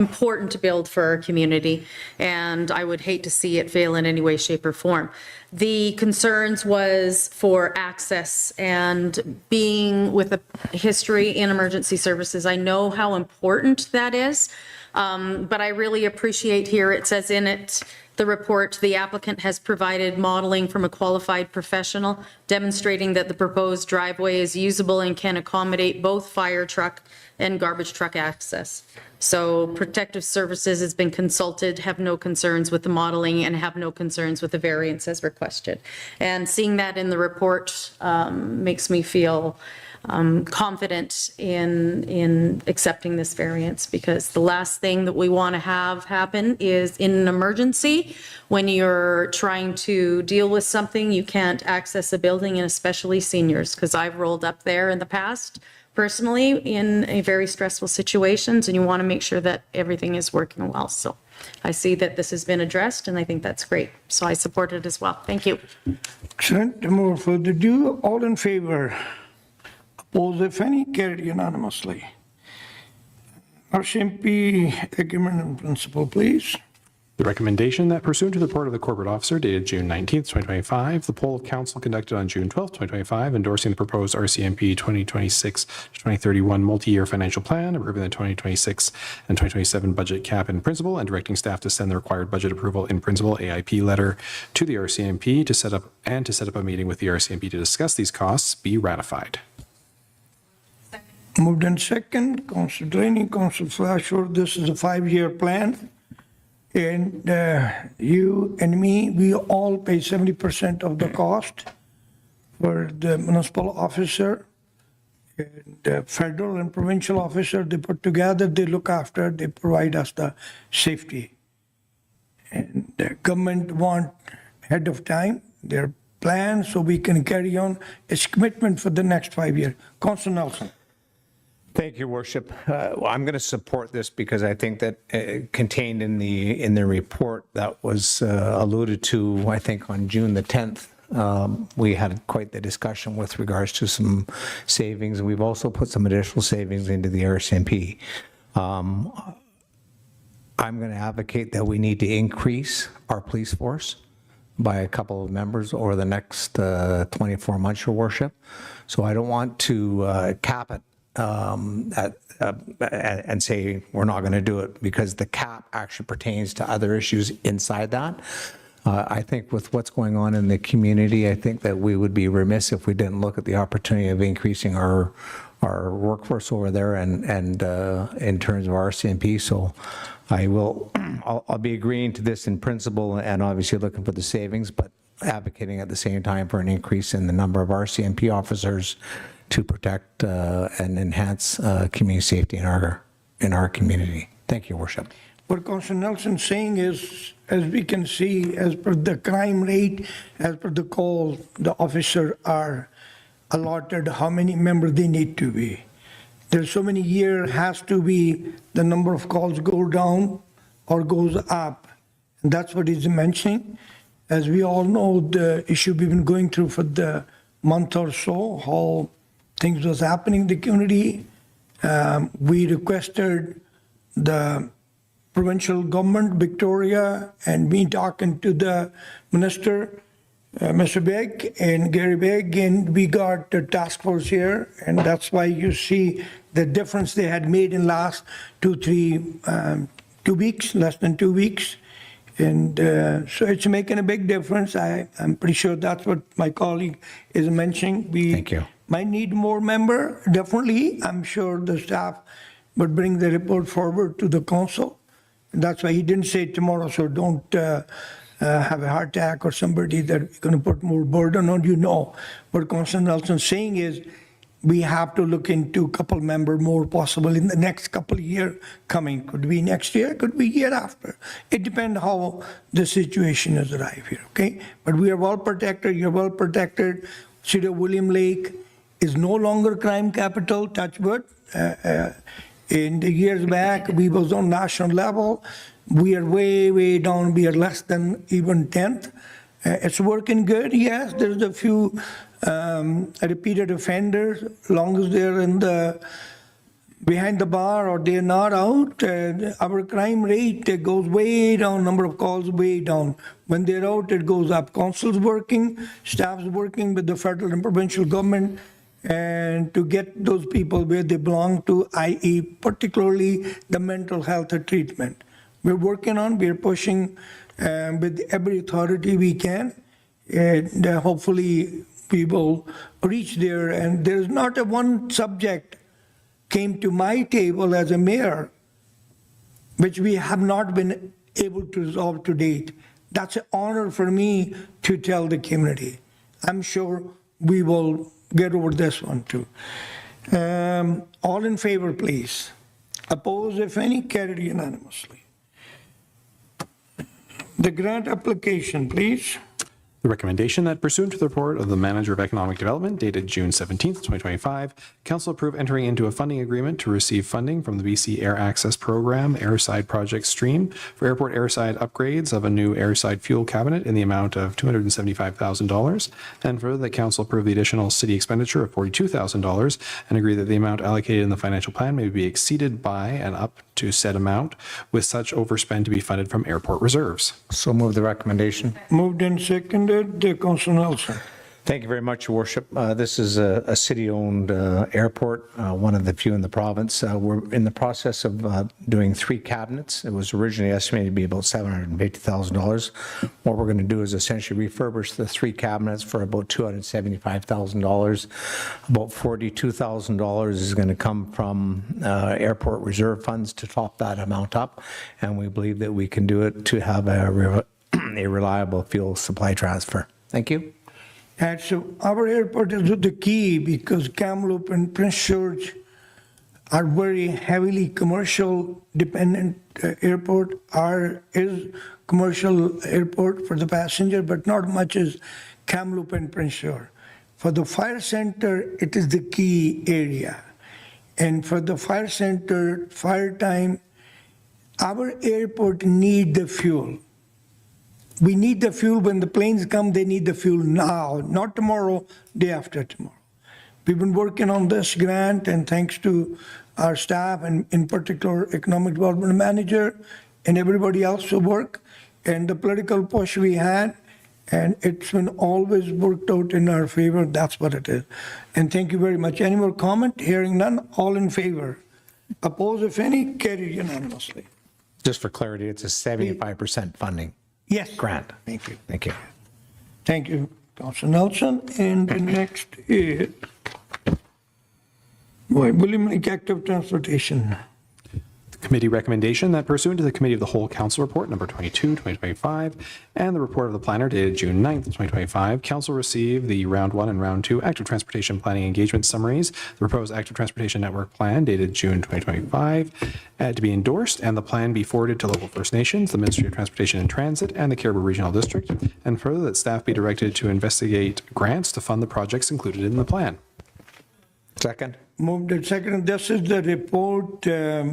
important to build for our community, and I would hate to see it fail in any way, shape, or form. The concerns was for access, and being with a history in emergency services, I know how important that is, but I really appreciate here, it says in it, the report, the applicant has provided modeling from a qualified professional demonstrating that the proposed driveway is usable and can accommodate both fire truck and garbage truck access. So Protective Services has been consulted, have no concerns with the modeling, and have no concerns with the variance as requested. And seeing that in the report makes me feel confident in accepting this variance, because the last thing that we want to have happen is in an emergency, when you're trying to deal with something, you can't access a building, and especially seniors, because I've rolled up there in the past personally in a very stressful situations, and you want to make sure that everything is working well. So I see that this has been addressed, and I think that's great. So I support it as well. Thank you. Excellent. No more further ado. All in favor? Opposed, if any? Carried unanimously. RCMP agreement in principle, please. The recommendation that pursuant to the report of the corporate officer dated June 19th, 2025, the poll of council conducted on June 12th, 2025, endorsing the proposed RCMP 2026-2031 multi-year financial plan, approving the 2026 and 2027 budget cap in principle, and directing staff to send the required budget approval in principle AIP letter to the RCMP to set up a meeting with the RCMP to discuss these costs be ratified. Moved in second. Council Delaney, Council Flashford, this is a 5-year plan. And you and me, we all pay 70% of the cost for the municipal officer. And the federal and provincial officer, they put together, they look after, they provide us the safety. And the government want ahead of time their plan so we can carry on its commitment for the next 5 years. Council Nelson. Thank you, Worship. I'm going to support this because I think that contained in the report that was alluded to, I think on June the 10th, we had quite the discussion with regards to some savings, and we've also put some additional savings into the RCMP. I'm going to advocate that we need to increase our police force by a couple of members over the next 24 months, Your Worship. So I don't want to cap it and say we're not going to do it, because the cap actually pertains to other issues inside that. I think with what's going on in the community, I think that we would be remiss if we didn't look at the opportunity of increasing our workforce over there and in terms of RCMP. So I'll be agreeing to this in principle and obviously looking for the savings, but advocating at the same time for an increase in the number of RCMP officers to protect and enhance community safety in our community. Thank you, Worship. What Councillor Nelson is saying is, as we can see, as per the crime rate, as per the call, the officers are allotted how many members they need to be. There's so many years has to be the number of calls go down or goes up. And that's what he's mentioning. As we all know, the issue we've been going through for the month or so, how things was happening in the community. We requested the provincial government, Victoria, and me talking to the minister, Mr. Begg and Gary Begg, and we got the task force here, and that's why you see the difference they had made in last 2 weeks, less than 2 weeks. And so it's making a big difference. I'm pretty sure that's what my colleague is mentioning. Thank you. Might need more member, definitely. I'm sure the staff would bring the report forward to the council. And that's why he didn't say tomorrow, so don't have a heart attack or somebody that we're going to put more burden on you. No. What Councillor Nelson's saying is we have to look into a couple member more possible in the next couple of years coming. Could be next year, could be year after. It depends how the situation is arrived here, okay? But we are well protected, you're well protected. City of William Lake is no longer crime capital, touch wood. In the years back, we was on national level. We are way, way down. We are less than even 10th. It's working good, yes. There's a few repeated offenders, long as they're in the behind the bar or they're not out, our crime rate goes way down, number of calls way down. When they're out, it goes up. Council's working, staff's working with the federal and provincial government and to get those people where they belong to, i.e. particularly the mental health treatment. We're pushing with every authority we can, and hopefully we will reach there. And there's not a one subject came to my table as a mayor, which we have not been able to resolve to date. That's an honor for me to tell the community. I'm sure we will get over this one too. All in favor, please. Opposed, if any, carried unanimously. The grant application, please. The recommendation that pursuant to the report of the Manager of Economic Development dated June 17th, 2025, Council approve entering into a funding agreement to receive funding from the BC Air Access Program Airside Project Stream for airport airside upgrades of a new airside fuel cabinet in the amount of $275,000. And further, that Council approve the additional city expenditure of $42,000 and agree that the amount allocated in the financial plan may be exceeded by and up to said amount, with such overspend to be funded from airport reserves. So move the recommendation. Moved and seconded. Councilor Nelson. Thank you very much, Your Worship. This is a city-owned airport, one of the few in the province. We're in the process of doing 3 cabinets. It was originally estimated to be about $750,000. What we're going to do is essentially refurbish the 3 cabinets for about $275,000. About $42,000 is going to come from airport reserve funds to top that amount up, and we believe that we can do it to have a reliable fuel supply transfer. Thank you. And so our airport is the key because Kamloops and Prince George are very heavily commercial dependent airport. Our is commercial airport for the passenger, but not much is Kamloops and Prince George. For the fire center, it is the key area. And for the fire center, fire time, our airport need the fuel. We need the fuel when the planes come, they need the fuel now, not tomorrow, day after tomorrow. We've been working on this grant, and thanks to our staff and in particular Economic Development Manager and everybody else who work and the political push we had, and it's been always worked out in our favor. That's what it is. And thank you very much. Any more comment? Hearing none, all in favor. Opposed, if any, carried unanimously. Just for clarity, it's a 75% funding Yes. grant. Thank you. Thank you. Thank you, Councilor Nelson. And the next is William Lake Active Transportation. Committee recommendation that pursuant to the Committee of the Whole Council Report number 22, 2025, and the report of the planner dated June 9th, 2025, Council received the Round 1 and Round 2 Active Transportation Planning Engagement Summaries, the proposed Active Transportation Network Plan dated June 2025, to be endorsed, and the plan be forwarded to local First Nations, the Ministry of Transportation and Transit, and the Caribou Regional District, and further that staff be directed to investigate grants to fund the projects included in the plan. Second. Moved and seconded. This is the report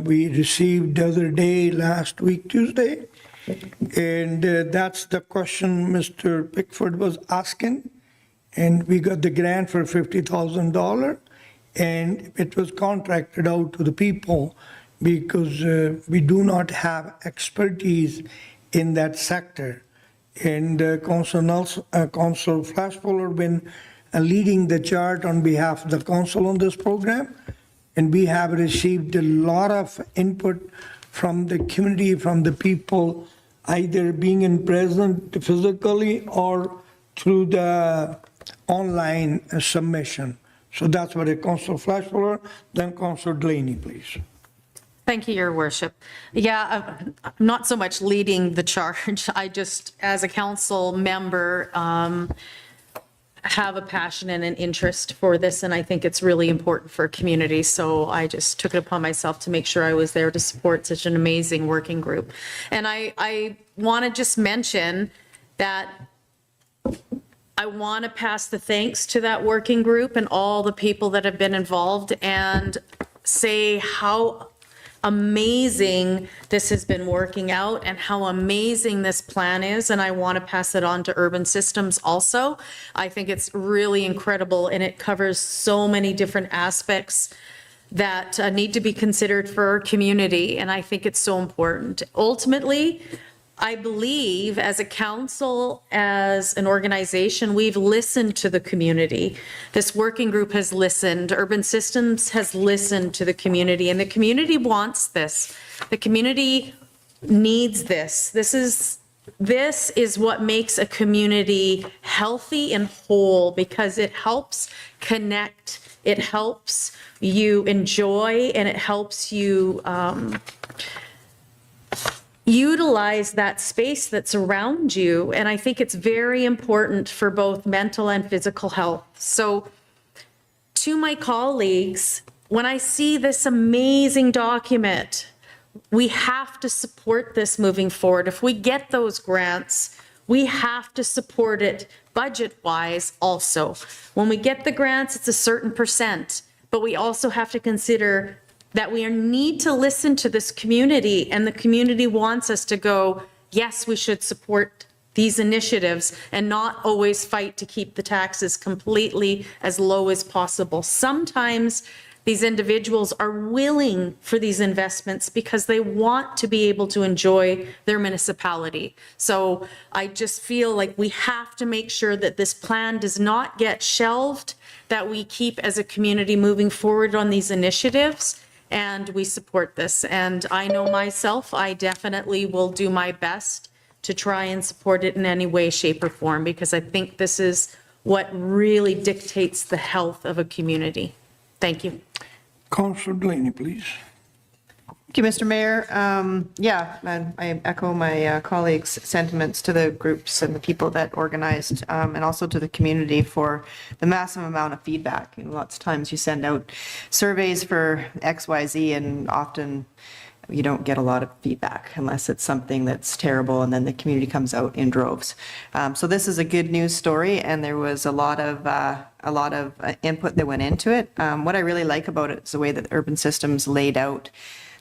we received the other day, last week, Tuesday. And that's the question Mr. Pickford was asking. And we got the grant for $50,000. And it was contracted out to the people because we do not have expertise in that sector. And Councilor Flashpoller been leading the chart on behalf of the council on this program, and we have received a lot of input from the community, from the people, either being in present physically or through the online submission. So that's what it Councilor Flashpoller, then Councilor Delaney, please. Thank you, Your Worship. Yeah, not so much leading the charge. I just, as a council member, have a passion and an interest for this, and I think it's really important for a community. So I just took it upon myself to make sure I was there to support such an amazing working group. And I want to just mention that I want to pass the thanks to that working group and all the people that have been involved, and say how amazing this has been working out and how amazing this plan is. And I want to pass it on to Urban Systems also. I think it's really incredible, and it covers so many different aspects that need to be considered for our community, and I think it's so important. Ultimately, I believe as a council, as an organization, we've listened to the community. This working group has listened, Urban Systems has listened to the community, and the community wants this. The community needs this. This is what makes a community healthy and whole, because it helps connect, it helps you enjoy, and it helps you utilize that space that's around you. And I think it's very important for both mental and physical health. So to my colleagues, when I see this amazing document, we have to support this moving forward. If we get those grants, we have to support it budget-wise also. When we get the grants, it's a certain percent, but we also have to consider that we need to listen to this community, and the community wants us to go, yes, we should support these initiatives and not always fight to keep the taxes completely as low as possible. Sometimes these individuals are willing for these investments because they want to be able to enjoy their municipality. So I just feel like we have to make sure that this plan does not get shelved, that we keep as a community moving forward on these initiatives, and we support this. And I know myself, I definitely will do my best to try and support it in any way, shape, or form, because I think this is what really dictates the health of a community. Thank you. Councillor Delaney, please. Thank you, Mr. Mayor. Yeah, and I echo my colleagues' sentiments to the groups and the people that organized, and also to the community for the massive amount of feedback. You know, lots of times you send out surveys for XYZ, and often you don't get a lot of feedback unless it's something that's terrible, and then the community comes out in droves. So this is a good news story, and there was a lot of input that went into it. What I really like about it is the way that Urban Systems laid out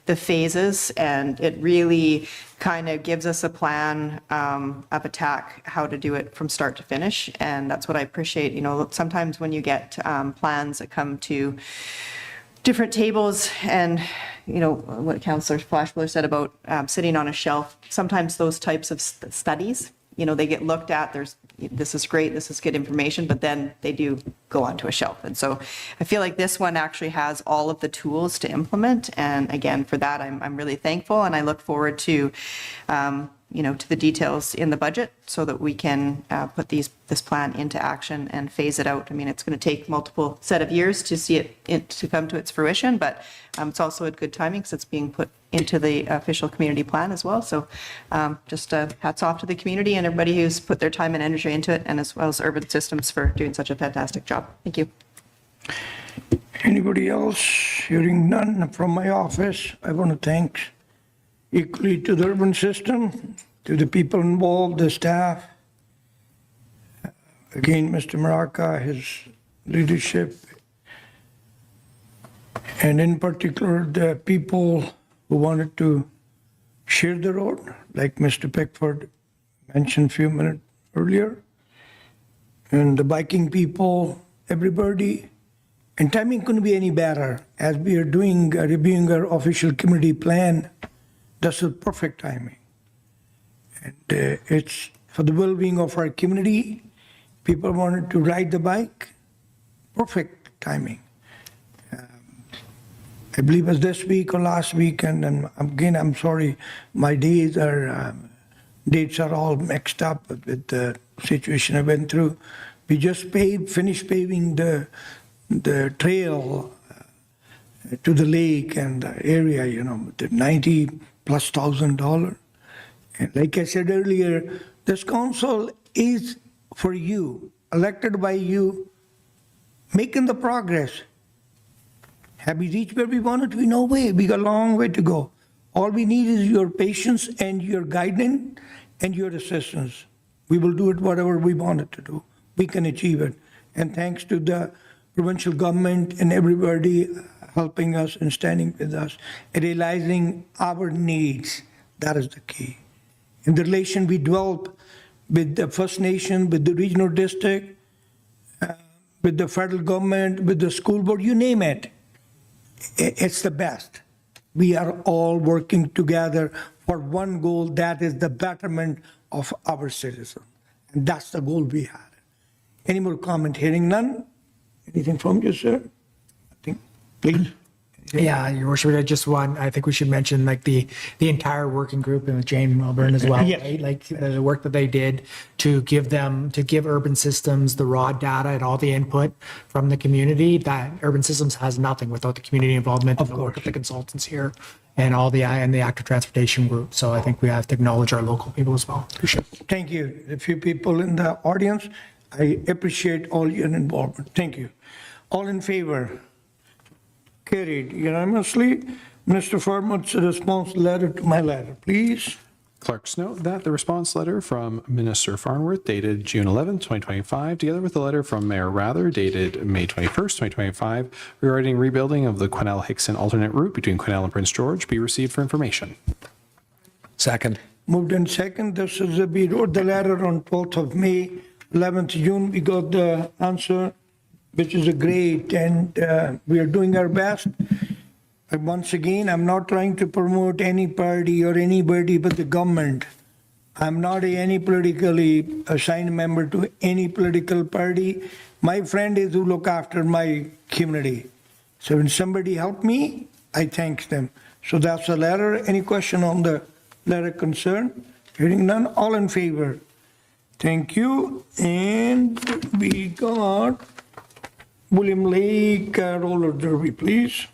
the phases, and it really kind of gives us a plan of attack, how to do it from start to finish. And that's what I appreciate. You know, sometimes when you get plans that come to different tables, and you know what Councillor Flashbiller said about sitting on a shelf, sometimes those types of studies, you know, they get looked at, this is great, this is good information, but then they do go onto a shelf. And so I feel like this one actually has all of the tools to implement. And again, for that, I'm really thankful, and I look forward to, you know, to the details in the budget so that we can put this plan into action and phase it out. I mean, it's going to take multiple set of years to see it to come to its fruition, but it's also a good timing because it's being put into the official community plan as well. So just hats off to the community and everybody who's put their time and energy into it, and as well as Urban Systems for doing such a fantastic job. Thank you. Anybody else? Hearing none from my office, I want to thank equally to the urban system, to the people involved, the staff. Again, Mr. Maraca, his leadership, and in particular, the people who wanted to share the road, like Mr. Pickford mentioned a few minutes earlier, and the biking people, everybody. And timing couldn't be any better. As we are doing, reviewing our official community plan, that's the perfect timing. And it's for the well-being of our community. People wanted to ride the bike, perfect timing. I believe it was this week or last week, and again, I'm sorry, my dates are all mixed up with the situation I went through. We just finished paving the trail to the lake and the area, you know, the $90,000+. And like I said earlier, this council is for you, elected by you, making the progress. Have we reached where we wanted to be? No way. We got a long way to go. All we need is your patience and your guidance and your assistance. We will do it whatever we wanted to do. We can achieve it. And thanks to the provincial government and everybody helping us and standing with us, and realizing our needs. That is the key. In the relation we develop with the First Nation, with the regional district, with the federal government, with the school board, you name it. it's the best. We are all working together for one goal, that is the betterment of our citizens. And that's the goal we had. Any more comment? Hearing none? Anything from you, sir? I think, please. Yeah, Your Worship, I think we should mention like the entire working group and with Jane Melbourne as well, Yes. right? Like the work that they did to give Urban Systems the raw data and all the input from the community. That Urban Systems has nothing without the community involvement and the work of the consultants here and the active transportation group. So I think we have to acknowledge our local people as well. Appreciate it. Thank you. A few people in the audience, I appreciate all your involvement. Thank you. All in favor? Carried unanimously. Minister Farmont's response letter to my letter, please. Clerks note that the response letter from Minister Farnworth dated June 11, 2025, together with the letter from Mayor Rather dated May 21st, 2025, regarding rebuilding of the Quesnel-Hickson alternate route between Quesnel and Prince George, be received for information. Second. Moved in second. This is, we wrote the letter on 12th of May, 11th June. We got the answer, which is a great, and we are doing our best. And once again, I'm not trying to promote any party or anybody but the government. I'm not any politically assigned member to any political party. My friend is who look after my community. So when somebody help me, I thank them. So that's the letter. Any question on the letter concern? Hearing none, all in favor? Thank you. And we got William Lake roller derby, please.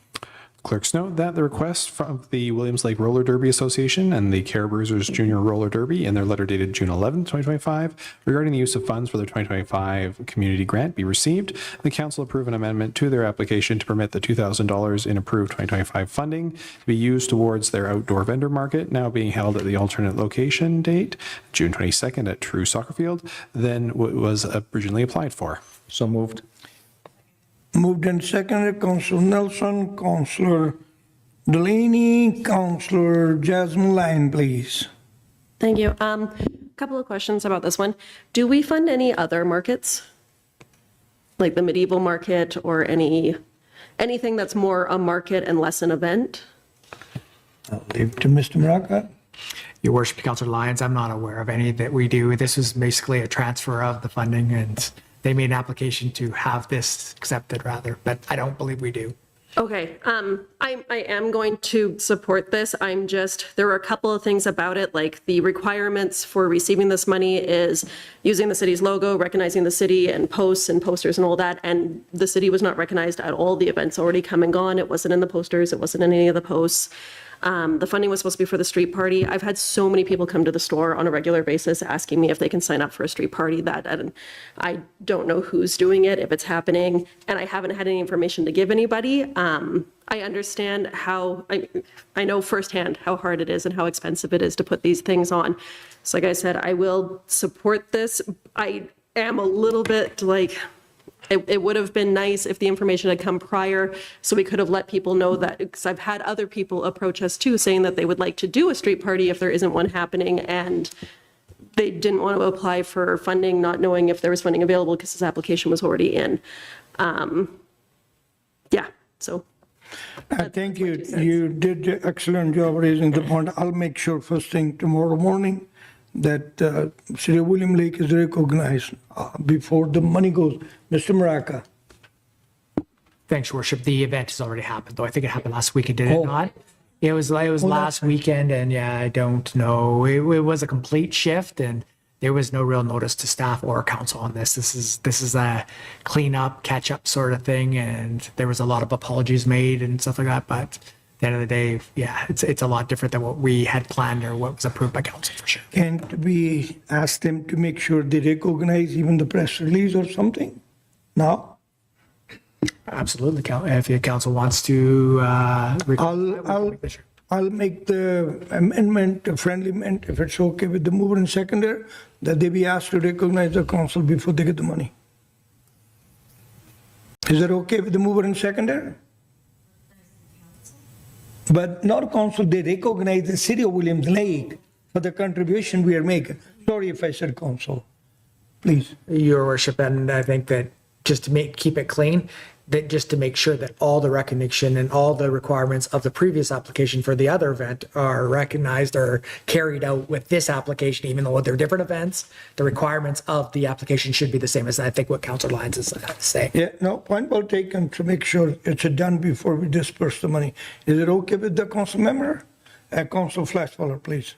Clerks note that the request from the Williams Lake Roller Derby Association and the Care Bruisers Junior Roller Derby in their letter dated June 11, 2025, regarding the use of funds for their 2025 community grant be received. The council approve an amendment to their application to permit the $2,000 in approved 2025 funding to be used towards their outdoor vendor market, now being held at the alternate location date, June 22nd at True Soccer Field, than what was originally applied for. So moved. Moved and seconded, Councillor Nelson, Councillor Delaney, Councillor Jasmine Lyon, please. Thank you. Couple of questions about this one. Do we fund any other markets? Like the medieval market or anything that's more a market and less an event? I'll leave to Mr. Maraca. Your Worship, Councillor Lyons, I'm not aware of any that we do. This was basically a transfer of the funding, and they made an application to have this accepted rather, but I don't believe we do. Okay, I am going to support this. There were a couple of things about it, like the requirements for receiving this money is using the city's logo, recognizing the city and posts and posters and all that, and the city was not recognized at all. The event's already come and gone. It wasn't in the posters. It wasn't in any of the posts. The funding was supposed to be for the street party. I've had so many people come to the store on a regular basis asking me if they can sign up for a street party and I don't know who's doing it, if it's happening, and I haven't had any information to give anybody. I understand I know firsthand how hard it is and how expensive it is to put these things on. So like I said, I will support this. I am a little bit like, it would have been nice if the information had come prior so we could have let people know that, because I've had other people approach us too saying that they would like to do a street party if there isn't one happening, and they didn't want to apply for funding not knowing if there was funding available because this application was already in. Yeah, so. Thank you. You did an excellent job raising the point. I'll make sure first thing tomorrow morning that City of William Lake is recognized before the money goes. Mr. Maraca. Thanks, Your Worship. The event has already happened, though. I think it happened last weekend, did it not? It was last weekend, and yeah, I don't know. It was a complete shift, and there was no real notice to staff or council on this. This is a clean up, catch up sort of thing, and there was a lot of apologies made and stuff like that. But at the end of the day, yeah, it's a lot different than what we had planned or what was approved by council for sure. And we asked them to make sure they recognize even the press release or something? No? Absolutely, if the council wants to. I'll make the amendment, a friendly amendment, if it's okay with the mover and seconder, that they be asked to recognize the council before they get the money. Is that okay with the mover and seconder? But not council, they recognize the City of Williams Lake for the contribution we are making. Sorry if I said council. Please. Your Worship, and I think that just to keep it clean, that just to make sure that all the recognition and all the requirements of the previous application for the other event are recognized or carried out with this application, even though they're different events, the requirements of the application should be the same as I think what Councillor Lyons is saying. Yeah, no, point well taken to make sure it's done before we disperse the money. Is it okay with the council member? Council Flashballer, please.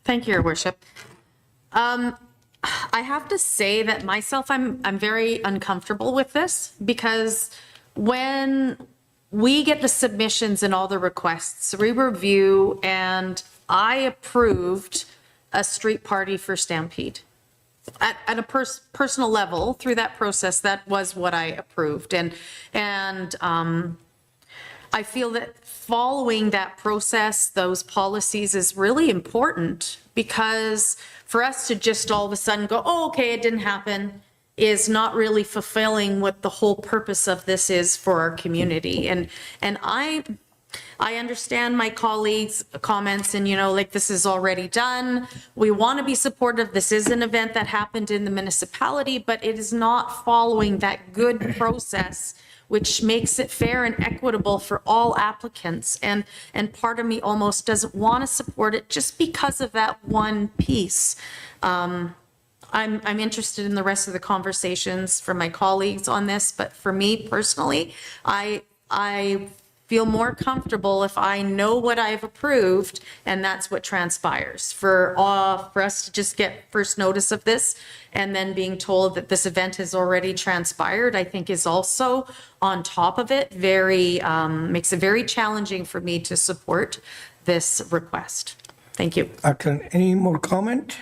Thank you, Your Worship. I have to say that myself, I'm very uncomfortable with this because when we get the submissions and all the requests, we review, and I approved a street party for Stampede. At a personal level, through that process, that was what I approved. And I feel that following that process, those policies is really important, because for us to just all of a sudden go, oh, okay, it didn't happen, is not really fulfilling what the whole purpose of this is for our community. And I understand my colleagues' comments, and, you know, like, this is already done. We want to be supportive. This is an event that happened in the municipality, but it is not following that good process, which makes it fair and equitable for all applicants. And part of me almost doesn't want to support it just because of that one piece. I'm interested in the rest of the conversations from my colleagues on this, but for me personally, I feel more comfortable if I know what I've approved and that's what transpires. For us to just get first notice of this and then being told that this event has already transpired, I think is also on top of it makes it very challenging for me to support this request. Thank you. Any more comment?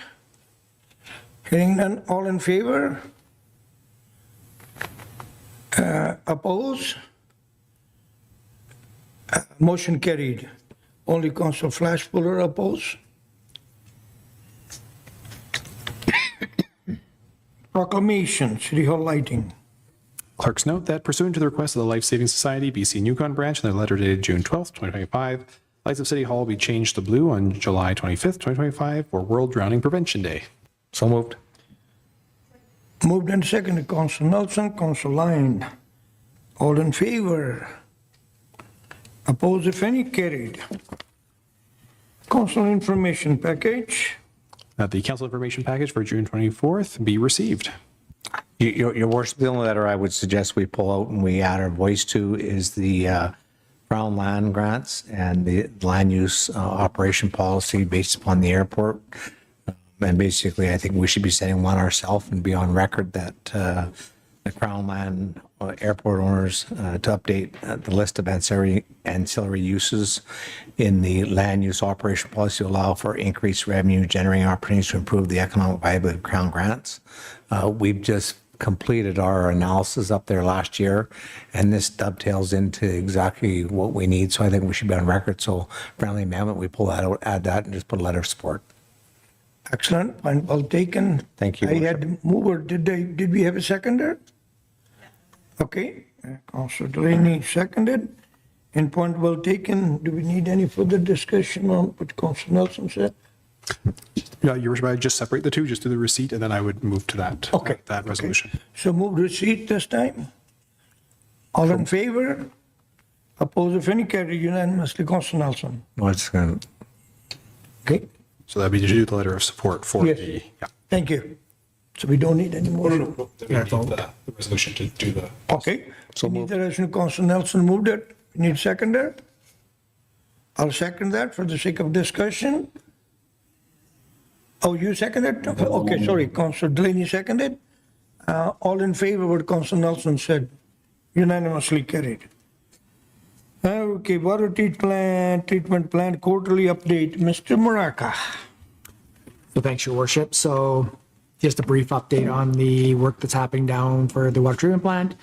Hearing none, all in favor? Oppose? Motion carried. Only Council Flashballer oppose. Proclamation, City Hall lighting. Clerks note that pursuant to the request of the Life Saving Society, BC Yukon Branch, in their letter dated June 12th, 2025, lights of City Hall will be changed to blue on July 25th, 2025 for World Drowning Prevention Day. So moved. Moved and seconded, Council Nelson, Council Lyon. All in favor? Oppose, if any, carried. Council information package. That the council information package for June 24th be received. Your worship, the only letter I would suggest we pull out and we add our voice to is the Crown land grants and the land use operation policy based upon the airport. And basically, I think we should be sending one ourselves and be on record that the Crown land airport owners to update the list of ancillary uses in the land use operation policy to allow for increased revenue generating opportunities to improve the economic viability of Crown grants. We've just completed our analysis up there last year, and this dovetails into exactly what we need. So I think we should be on record. So friendly amendment, we pull that out, add that, and just put a letter of support. Excellent, point well taken. Thank you, I had mover, did we have a seconder? Okay, Councilor Delaney seconded. And point well taken, do we need any further discussion on what Councilor Nelson said? Yeah, Your Worship, I would just separate the two, just do the receipt, and then I would move to that, Okay. that resolution. So move receipt this time. All in favor? Oppose, if any, carried unanimously, Councilor Nelson. Well, it's going to Okay, So that'd be to do the letter of support for Yes. the, yeah. thank you. So we don't need any more. The resolution to do the. Okay, so need the resolution, Councilor Nelson moved it. Need seconder? I'll second that for the sake of discussion. Oh, you seconded? Okay, sorry, Councilor Delaney seconded. All in favor of what Councilor Nelson said, unanimously carried. Okay, water treatment plant quarterly update, Mr. Maraca. So thanks, Your Worship. So just a brief update on the work that's happening down for the water treatment plant.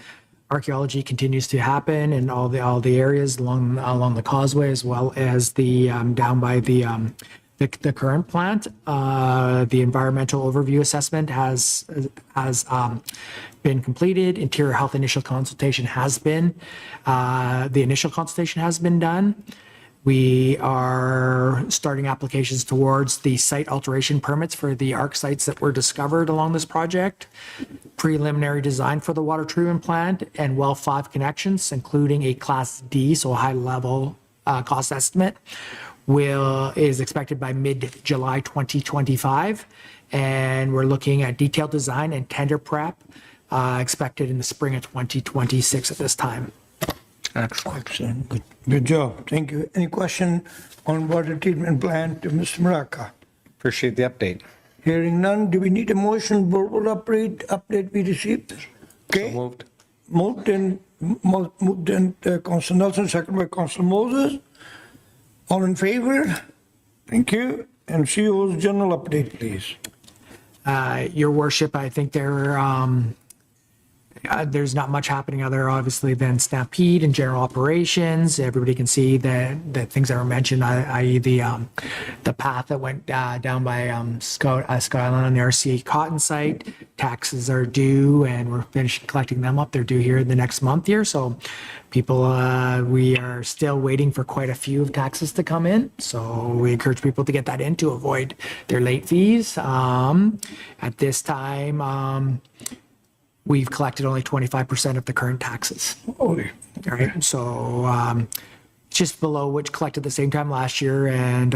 Archaeology continues to happen in all the areas along the causeway, as well as the down by the current plant. The environmental overview assessment has been completed. Interior health initial consultation has been the initial consultation has been done. We are starting applications towards the site alteration permits for the ARC sites that were discovered along this project, preliminary design for the water treatment plant, and well 5 connections, including a Class D, so a high-level cost estimate, is expected by mid-July 2025. And we're looking at detailed design and tender prep expected in the spring of 2026 at this time. Excellent. Good job. Thank you. Any question on water treatment plant to Mr. Maraca? Appreciate the update. Hearing none, do we need a motion, verbal update we received? Okay. Moved. Moved and Council Nelson, second by Council Moses. All in favor? Thank you. And CEO's general update, please. Your worship, I think there's not much happening other, obviously, than Stampede and general operations. Everybody can see the things that were mentioned, i.e. the path that went down by Scott Island on the RCA Cotton site. Taxes are due, and we're finished collecting them up. They're due here the next month here. So people, we are still waiting for quite a few of taxes to come in. So we encourage people to get that in to avoid their late fees. At this time, we've collected only 25% of the current taxes. Holy. All right, so just below what collected the same time last year, and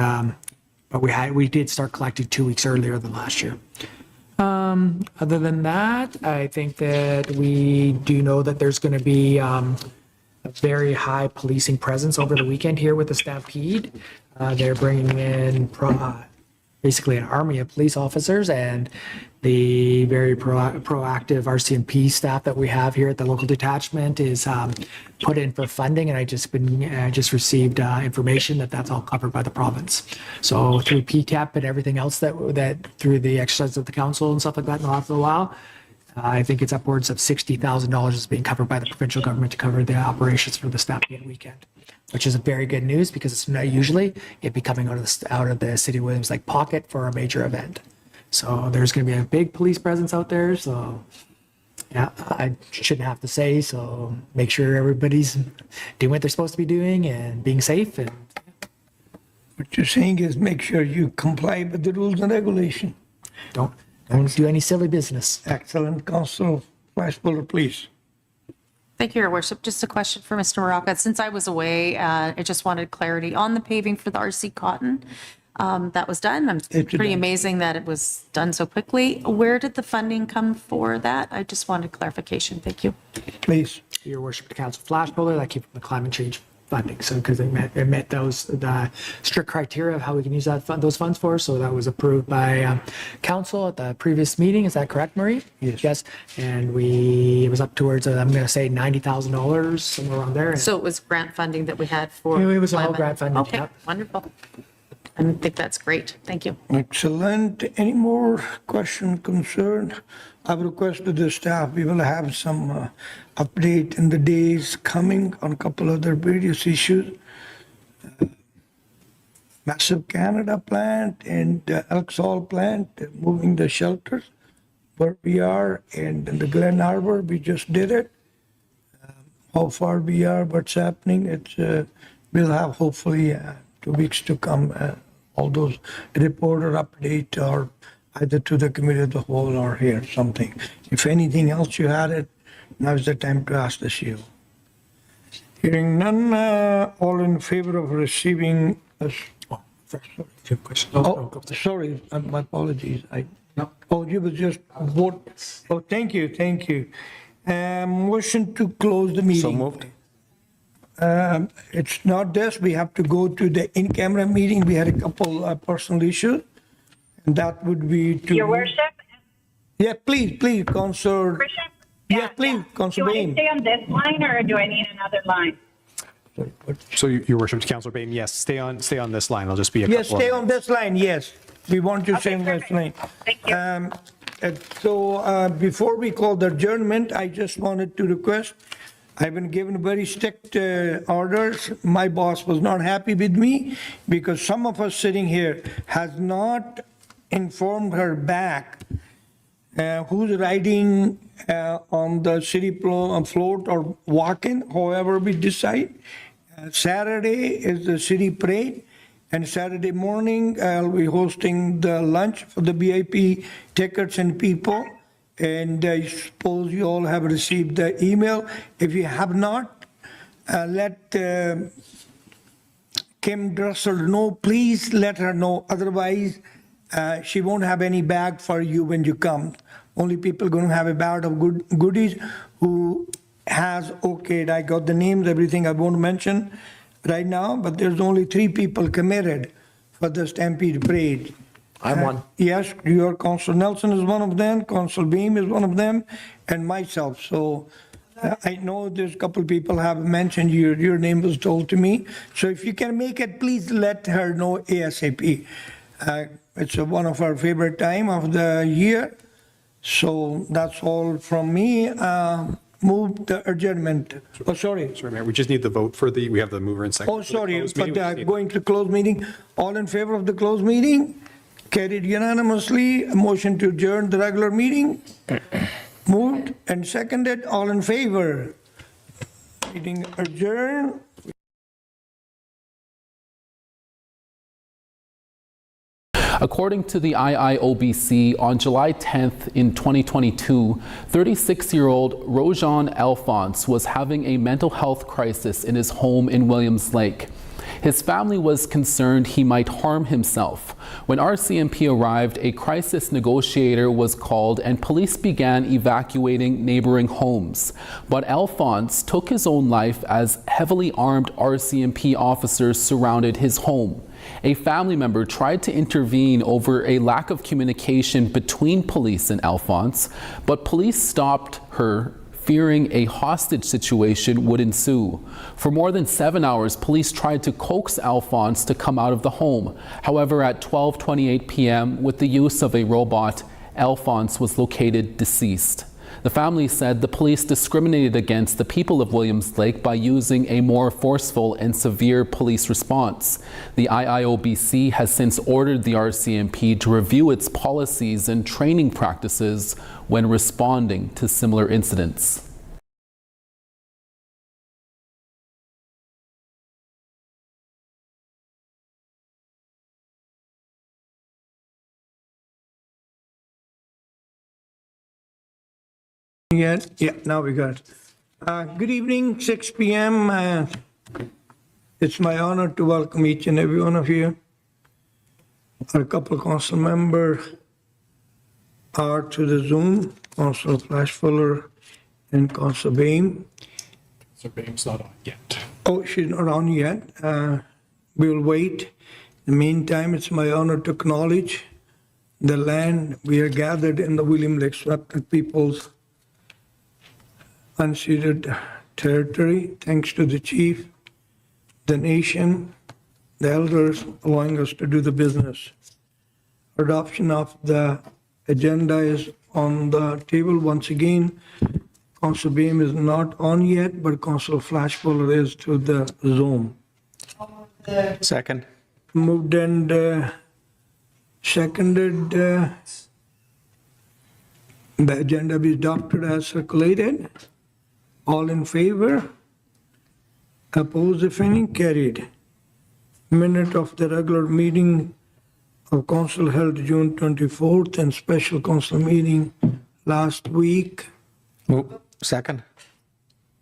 but we did start collecting 2 weeks earlier than last year. Other than that, I think that we do know that there's going to be a very high policing presence over the weekend here with the Stampede. They're bringing in basically an army of police officers, and the very proactive RCMP staff that we have here at the local detachment is put in for funding, and I just received information that that's all covered by the province. So through PTEP and everything else that through the exercise of the council and stuff like that in the last little while, I think it's upwards of $60,000 is being covered by the provincial government to cover the operations for the Stampede weekend, which is a very good news because it's not usually it'd be coming out of the City of Williams Lake pocket for a major event. So there's going to be a big police presence out there. So yeah, I shouldn't have to say. So make sure everybody's doing what they're supposed to be doing and being safe. And What you're saying is make sure you comply with the rules and regulation. don't do any silly business. Excellent. Council Vice Buller, please. Thank you, Your Worship. Just a question for Mr. Maraca. Since I was away, I just wanted clarity on the paving for the RC Cotton. That was done. It's pretty done. amazing that it was done so quickly. Where did the funding come for that? I just wanted clarification. Thank you. Please. Your worship, the council flash builder that came from the climate change funding. So because it met the strict criteria of how we can use those funds for. So that was approved by council at the previous meeting. Is that correct, Marie? Yes. Yes. And it was up towards, I'm going to say $90,000, somewhere around there. So it was grant funding that we had for. It was all climate. grant funding, Okay, yep. wonderful. I think that's great. Thank you. Excellent. Any more question, concern? I've requested the staff, we will have some update in the days coming on a couple other various issues. Massive Canada plant and Elksall plant, moving the shelters where we are, and in the Glen Harbor, we just did it. How far we are, what's happening, we'll have hopefully 2 weeks to come, all those report or update or either to the committee of the whole or here, something. If anything else you had it, now is the time to ask the CEO. Hearing none, all in favor of receiving, sorry, my apologies. Oh, you was just vote. Oh, thank you. Motion to close the meeting. So moved. It's not this, we have to go to the in-camera meeting. We had a couple personal issues, and that would be to. Your worship? Yeah, please, Councilor. Worship? Yes, please, Councilor Do I Bain. stay on this line or do I need another line? So your worship, Councilor Bain, yes, stay on this line. It'll just be a couple Yes, of stay on this line, yes. We want you to stay on this perfect. line. Thank you. So before we call the adjournment, I just wanted to request, I've been given very strict orders. My boss was not happy with me because some of us sitting here has not informed her back who's riding on the city float or walking, however we decide. Saturday is the city parade, and Saturday morning, I'll be hosting the lunch for the VIP tickets and people. And I suppose you all have received the email. If you have not, let Kim Dressel know, please let her know. Otherwise, she won't have any bag for you when you come. Only people going to have a bag of goodies who has okayed. I got the names, everything I won't mention right now, but there's only 3 people committed for the Stampede Parade. I'm one. Yes, your Council Nelson is one of them, Council Beam is one of them, and myself. So I know there's a couple people have mentioned your name was told to me. So if you can make it, please let her know ASAP. It's one of our favorite time of the year. So that's all from me. Move the adjournment. Oh, sorry. Sorry, Mayor, we just need the vote for we have the mover and second. Oh, sorry, For the closed meeting. but We just need- going to close meeting. All in favor of the closed meeting? Carried unanimously. A motion to adjourn the regular meeting. Moved and seconded. All in favor? Meeting adjourned. According to the IIOBC, on July 10th in 2022, 36-year-old Rojan Alphonse was having a mental health crisis in his home in Williams Lake. His family was concerned he might harm himself. When RCMP arrived, a crisis negotiator was called and police began evacuating neighboring homes. But Alphonse took his own life as heavily armed RCMP officers surrounded his home. A family member tried to intervene over a lack of communication between police and Alphonse, but police stopped her, fearing a hostage situation would ensue. For more than 7 hours, police tried to coax Alphonse to come out of the home. However, at 12:28 p.m., with the use of a robot, Alphonse was located deceased. The family said the police discriminated against the people of Williams Lake by using a more forceful and severe police response. The IIOBC has since ordered the RCMP to review its policies and training practices when responding to similar incidents. Yeah, now we got it. Good evening, 6 p.m. It's my honor to welcome each and every one of you. Our couple of council members are to the Zoom, Council Flash Fuller and Council Bain. So Bame's not on yet. Oh, she's not on yet. We'll wait. In the meantime, it's my honor to acknowledge the land we are gathered in the William Lake Swept People's unceded territory, thanks to the chief, the nation, the elders allowing us to do the business. Adoption of the agenda is on the table once again. Council Beam is not on yet, but Council Flash Fuller is to the Zoom. Second. Moved and seconded. The agenda be adopted as circulated. All in favor? Opposed, if any? Carried. Minute of the regular meeting of council held June 24th and special council meeting last week. Second.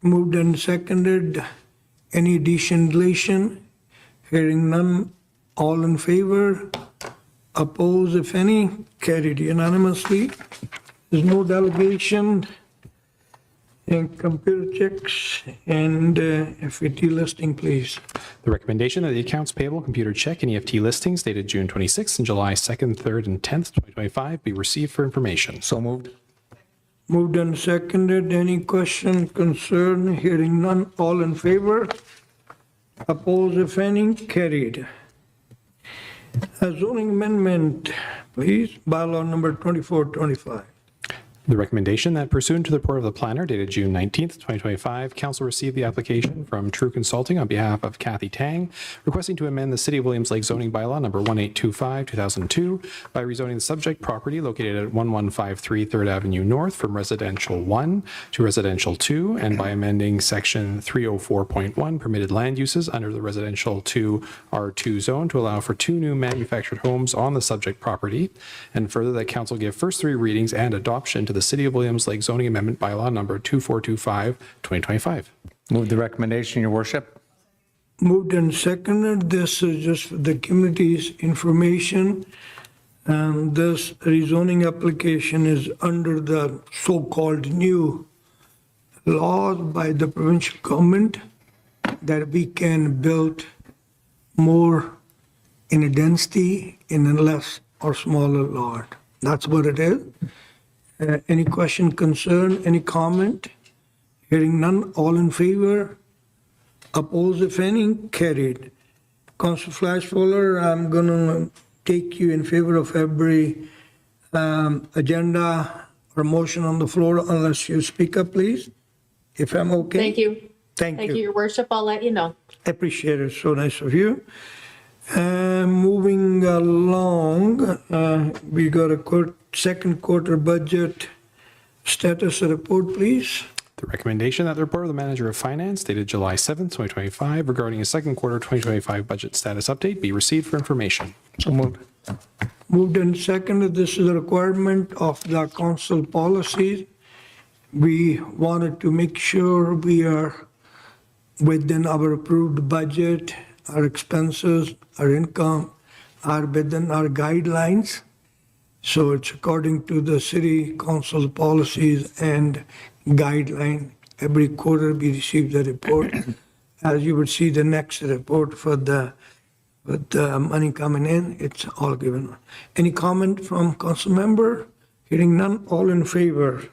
Moved and seconded. Any addition, deletion? Hearing none. All in favor? Opposed, if any? Carried unanimously. There's no delegation. And computer checks and FET listing, please. The recommendation that the accounts payable, computer check, and EFT listings dated June 26th and July 2nd, 3rd, and 10th, 2025 be received for information. So moved. Moved and seconded. Any question, concern? Hearing none. All in favor? Opposed, if any? Carried. A zoning amendment, please. Bylaw number 2425. The recommendation that pursuant to the report of the planner dated June 19th, 2025, council received the application from True Consulting on behalf of Kathy Tang, requesting to amend the City of Williams Lake zoning bylaw number 1825-2002 by rezoning the subject property located at 1153 3rd Avenue North from residential 1 to residential 2, and by amending section 304.1 permitted land uses under the residential 2 R2 zone to allow for 2 new manufactured homes on the subject property, and further that council give first 3 readings and adoption to the City of Williams Lake zoning amendment bylaw number 2425, 2025. Move the recommendation, your worship. Moved and seconded. This is just for the community's information. And this rezoning application is under the so-called new laws by the provincial government that we can build more in a density in a less or smaller lot. That's what it is. Any question, concern, any comment? Hearing none, all in favor? Opposed, if any? Carried. Councillor Flash Fuller, I'm going to take you in favor of every agenda or motion on the floor unless you speak up, please, if I'm okay. Thank you. Thank Thank you, you. Your Worship. I'll let you know. Appreciate it. So nice of you. Moving along, we got a second quarter budget status report, please. The recommendation that the report of the manager of finance dated July 7th, 2025 regarding a second quarter 2025 budget status update be received for information. So moved. Moved and seconded. This is a requirement of the council policies. We wanted to make sure we are within our approved budget, our expenses, our income are within our guidelines. So it's according to the city council policies and guideline. Every quarter we receive the report. As you would see the next report for the money coming in, it's all given. Any comment from council member? Hearing none, all in favor?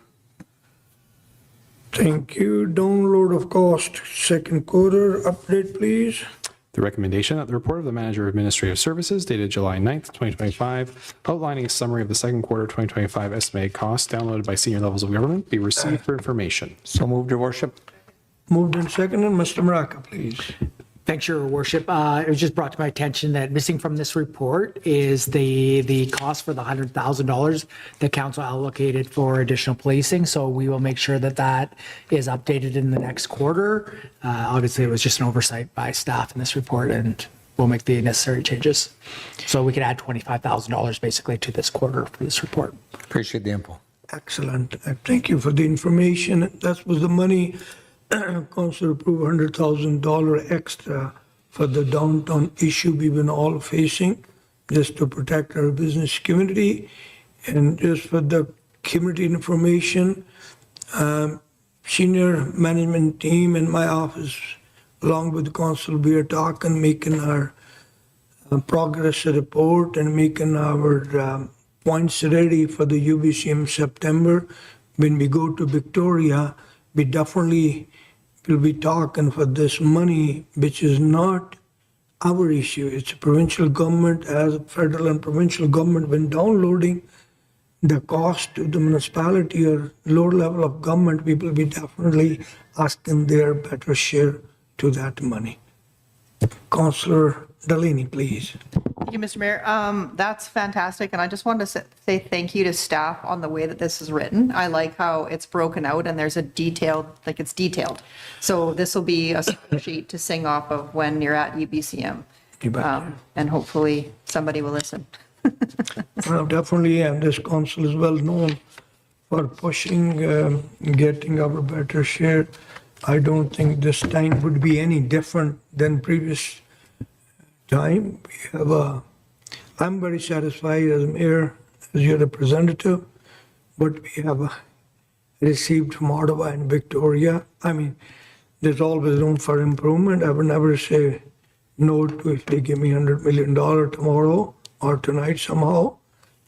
Thank you. Download of cost, second quarter update, please. The recommendation that the report of the manager of administrative services dated July 9th, 2025 outlining a summary of the second quarter 2025 estimated costs downloaded by senior levels of government be received for information. So moved, your worship. Moved and seconded. Mr. Maraca, please. Thanks, Your Worship. It was just brought to my attention that missing from this report is the cost for the $100,000 that council allocated for additional policing. So we will make sure that that is updated in the next quarter. Obviously, it was just an oversight by staff in this report, and we'll make the necessary changes. So we could add $25,000 basically to this quarter for this report. Appreciate the info. Excellent. Thank you for the information. That was the money. Council approved $100,000 extra for the downtown issue we've been all facing, just to protect our business community. And just for the community information, senior management team in my office, along with the council, we are talking, making our progress report and making our points ready for the UBCM September. When we go to Victoria, we definitely will be talking for this money, which is not our issue. It's a provincial government, as federal and provincial government, when downloading the cost to the municipality or lower level of government, we will be definitely asking their better share to that money. Councillor Delaney, please. Thank you, Mr. Mayor. That's fantastic, and I just wanted to say thank you to staff on the way that this is written. I like how it's broken out and there's a detailed, like it's detailed. So this will be a sheet to sing off of when you're at UBCM. And hopefully somebody will listen. Well, definitely, and this council is well known for pushing, getting our better share. I don't think this time would be any different than previous time. We have I'm very satisfied as mayor, as your representative, what we have received from Ottawa and Victoria. I mean, there's always room for improvement. I would never say no to if they give me $100 million tomorrow or tonight somehow,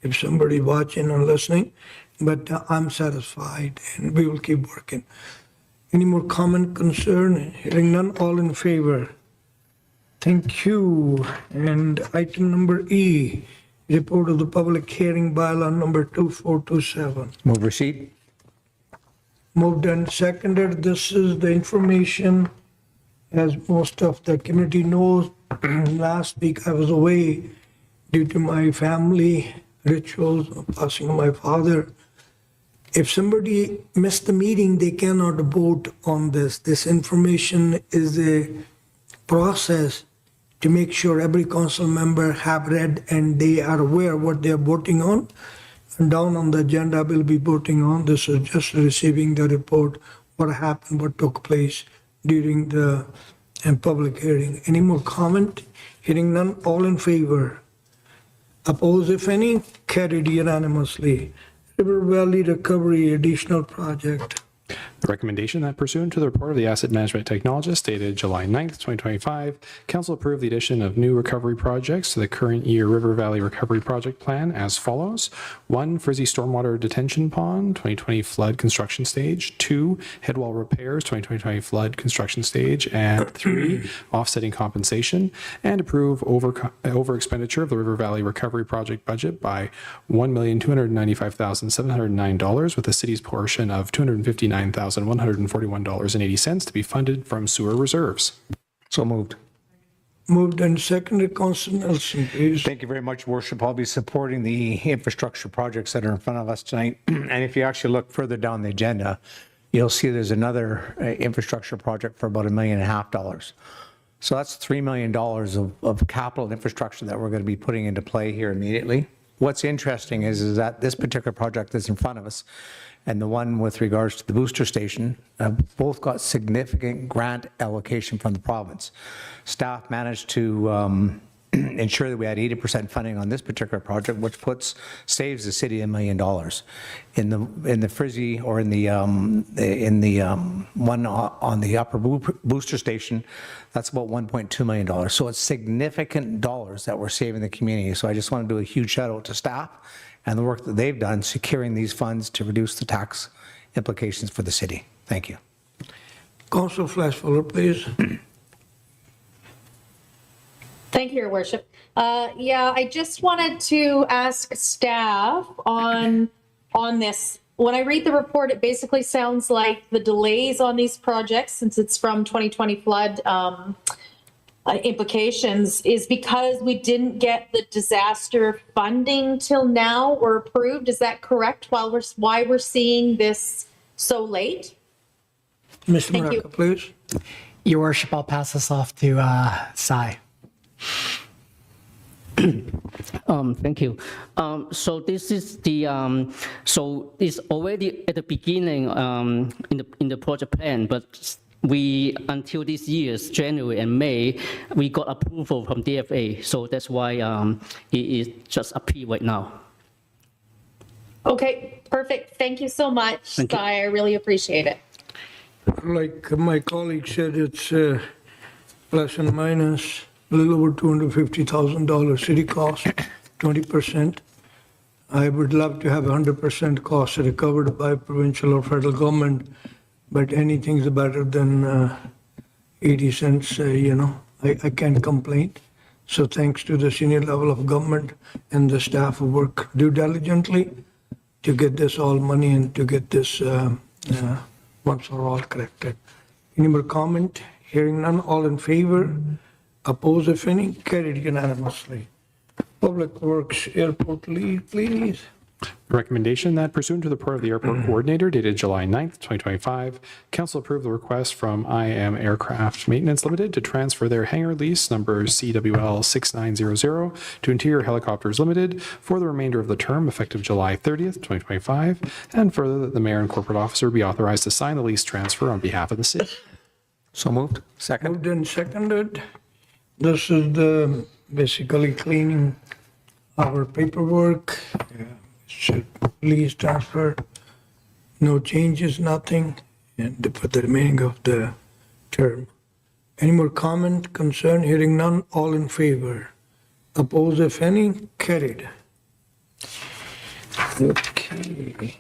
if somebody watching and listening. But I'm satisfied, and we will keep working. Any more comment, concern? Hearing none, all in favor? Thank you. And item number E, report of the public hearing bylaw number 2427. Move receipt. Moved and seconded. This is the information, as most of the community knows. Last week I was away due to my family rituals of passing my father. If somebody missed the meeting, they cannot vote on this. This information is a process to make sure every council member have read and they are aware what they are voting on. And down on the agenda, we'll be voting on. This is just receiving the report, what happened, what took place during the public hearing. Any more comment? Hearing none, all in favor? Opposed, if any? Carried unanimously. River Valley Recovery Additional Project. The recommendation that pursuant to the report of the asset management technologist dated July 9th, 2025, council approved the addition of new recovery projects to the current year River Valley Recovery Project Plan as follows. 1, Frizzy Stormwater Detention Pond, 2020 flood construction stage. 2, headwall repairs, 2020 flood construction stage. And 3, offsetting compensation. And approve over expenditure of the River Valley Recovery Project budget by $1,295,709 with the city's portion of $259,141.80 to be funded from sewer reserves. So moved. Moved and seconded. Council Nelson, please. Thank you very much, Worship. I'll be supporting the infrastructure projects that are in front of us tonight. And if you actually look further down the agenda, you'll see there's another infrastructure project for about $1.5 million. So that's $3 million of capital infrastructure that we're going to be putting into play here immediately. What's interesting is that this particular project that's in front of us and the one with regards to the booster station both got significant grant allocation from the province. Staff managed to ensure that we had 80% funding on this particular project, which saves the city $1 million. In the Frizzy or in the one on the upper booster station, that's about $1.2 million. So it's significant dollars that we're saving the community. So I just want to do a huge shout out to staff and the work that they've done securing these funds to reduce the tax implications for the city. Thank you. Council Flashfuller, please. Thank you, Your Worship. Yeah, I just wanted to ask staff on this. When I read the report, it basically sounds like the delays on these projects, since it's from 2020 flood implications, is because we didn't get the disaster funding till now or approved. Is that correct? Why we're seeing this so late? Mr. Thank you. Maraca, please. Your Worship, I'll pass this off to Sai. Thank you. So this is the so it's already at the beginning in the project plan, but we until this year's January and May we got approval from DFA, so that's why it is just appeal right now. Okay, perfect. Thank you so much, Thank you. Sai. I really appreciate it. Like my colleague said, it's plus and minus a little over $250,000 city cost, 20%. I would love to have 100% cost recovered by provincial or federal government, but anything's better than 80 cents, I can't complain. So thanks to the senior level of government and the staff who work due diligently to get this all money and to get this once for all corrected. Any more comment? Hearing none, all in favor? Oppose, if any? Carried unanimously. Public Works Airport lead, please. Recommendation that pursuant to the report of the airport coordinator dated July 9th, 2025, council approved the request from IM Aircraft Maintenance Limited to transfer their hangar lease number CWL 6900 to Interior Helicopters Limited for the remainder of the term effective July 30th, 2025, and further that the mayor and corporate officer be authorized to sign the lease transfer on behalf of the city. So moved. Second. Moved and seconded. This is the basically cleaning our paperwork. Should lease transfer, no changes, nothing, and for the remaining of the term. Any more comment, concern? Hearing none, all in favor? Oppose, if any? Carried. Okay.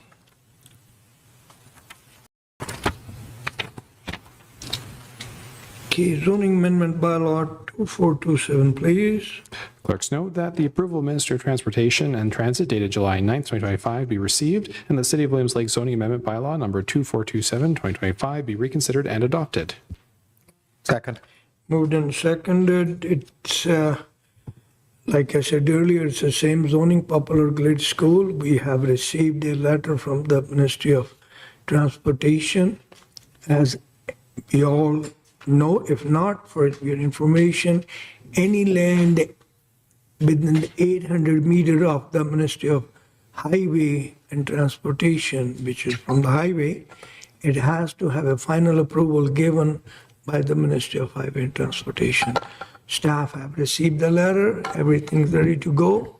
Okay, zoning amendment bylaw 2427, please. Clerks note that the approval of Ministry of Transportation and Transit dated July 9th, 2025 be received and the City of Williams Lake Zoning Amendment Bylaw number 2427, 2025 be reconsidered and adopted. Second. Moved and seconded. It's, like I said earlier, it's the same zoning, Poplar Glade School. We have received a letter from the Ministry of Transportation. As we all know, if not, for your information, any land within 800 meter of the Ministry of Highway and Transportation, which is from the highway, it has to have a final approval given by the Ministry of Highway and Transportation. Staff have received the letter, everything's ready to go.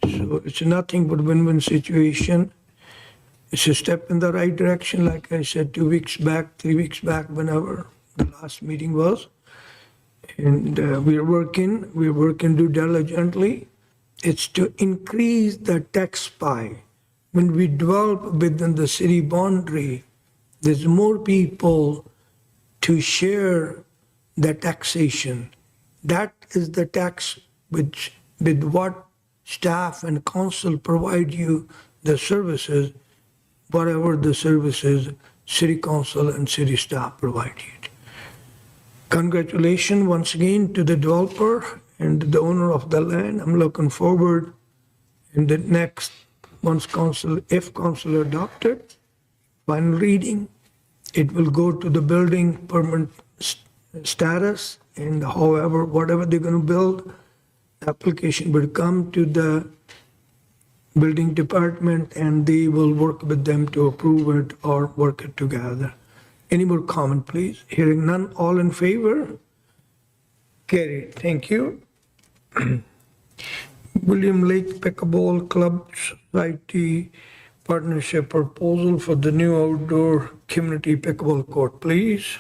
So it's nothing but win-win situation. It's a step in the right direction, like I said 2 weeks back, 3 weeks back, whenever the last meeting was. And we're working due diligently. It's to increase the tax pie. When we develop within the city boundary, there's more people to share the taxation. That is the tax with what staff and council provide you the services, whatever the services city council and city staff provide you. Congratulations once again to the developer and the owner of the land. I'm looking forward in the next, if council adopted, final reading, it will go to the building permit status, and however, whatever they're going to build, application will come to the building department and they will work with them to approve it or work it together. Any more comment, please? Hearing none, all in favor? Carried. Thank you. William Lake Pickleball Club Society Partnership Proposal for the new outdoor community pickleball court, please.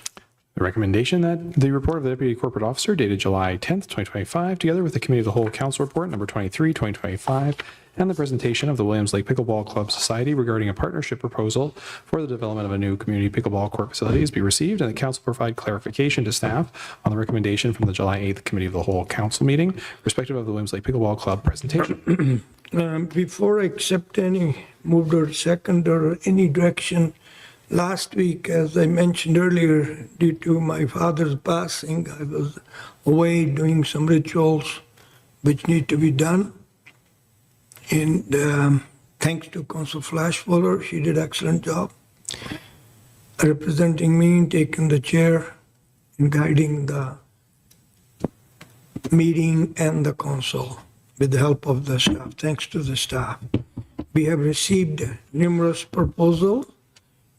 The recommendation that the report of the Deputy Corporate Officer dated July 10th, 2025, together with the Committee of the Whole Council Report number 23, 2025, and the presentation of the Williams Lake Pickleball Club Society regarding a partnership proposal for the development of a new community pickleball court facilities be received, and the council provide clarification to staff on the recommendation from the July 8th Committee of the Whole Council meeting, respective of the Williams Lake Pickleball Club presentation. Before I accept any moved or second or any direction, last week, as I mentioned earlier, due to my father's passing, I was away doing some rituals which need to be done. And thanks to Council Flashfuller, she did an excellent job representing me and taking the chair and guiding the meeting and the council with the help of the staff. Thanks to the staff. We have received numerous proposals,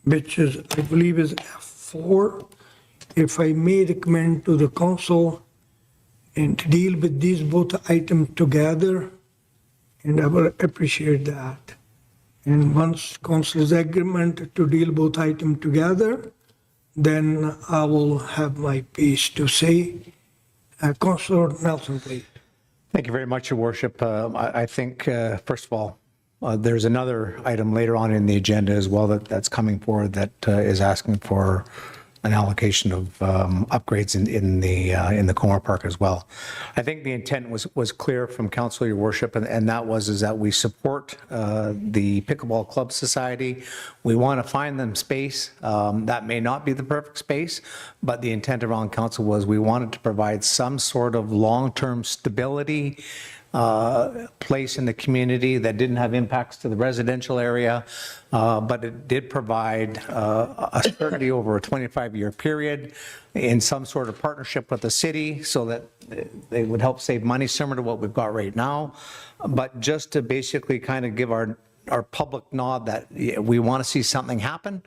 which is, I believe, is F4. If I may recommend to the council and to deal with these both items together, and I will appreciate that. And once council's agreement to deal both items together, then I will have my piece to say. Councilor Nelson, please. Thank you very much, Your Worship. I think, first of all, there's another item later on in the agenda as well that's coming forward that is asking for an allocation of upgrades in the Comer Park as well. I think the intent was clear from Council, Your Worship, and that is that we support the Pickleball Club Society. We want to find them space. That may not be the perfect space, but the intent around Council was we wanted to provide some sort of long-term stability place in the community that didn't have impacts to the residential area, but it did provide a certainty over a 25-year period in some sort of partnership with the city so that they would help save money similar to what we've got right now. But just to basically kind of give our public nod that we want to see something happen,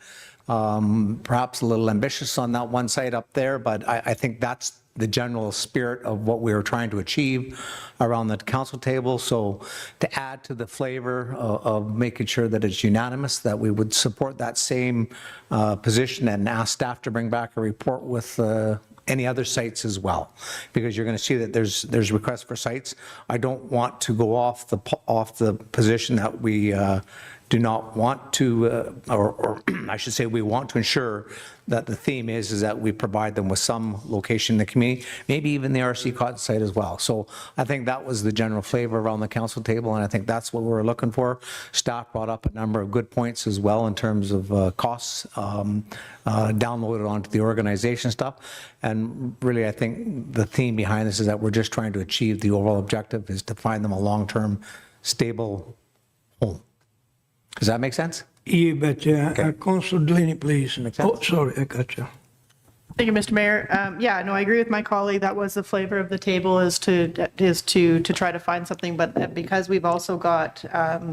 perhaps a little ambitious on that one side up there, but I think that's the general spirit of what we were trying to achieve around the council table. So to add to the flavor of making sure that it's unanimous, that we would support that same position and ask staff to bring back a report with any other sites as well, because you're going to see that there's requests for sites. I don't want to go off the position that we do not want to, or I should say, we want to ensure that the theme is that we provide them with some location in the community, maybe even the RC Cotton site as well. So I think that was the general flavor around the council table, and I think that's what we were looking for. Staff brought up a number of good points as well in terms of costs downloaded onto the organization stuff. And really, I think the theme behind this is that we're just trying to achieve the overall objective is to find them a long-term, stable home. Does that make sense? You betcha. Councilor Delaney, please. Makes sense. Oh, sorry, I got you. Thank you, Mr. Mayor. Yeah, no, I agree with my colleague. That was the flavor of the table, is to try to find something. But because we've also got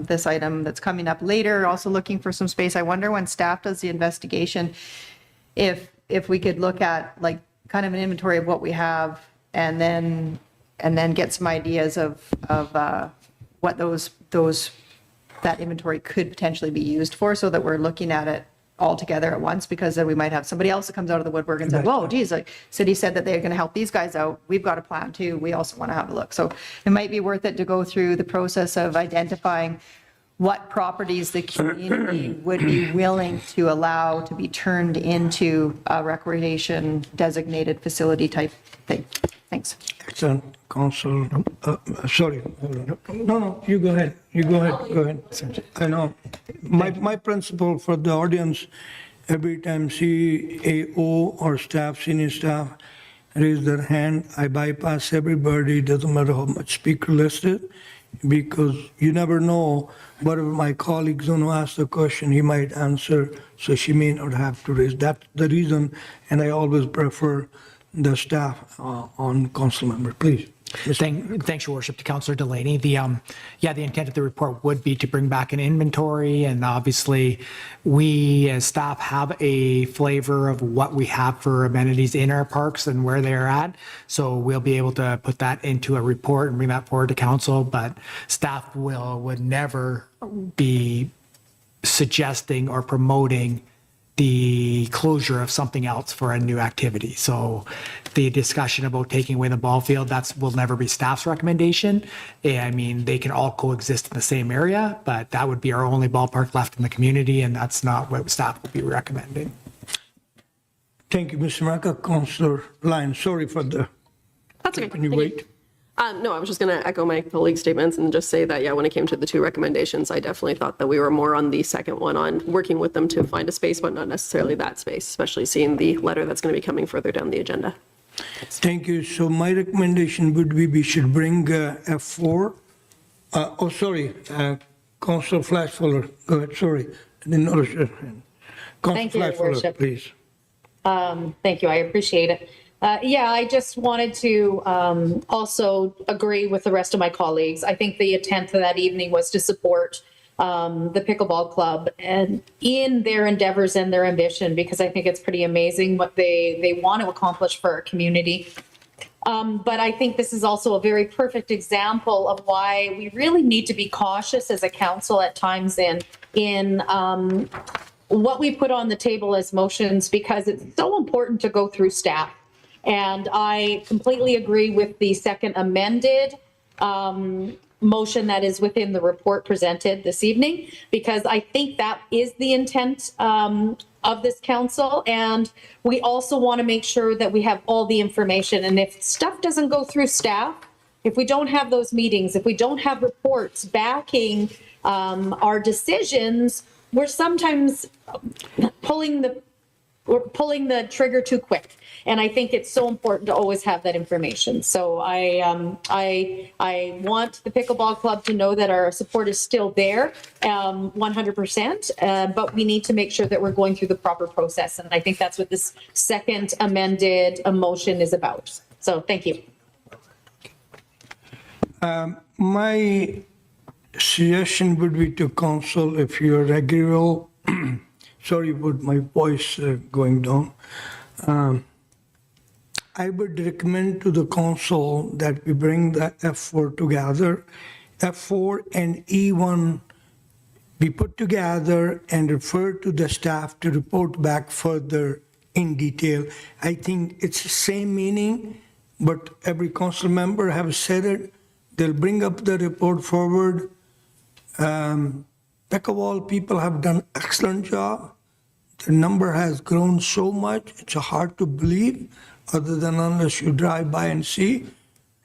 this item that's coming up later, also looking for some space, I wonder when staff does the investigation, if we could look at like kind of an inventory of what we have, and then get some ideas of what that inventory could potentially be used for, so that we're looking at it all together at once, because then we might have somebody else that comes out of the woodwork and says, whoa, geez, like city said that they're going to help these guys out. We've got a plan too. We also want to have a look. So it might be worth it to go through the process of identifying what properties the community would be willing to allow to be turned into a recreation designated facility type thing. Thanks. Excellent, Council. Sorry. No, you go ahead. Go ahead. I know. My principle for the audience, every time CAO or staff, senior staff, raise their hand, I bypass everybody, doesn't matter how much speaker listed, because you never know whatever my colleague's going to ask the question, he might answer, so she may not have to raise. That's the reason, and I always prefer the staff on council member, please. Thanks, Your Worship, to Councillor Delaney. The intent of the report would be to bring back an inventory, and obviously we as staff have a flavor of what we have for amenities in our parks and where they're at. So we'll be able to put that into a report and bring that forward to council, but staff would never be suggesting or promoting the closure of something else for a new activity. So the discussion about taking away the ball field, that will never be staff's recommendation. I mean, they can all coexist in the same area, but that would be our only ballpark left in the community, and that's not what staff would be recommending. Thank you, Mr. Maka. Councillor Lyon, sorry for the... That's okay. Can you Thank wait? No, I was just going to echo my colleague's statements and just say that, yeah, when it came to the two recommendations, I definitely thought that we were more on the second one, on working with them to find a space, but not necessarily that space, especially seeing the letter that's going to be coming further down the agenda. Thank you. So my recommendation would be we should bring F4. Councillor Flashfuller. Go ahead, sorry. I didn't notice your hand. Thank you, Your Councillor Flashfuller, Worship. please. Thank you. I appreciate it. I just wanted to also agree with the rest of my colleagues. I think the intent of that evening was to support the Pickleball Club and in their endeavors and their ambition, because I think it's pretty amazing what they want to accomplish for our community. But I think this is also a very perfect example of why we really need to be cautious as a council at times in what we put on the table as motions, because it's so important to go through staff. And I completely agree with the second amended motion that is within the report presented this evening, because I think that is the intent of this council. And we also want to make sure that we have all the information. And if stuff doesn't go through staff, if we don't have those meetings, if we don't have reports backing our decisions, we're sometimes pulling the trigger too quick. And I think it's so important to always have that information. So I want the Pickleball Club to know that our support is still there, 100%, but we need to make sure that we're going through the proper process. And I think that's what this second amended motion is about. So thank you. My suggestion would be to council, if you're agreeable, sorry about my voice going down. I would recommend to the council that we bring the F4 together. F4 and E1 be put together and refer to the staff to report back further in detail. I think it's the same meaning, but every council member have said it. They'll bring up the report forward. Pickleball people have done excellent job. The number has grown so much, it's hard to believe, other than unless you drive by and see.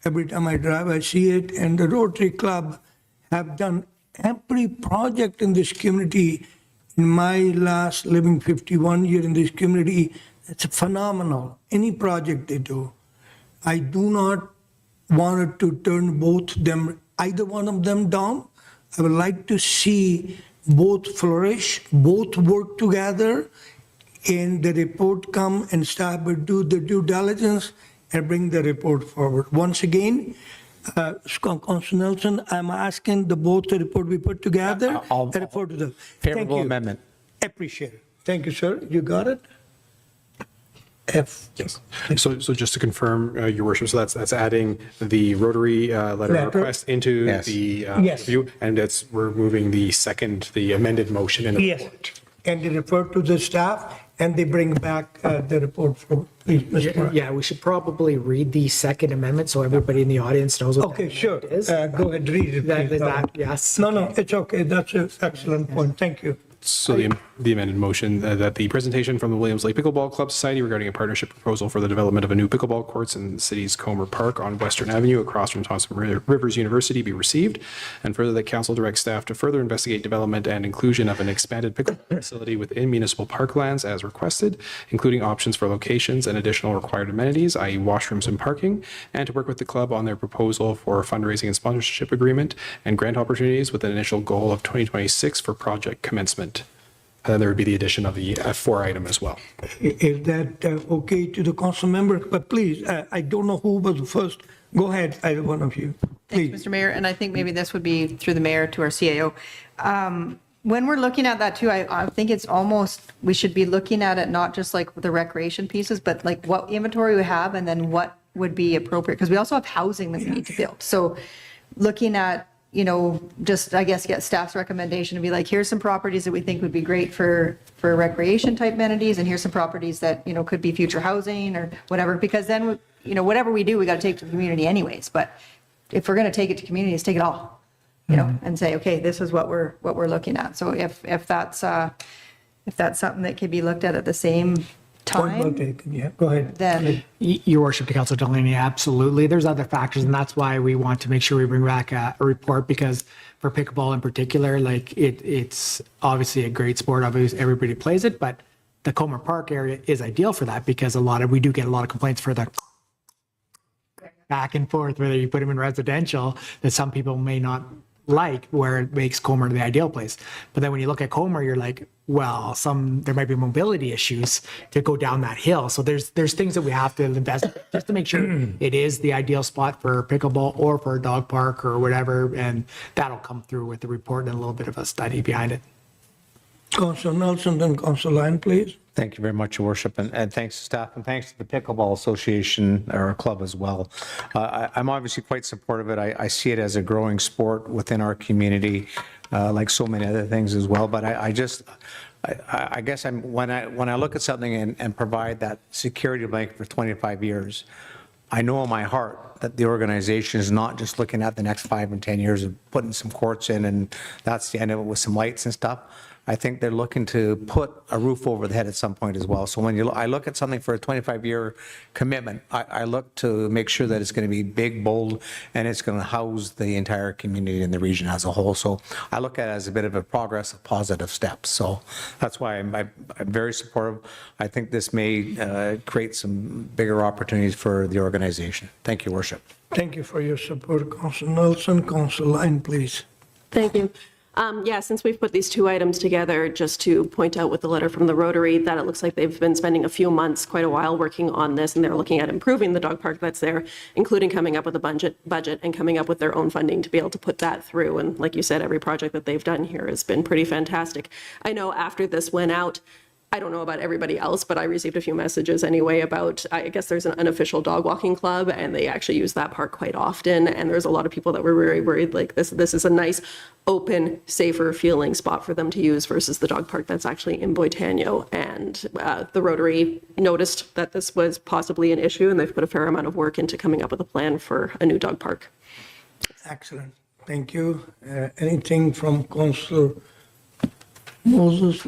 Every time I drive, I see it. And the Rotary Club have done every project in this community. In my last living 51 years in this community, it's phenomenal. Any project they do. I do not want it to turn either one of them down. I would like to see both flourish, both work together, and the report come and staff will do the due diligence and bring the report forward. Once again, Councilor Nelson, I'm asking the both the report be put together. I'll- The report to the Favorable Thank you. amendment. Appreciate it. Thank you, sir. You got it? F. Yes. So just to confirm, Your Worship, so that's adding the Rotary letter of Letter. request into Yes. the Yes. review, and it's removing the amended motion in the Yes. report. And they refer to the staff and they bring back the report for, please, Mr. Moran. Yeah, we should probably read the second amendment so everybody in the audience knows what Okay, that sure. amendment is. Go ahead, read it. That- please. that- yes. No, it's okay. That's an excellent point. Thank you. So the amended motion that the presentation from the Williams Lake Pickleball Club Society regarding a partnership proposal for the development of a new pickleball courts in the city's Comer Park on Western Avenue across from Thompson Rivers University be received, and further that council directs staff to further investigate development and inclusion of an expanded pickleball facility within municipal parklands as requested, including options for locations and additional required amenities, i.e. washrooms and parking, and to work with the club on their proposal for a fundraising and sponsorship agreement and grant opportunities with an initial goal of 2026 for project commencement. And then there would be the addition of the F4 item as well. Is that okay to the council member? But please, I don't know who was first. Go ahead, either one of you. Thanks, Please. Mr. Mayor, and I think maybe this would be through the mayor to our CAO. When we're looking at that too, I think it's almost, we should be looking at it not just like the recreation pieces, but like what inventory we have and then what would be appropriate, because we also have housing that we need to build. So looking at, just, I guess, get staff's recommendation to be like, here's some properties that we think would be great for recreation type amenities, and here's some properties that, could be future housing or whatever, because then, whatever we do, we got to take to the community anyways. But if we're going to take it to communities, take it all, and say, okay, this is what we're looking at. So if that's something that could be looked at the same Point well time, taken. Yeah, go ahead. then Your Worship, to Councilor Delaney, absolutely. There's other factors, and that's why we want to make sure we bring back a report, because for pickleball in particular, like it's obviously a great sport. Obviously, everybody plays it, but the Comer Park area is ideal for that because we do get a lot of complaints for the back and forth, whether you put them in residential, that some people may not like, where it makes Comer the ideal place. But then when you look at Comer, you're like, well, there might be mobility issues to go down that hill. So there's things that we have to invest just to make sure it is the ideal spot for pickleball or for a dog park or whatever. And that'll come through with the report and a little bit of a study behind it. Councilor Nelson, then Councilor Lyon, please. Thank you very much, Your Worship, and thanks to staff, and thanks to the Pickleball Association, or club as well. I'm obviously quite supportive of it. I see it as a growing sport within our community, like so many other things as well. But I guess when I look at something and provide that security blanket for 25 years, I know in my heart that the organization is not just looking at the next 5 and 10 years of putting some courts in and that's the end of it with some lights and stuff. I think they're looking to put a roof over the head at some point as well. So when I look at something for a 25-year commitment, I look to make sure that it's going to be big, bold, and it's going to house the entire community in the region as a whole. So I look at it as a bit of a progress of positive steps. So that's why I'm very supportive. I think this may create some bigger opportunities for the organization. Thank you, Worship. Thank you for your support, Councilor Nelson. Councilor Lyon, please. Thank you. Yeah, since we've put these two items together, just to point out with the letter from the Rotary, that it looks like they've been spending a few months, quite a while, working on this, and they're looking at improving the dog park that's there, including coming up with a budget and coming up with their own funding to be able to put that through. And like you said, every project that they've done here has been pretty fantastic. I know after this went out, I don't know about everybody else, but I received a few messages anyway about, I guess there's an unofficial dog walking club, and they actually use that park quite often. And there's a lot of people that were very worried, like this is a nice, open, safer feeling spot for them to use versus the dog park that's actually in Boitano. And the Rotary noticed that this was possibly an issue, and they've put a fair amount of work into coming up with a plan for a new dog park. Excellent. Thank you. Anything from Councilor Moses,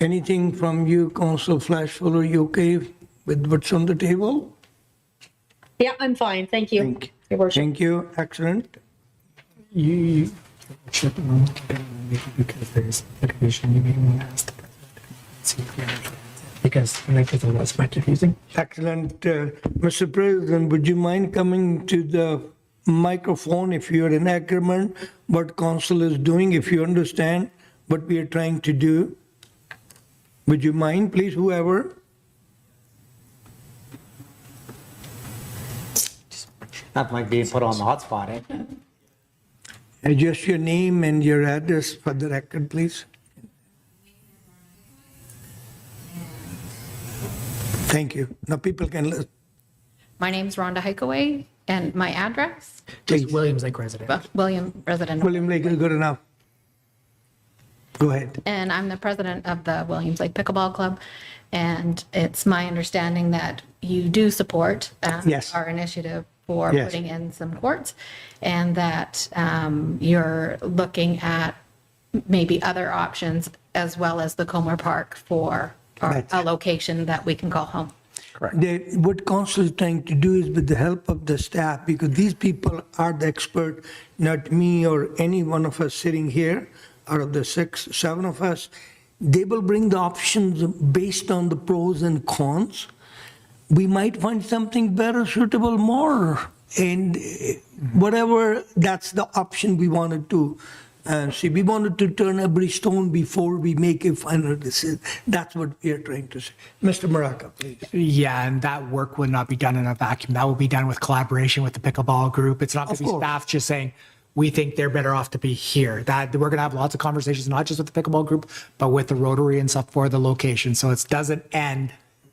anything from you, Council Flashfull? Are you okay with what's on the table? Yeah, I'm fine. Thank you, Your Worship. Thank you, excellent. You, Worship, because there's litigation, you may want to ask the president, see if he understands it, because I think it's a little bit confusing. Excellent. Mr. President, would you mind coming to the microphone if you're in agreement what council is doing, if you understand what we are trying to do? Would you mind, please, whoever? Not like being put on the hot spot, eh? Just your name and your address for the record, please. Thank you. Now people can listen. My name's Rhonda Hikeway, and my address, Just Williams Lake resident. William, resident. William Lake is good enough. Go ahead. And I'm the president of the Williams Lake Pickleball Club. And it's my understanding that you do support Yes. our initiative for Yes. putting in some courts, and that you're looking at maybe other options as well as the Comer Park for Right. a location that we can call home. What council is trying to do is with the help of the staff, because these people are the expert, not me or any one of us sitting here, out of the 6, 7 of us. They will bring the options based on the pros and cons. We might find something better, suitable more, and whatever, that's the option we wanted to see. We wanted to turn every stone before we make a final decision. That's what we are trying to say. Mr. Maraca, please. Yeah, and that work would not be done in a vacuum. That will be done with collaboration with the pickleball group. It's not going to be course. staff just saying, we think they're better off to be here. That we're going to have lots of conversations, not just with the pickleball group, but with the Rotary and stuff for the location. So it doesn't end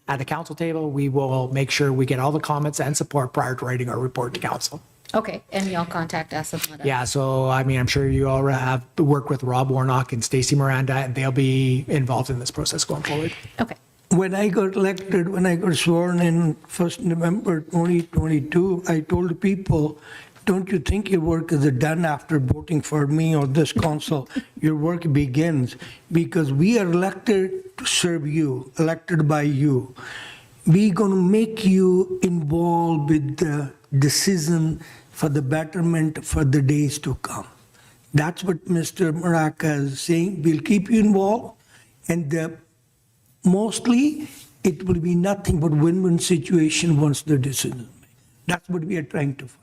at the council table. We will make sure we get all the comments and support prior to writing our report to council. Okay, and you'll contact us and let us. Yeah, so I mean, I'm sure you all have worked with Rob Warnock and Stacy Miranda, and they'll be involved in this process going forward. Okay. When I got elected, when I got sworn in 1st November 2022, I told people, don't you think your work is done after voting for me or this council? Your work begins, because we are elected to serve you, elected by you. We're going to make you involved with the decision for the betterment for the days to come. That's what Mr. Maraca is saying. We'll keep you involved, and mostly it will be nothing but win-win situation once the decision is made. That's what we are trying to find.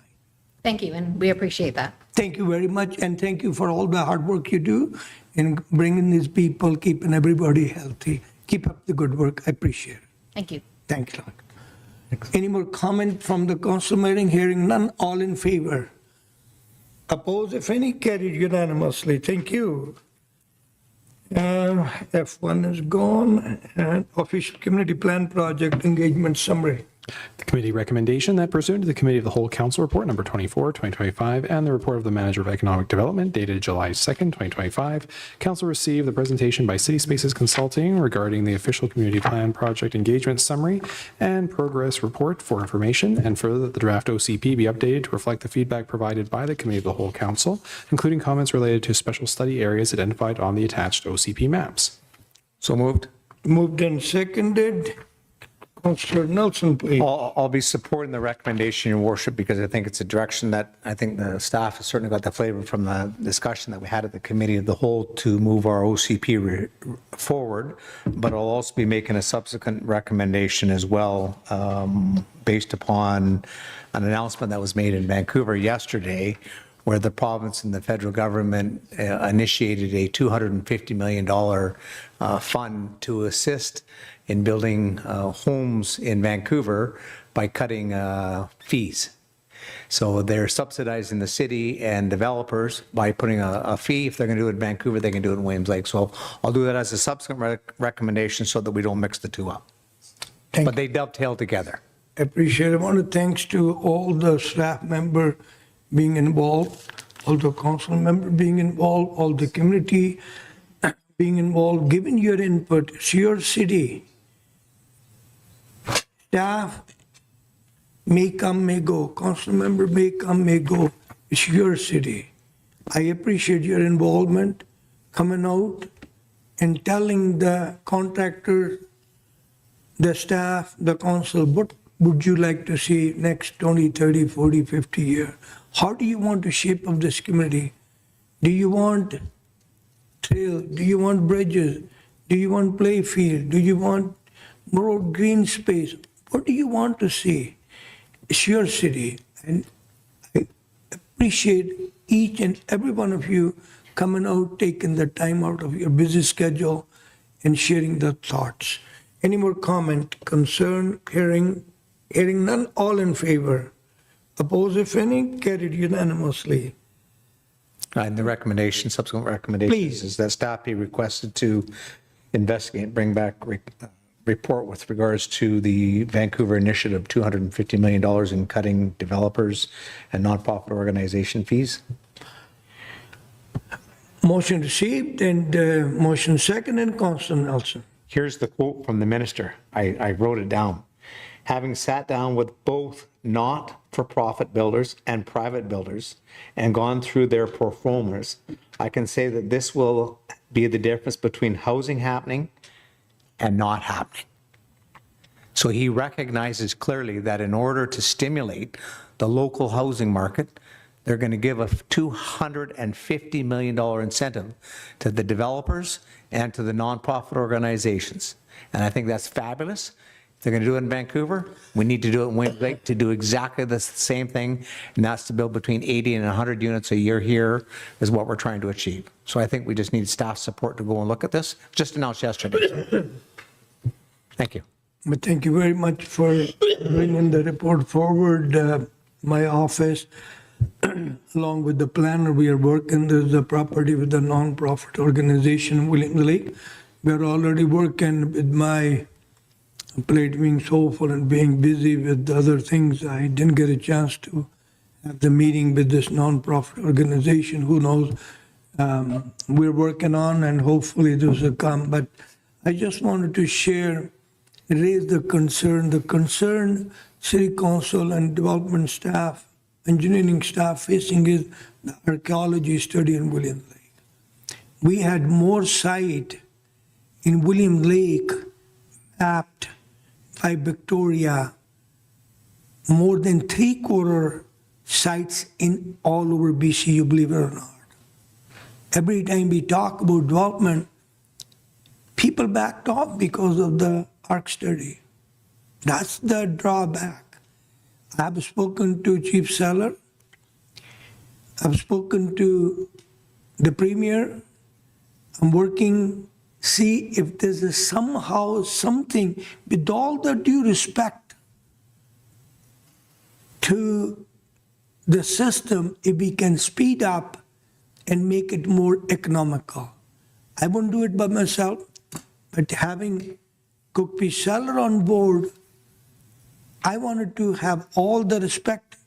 Thank you, and we appreciate that. Thank you very much, and thank you for all the hard work you do in bringing these people, keeping everybody healthy. Keep up the good work. I appreciate it. Thank you. Thank you. Any more comment from the council meeting? Hearing none, all in favor? Opposed, if any, carried unanimously. Thank you. F1 is gone. And official community plan project engagement summary. The committee recommendation that pursuant to the Committee of the Whole Council Report number 24, 2025, and the report of the Manager of Economic Development dated July 2nd, 2025, Council received the presentation by City Spaces Consulting regarding the official community plan project engagement summary and progress report for information, and further that the draft OCP be updated to reflect the feedback provided by the Committee of the Whole Council, including comments related to special study areas identified on the attached OCP maps. So moved. Moved and seconded. Councillor Nelson, please. I'll be supporting the recommendation, Your Worship, because I think it's a direction that I think the staff has certainly got the flavor from the discussion that we had at the Committee of the Whole to move our OCP forward, but I'll also be making a subsequent recommendation as well based upon an announcement that was made in Vancouver yesterday, where the province and the federal government initiated a $250 million fund to assist in building homes in Vancouver by cutting fees. So they're subsidizing the city and developers by putting a fee. If they're going to do it in Vancouver, they can do it in Williams Lake. So I'll do that as a subsequent recommendation so that we don't mix the two up. But they dovetail together. I appreciate it. I want to thanks to all the staff member being involved, all the council member being involved, all the community being involved, giving your input. It's your city. Staff may come, may go. Council member may come, may go. It's your city. I appreciate your involvement, coming out, and telling the contractor, the staff, the council, what would you like to see next 20, 30, 40, 50 years? How do you want to shape up this community? Do you want trail? Do you want bridges? Do you want play field? Do you want more green space? What do you want to see? It's your city. And I appreciate each and every one of you coming out, taking the time out of your busy schedule and sharing the thoughts. Any more comment, concern, hearing none, all in favor? Oppose, if any, carried unanimously. And the recommendation, subsequent recommendations Please. is that staff be requested to investigate, bring back report with regards to the Vancouver initiative, $250 million in cutting developers and nonprofit organization fees. Motion received and motion second, and Councilor Nelson. Here's the quote from the minister. I wrote it down. Having sat down with both not-for-profit builders and private builders and gone through their pro formas, I can say that this will be the difference between housing happening and not happening. So he recognizes clearly that in order to stimulate the local housing market, they're going to give a $250 million incentive to the developers and to the nonprofit organizations. And I think that's fabulous. If they're going to do it in Vancouver, we need to do it in Wayne Lake to do exactly the same thing, and that's to build between 80 and 100 units a year here is what we're trying to achieve. So I think we just need staff support to go and look at this. Just announced yesterday. Thank you. But thank you very much for bringing the report forward. My office, along with the planner, we are working the property with the nonprofit organization, William Lake. We're already working with my plate being so full and being busy with other things. I didn't get a chance to have the meeting with this nonprofit organization. Who knows? We're working on, and hopefully this will come. But I just wanted to raise the concern City Council and development staff, engineering staff facing is the archaeology study in William Lake. We had more site in William Lake mapped by Victoria, more than 3/4 sites in all over BC, you believe it or not. Every time we talk about development, people backed off because of the ARC study. That's the drawback. I've spoken to Chief Seller. I've spoken to the Premier. I'm working, see if there's somehow something, with all the due respect to the system, if we can speed up and make it more economical. I won't do it by myself, but having Cookpee Seller on board, I wanted to have all the respect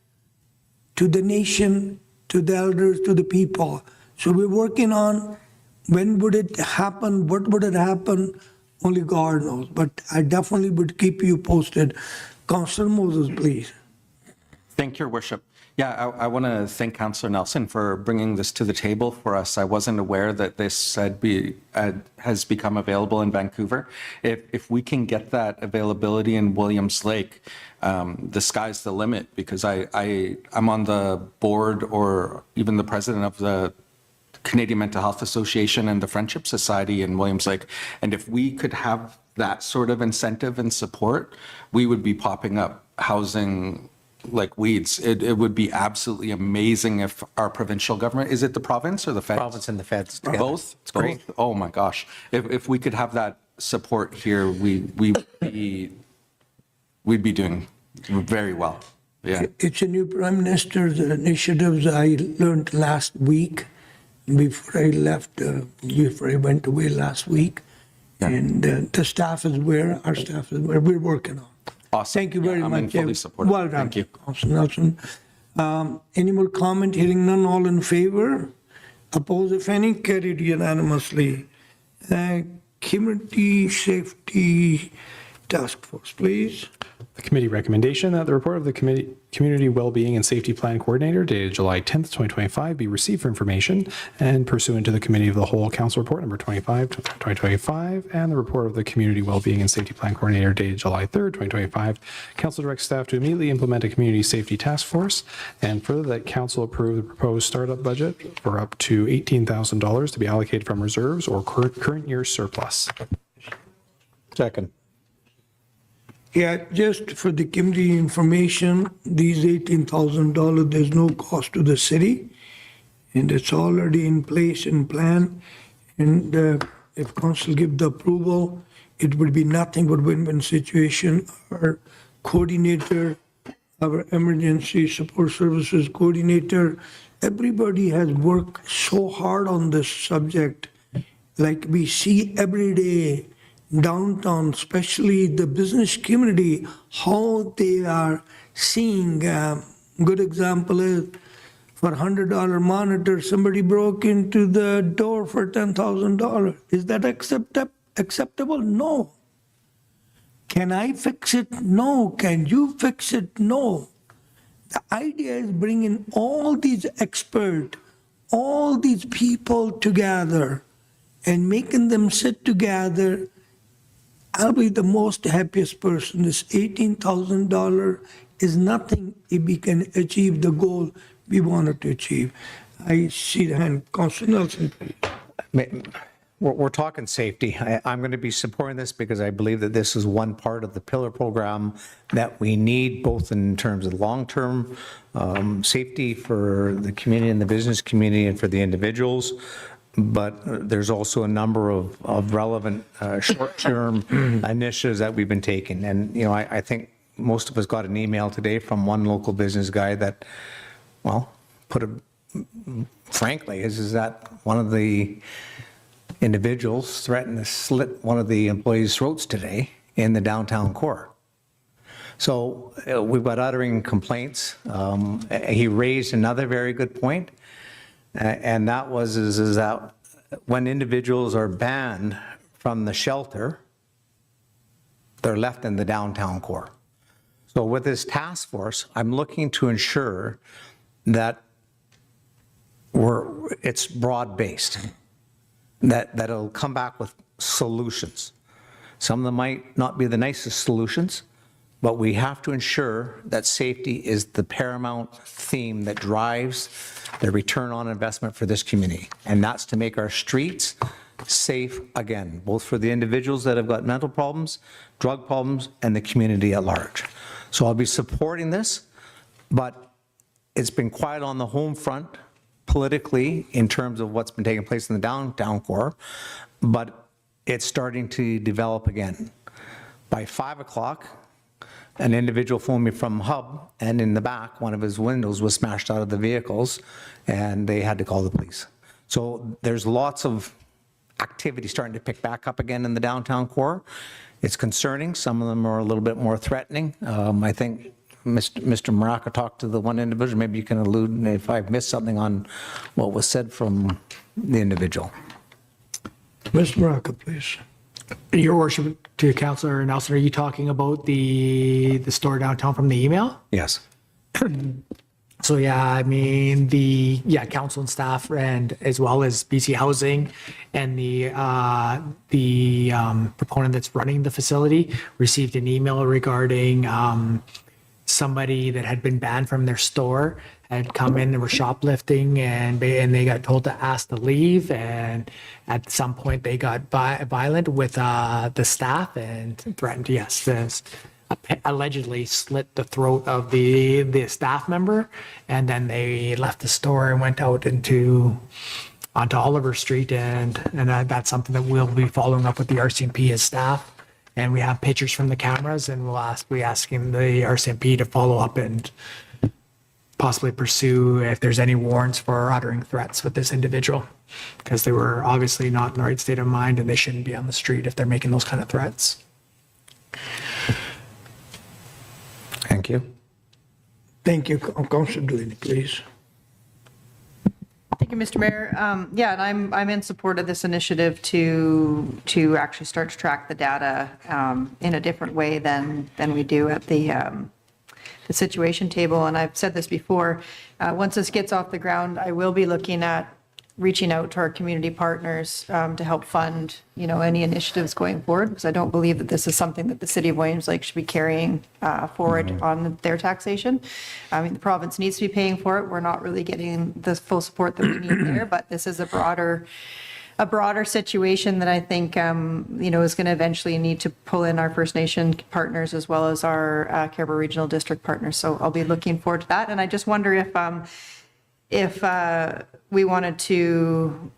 to the nation, to the elders, to the people. So we're working on when would it happen, what would it happen, only God knows. But I definitely would keep you posted. Councillor Moses, please. Thank you, Your Worship. Yeah, I want to thank Councillor Nelson for bringing this to the table for us. I wasn't aware that this has become available in Vancouver. If we can get that availability in Williams Lake, the sky's the limit, because I'm on the board or even the president of the Canadian Mental Health Association and the Friendship Society in Williams Lake. And if we could have that sort of incentive and support, we would be popping up housing like weeds. It would be absolutely amazing if our provincial government, is it the province or the feds? Province and the feds together. Both? It's great. Both? Oh my gosh. If we could have that support here, we'd be doing very well. Yeah. It's a new Prime Minister's initiatives I learned last week before I left, before I went away last week. Yeah. And the staff is where, our staff is where we're working on. Awesome. Thank you very I'm much. in fully supportive. Well done, Thank you. Councilor Nelson. Any more comment? Hearing none, all in favor? Oppose, if any? Carried unanimously. Community safety Task Force, please. The committee recommendation that the report of the Community Wellbeing and Safety Plan Coordinator dated July 10th, 2025 be received for information and pursuant to the Committee of the Whole Council Report number 25, 2025, and the report of the Community Wellbeing and Safety Plan Coordinator dated July 3rd, 2025. Council directs staff to immediately implement a community safety task force, and further that council approve the proposed startup budget for up to $18,000 to be allocated from reserves or current year surplus. Second. Yeah, just for the community information, these $18,000, there's no cost to the city, and it's already in place and plan. And if council give the approval, it would be nothing but win-win situation. Our coordinator, our emergency support services coordinator, everybody has worked so hard on this subject. Like we see every day downtown, especially the business community, how they are seeing. Good example is for $100 monitor, somebody broke into the door for $10,000. Is that acceptable? No. Can I fix it? No. Can you fix it? No. The idea is bringing all these experts, all these people together and making them sit together. I'll be the most happiest person. This $18,000 is nothing if we can achieve the goal we wanted to achieve. I see the hand. Councilor Nelson, please. We're talking safety. I'm going to be supporting this because I believe that this is one part of the pillar program that we need, both in terms of long-term safety for the community and the business community and for the individuals. But there's also a number of relevant short-term initiatives that we've been taking. And, you know, I think most of us got an email today from one local business guy that, well, put it frankly, is that one of the individuals threatened to slit one of the employees' throats today in the downtown core. So we've got uttering complaints. He raised another very good point. And that was is that when individuals are banned from the shelter, they're left in the downtown core. So with this task force, I'm looking to ensure that it's broad-based, that it'll come back with solutions. Some of them might not be the nicest solutions, but we have to ensure that safety is the paramount theme that drives the return on investment for this community. And that's to make our streets safe again, both for the individuals that have got mental problems, drug problems, and the community at large. So I'll be supporting this, but it's been quiet on the home front politically in terms of what's been taking place in the downtown core, but it's starting to develop again. By 5 o'clock, an individual phoned me from Hub, and in the back, one of his windows was smashed out of the vehicles, and they had to call the police. So there's lots of activity starting to pick back up again in the downtown core. It's concerning. Some of them are a little bit more threatening. I think Mr. Maraca talked to the one individual. Maybe you can allude if I've missed something on what was said from the individual. Mr. Maraca, please. Your worship, to Councillor Nelson, are you talking about the store downtown from the email? Yes. So yeah, I mean, council and staff, and as well as BC Housing and the proponent that's running the facility received an email regarding somebody that had been banned from their store had come in and were shoplifting, and they got told to ask to leave, and at some point they got violent with the staff and threatened to, allegedly slit the throat of the staff member, and then they left the store and went out onto Oliver Street, and that's something that we'll be following up with the RCMP as staff. And we have pictures from the cameras, and we'll be asking the RCMP to follow up and possibly pursue if there's any warrants for uttering threats with this individual, because they were obviously not in the right state of mind, and they shouldn't be on the street if they're making those kind of threats. Thank you. Thank you. Councilor Delaney, please. Thank you, Mr. Mayor. Yeah, and I'm in support of this initiative to actually start to track the data in a different way than we do at the situation table. And I've said this before, once this gets off the ground, I will be looking at reaching out to our community partners to help fund, any initiatives going forward, because I don't believe that this is something that the city of Williams Lake should be carrying forward on their taxation. I mean, the province needs to be paying for it. We're not really getting the full support that we need there, but this is a broader situation that I think, is going to eventually need to pull in our First Nation partners as well as our Caribou Regional District partners. So I'll be looking forward to that. And I just wonder if we wanted to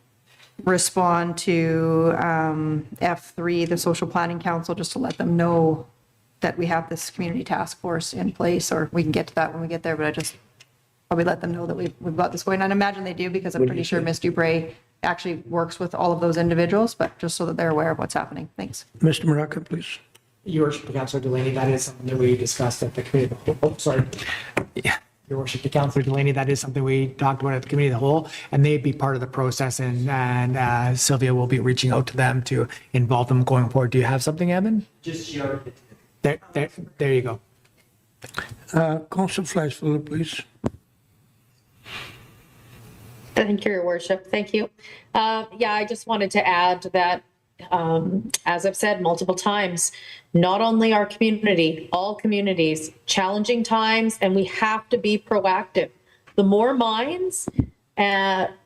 respond to F3, the Social Planning Council, just to let them know that we have this community task force in place, or we can get to that when we get there, but I just probably let them know that we've got this going on. I imagine they do, because I'm pretty sure Ms. Dubray actually works with all of those individuals, but just so that they're aware of what's happening. Thanks. Mr. Maraca, please. Your Worship, Councillor Delaney, that is something that we discussed at the committee of the whole. Oh, sorry. Yeah. Your Worship, to Councillor Delaney, that is something we talked about at the committee of the whole, and they'd be part of the process, and Sylvia will be reaching out to them to involve them going forward. Do you have something, Evan? Just share it. There you go. Councillor Fleischfelder, please. Thank you, Your Worship. Thank you. I just wanted to add that, as I've said multiple times, not only our community, all communities, challenging times, and we have to be proactive. The more minds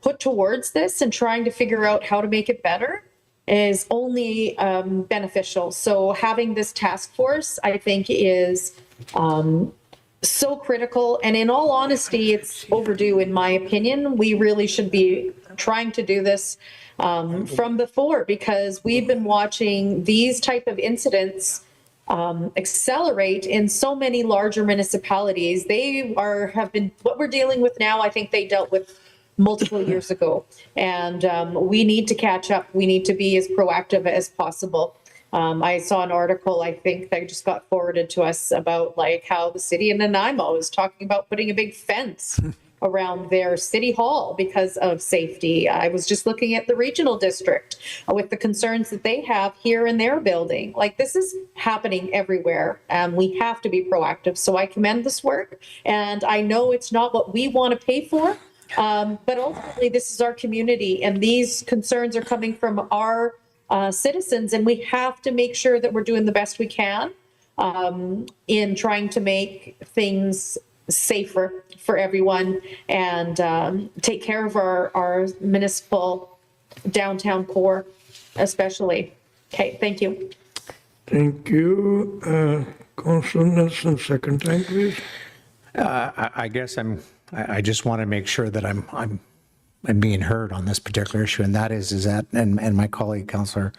put towards this and trying to figure out how to make it better is only beneficial. So having this task force, I think, is so critical. And in all honesty, it's overdue, in my opinion. We really should be trying to do this from before, because we've been watching these type of incidents accelerate in so many larger municipalities. What we're dealing with now, I think they dealt with multiple years ago. And we need to catch up. We need to be as proactive as possible. I saw an article, I think, that just got forwarded to us about how the city of Nanaimo is talking about putting a big fence around their city hall because of safety. I was just looking at the regional district with the concerns that they have here in their building. This is happening everywhere. We have to be proactive. So I commend this work. And I know it's not what we want to pay for, but ultimately this is our community, and these concerns are coming from our citizens, and we have to make sure that we're doing the best we can in trying to make things safer for everyone and take care of our municipal downtown core, especially. Okay, thank you. Thank you. Councillor Nelson, second time, please. I guess I just want to make sure that I'm being heard on this particular issue, and that is that, and my colleague, Councillor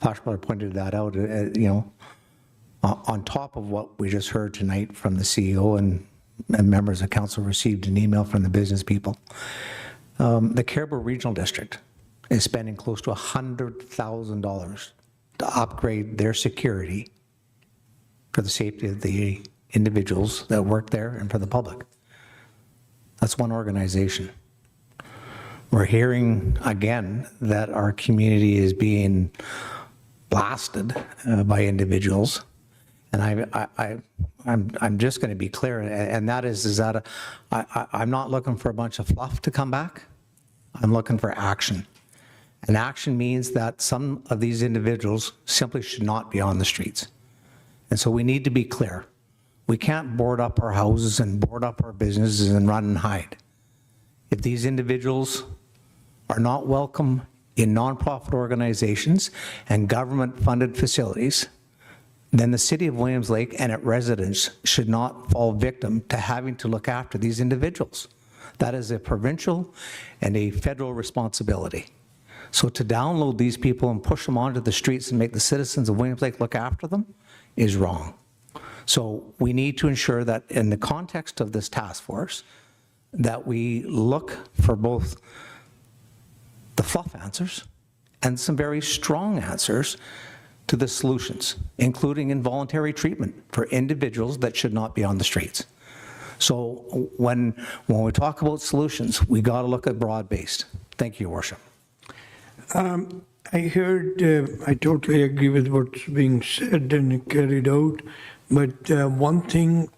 Fleischfelder, pointed that out, on top of what we just heard tonight from the CEO and members of council received an email from the business people. The Caribou Regional District is spending close to $100,000 to upgrade their security for the safety of the individuals that work there and for the public. That's one organization. We're hearing again that our community is being blasted by individuals, and I'm just going to be clear, and that is that I'm not looking for a bunch of fluff to come back. I'm looking for action, and action means that some of these individuals simply should not be on the streets, and so we need to be clear. We can't board up our houses and board up our businesses and run and hide. If these individuals are not welcome in nonprofit organizations and government-funded facilities, then the city of Williams Lake and its residents should not fall victim to having to look after these individuals. That is a provincial and a federal responsibility. So to download these people and push them onto the streets and make the citizens of Williams Lake look after them is wrong. So we need to ensure that in the context of this task force, that we look for both the fluff answers and some very strong answers to the solutions, including involuntary treatment for individuals that should not be on the streets. So when we talk about solutions, we got to look at broad-based. Thank you, Your Worship. I heard, I totally agree with what's being said and carried out, but one thing,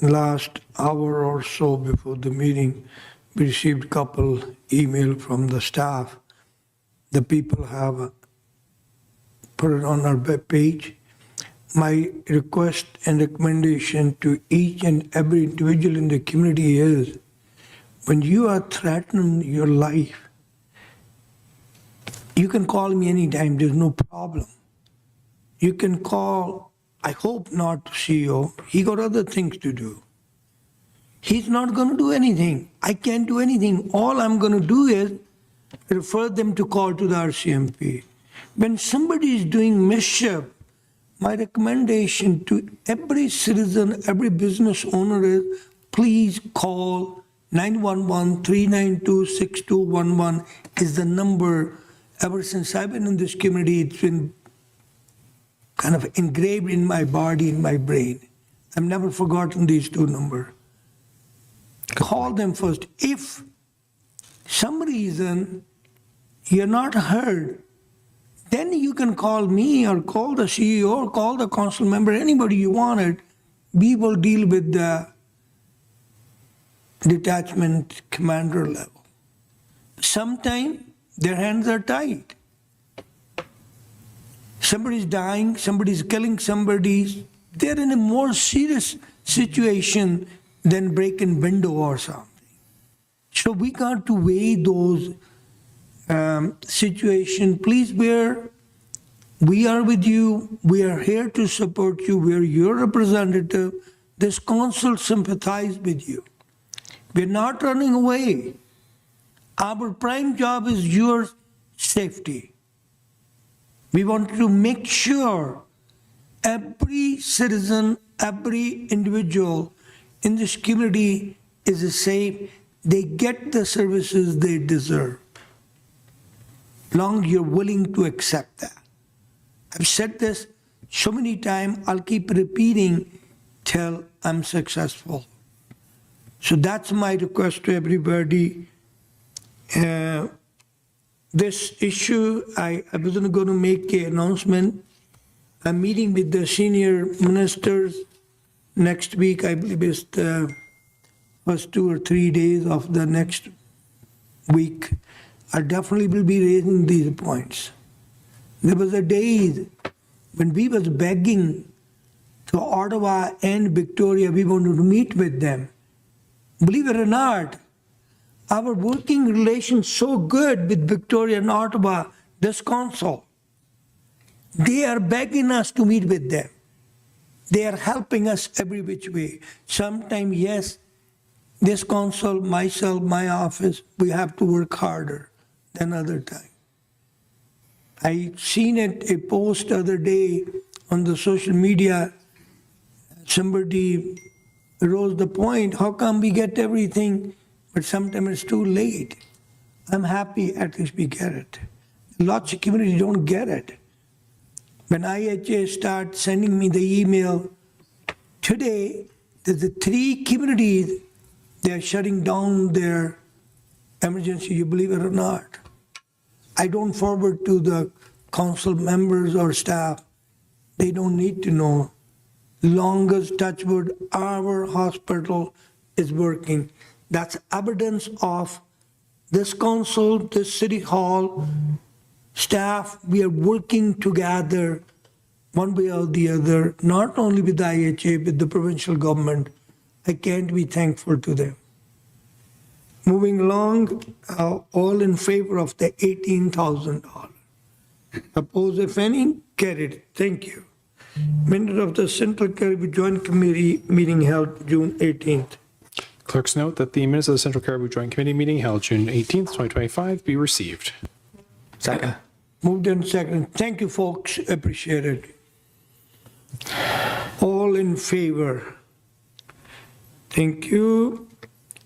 last hour or so before the meeting, we received a couple email from the staff. The people have put it on our web page. My request and recommendation to each and every individual in the community is, when you are threatening your life, you can call me anytime, there's no problem. You can call, I hope not CEO, he got other things to do. He's not going to do anything. I can't do anything. All I'm going to do is refer them to call to the RCMP. When somebody is doing mischief, my recommendation to every citizen, every business owner is, please call 911-392-6211 is the number. Ever since I've been in this community, it's been kind of engraved in my body, in my brain. I've never forgotten these two numbers. Call them first. If some reason you're not heard, then you can call me or call the CEO or call the council member, anybody you wanted. We will deal with the detachment commander level. Sometimes their hands are tied. Somebody's dying, somebody's killing somebody. They're in a more serious situation than breaking window or something. So we got to weigh those situations. Please bear, we are with you. We are here to support you. We are your representative. This council sympathizes with you. We're not running away. Our prime job is your safety. We want to make sure every citizen, every individual in this community is safe. They get the services they deserve. Long as you're willing to accept that. I've said this so many times, I'll keep repeating till I'm successful. So that's my request to everybody. This issue, I wasn't going to make an announcement. I'm meeting with the senior ministers next week. I believe it's the first 2 or 3 days of the next week. I definitely will be raising these points. There was a day when we was begging to Ottawa and Victoria, we wanted to meet with them. Believe it or not, our working relations so good with Victoria and Ottawa, this council. They are begging us to meet with them. They are helping us every which way. Sometimes, yes, this council, myself, my office, we have to work harder than other time. I seen it, a post the other day on the social media. Somebody rose the point, how come we get everything, but sometimes it's too late. I'm happy at least we get it. Lots of communities don't get it. When IHA started sending me the email, today there's 3 communities, they're shutting down their emergency, you believe it or not. I don't forward to the council members or staff. They don't need to know. Longest touchwood, our hospital is working. That's evidence of this council, this city hall, staff, we are working together one way or the other, not only with the IHA, with the provincial government. I can't be thankful to them. Moving along, all in favor of the $18,000. Oppose, if any, carried. Thank you. Minute of the Central Caribbean Joint Committee meeting held June 18th. Clerks note that the minutes of the Central Caribou Joint Committee meeting held June 18th, 2025 be received. Second. Moved and second. Thank you, folks. Appreciate it. All in favor. Thank you.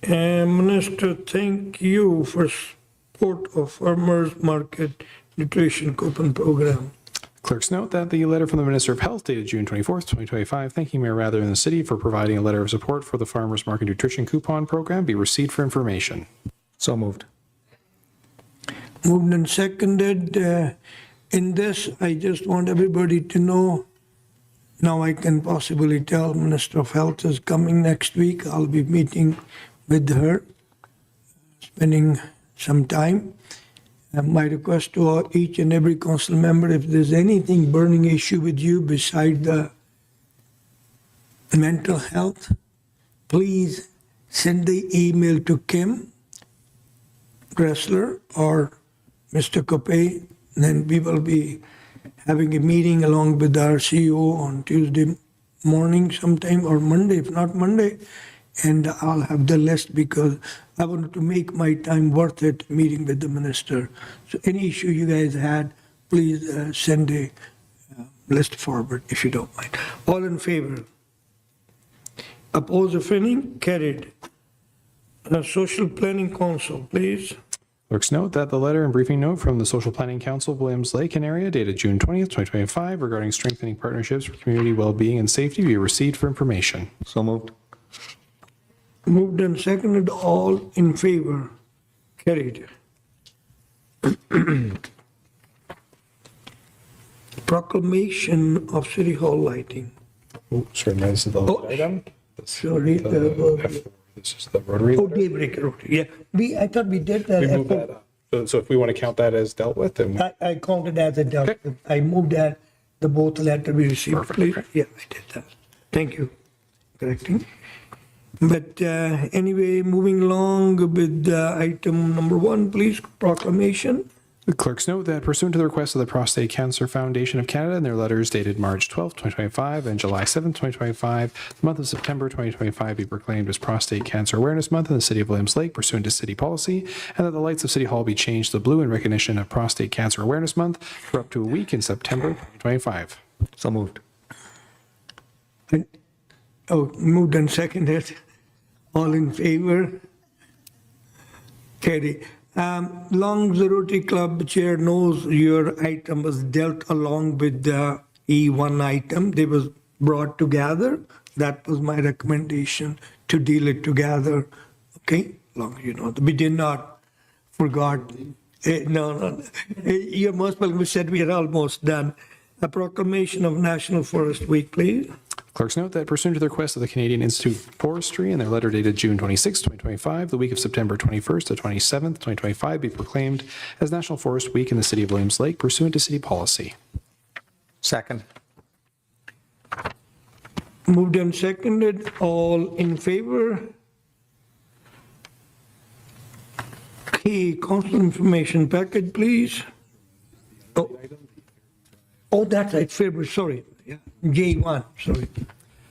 And Minister, thank you for support of Farmers Market Nutrition Coupon Program. Clerks note that the letter from the Minister of Health dated June 24th, 2025, thanking Mayor Rather and the city for providing a letter of support for the Farmers Market Nutrition Coupon Program be received for information. So moved. Moved and seconded. In this, I just want everybody to know, now I can possibly tell Minister of Health is coming next week. I'll be meeting with her, spending some time. And my request to each and every council member, if there's anything burning issue with you beside the mental health, please send the email to Kim Gressler or Mr. Copay. Then we will be having a meeting along with our CEO on Tuesday morning sometime, or Monday, if not Monday. And I'll have the list because I wanted to make my time worth it meeting with the minister. So any issue you guys had, please send a list forward if you don't mind. All in favor? Oppose, if any? Carried. Social Planning Council, please. Clerks note that the letter and briefing note from the Social Planning Council of Williams Lake and area dated June 20th, 2025 regarding strengthening partnerships for community well-being and safety be received for information. So moved. Moved and seconded, all in favor. Carried. Proclamation of City Hall lighting. Sorry, this is the item. Sorry. This is the Rotary Oh, letter. daybreak rotary, yeah. I thought we did that. We moved that up. So if we want to count that as dealt with, then I counted as a dealt. I moved that, the both letter we received. Perfect. Please. Yeah, I did that. Thank you. Correcting. But anyway, moving along with item number 1, please, proclamation. the clerks note that pursuant to the request of the Prostate Cancer Foundation of Canada and their letters dated March 12th, 2025 and July 7th, 2025, the month of September 2025 be proclaimed as Prostate Cancer Awareness Month in the City of Williams Lake pursuant to city policy, and that the lights of City Hall be changed to blue in recognition of Prostate Cancer Awareness Month for up to a week in September 2025. So moved. Oh, moved and seconded. All in favor? Carry. Long the Rotary Club Chair knows your item was dealt along with the E1 item. They was brought together. That was my recommendation, to deal it together. Okay? Long as you know. We did not forgot. No. You're most welcome. We said we are almost done. A proclamation of National Forest Week, please. Clerks note that pursuant to the request of the Canadian Institute of Forestry and their letter dated June 26, 2025, the week of September 21st to 27th, 2025 be proclaimed as National Forest Week in the City of Williams Lake pursuant to city policy. Second. Moved and seconded. All in favor? Okay, council information packet, please. Oh, that's right, February, sorry. Yeah, J1, sorry.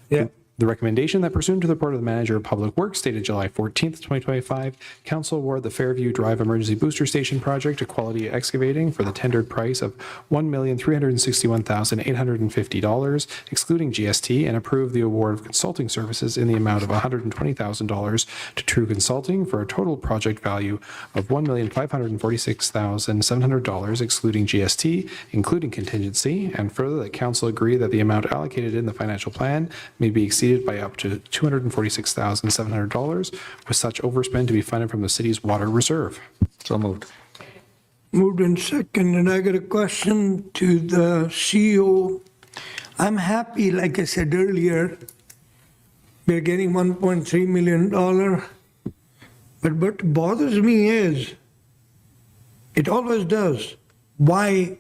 Yeah. The recommendation that pursuant to the report of the Manager of Public Works dated July 14th, 2025, Council award the Fairview Drive Emergency Booster Station project to Quality Excavating for the tendered price of $1,361,850, excluding GST, and approve the award of consulting services in the amount of $120,000 to True Consulting for a total project value of $1,546,700, excluding GST, including contingency, and further that Council agree that the amount allocated in the financial plan may be exceeded by up to $246,700, with such overspend to be funded from the city's water reserve. So moved. Moved and seconded. I got a question to the CEO. I'm happy, like I said earlier, we're getting $1.3 million. But what bothers me is, it always does, why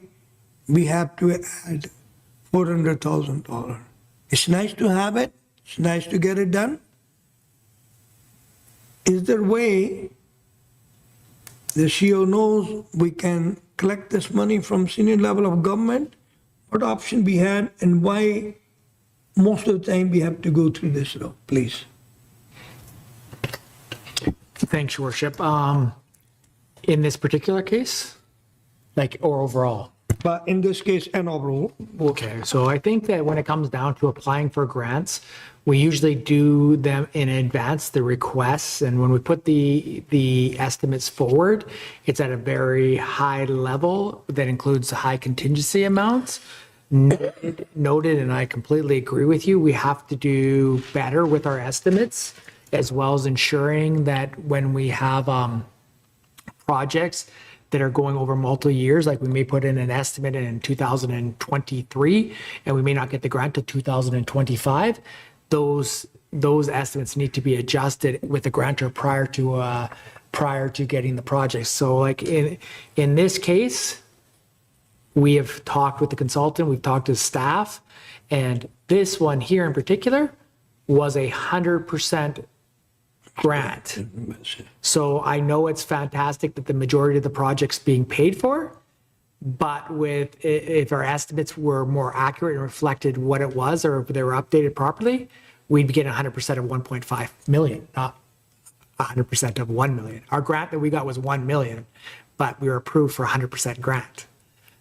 we have to add $400,000. It's nice to have it. It's nice to get it done. Is there a way the CEO knows we can collect this money from senior level of government? What option we had, and why most of the time we have to go through this route, please? Thanks, Your Worship. In this particular case, or overall? but in this case, inoperable. Okay, so I think that when it comes down to applying for grants, we usually do them in advance, the requests, and when we put the estimates forward, it's at a very high level that includes high contingency amounts. Noted, and I completely agree with you, we have to do better with our estimates, as well as ensuring that when we have projects that are going over multiple years, like we may put in an estimate in 2023, and we may not get the grant till 2025, those estimates need to be adjusted with the grantor prior to getting the project. So like in this case, we have talked with the consultant, we've talked to staff, and this one here in particular was 100% grant. So I know it's fantastic that the majority of the project's being paid for, but if our estimates were more accurate and reflected what it was, or if they were updated properly, we'd be getting 100% of 1.5 million, not 100% of 1 million. Our grant that we got was 1 million, but we were approved for 100% grant.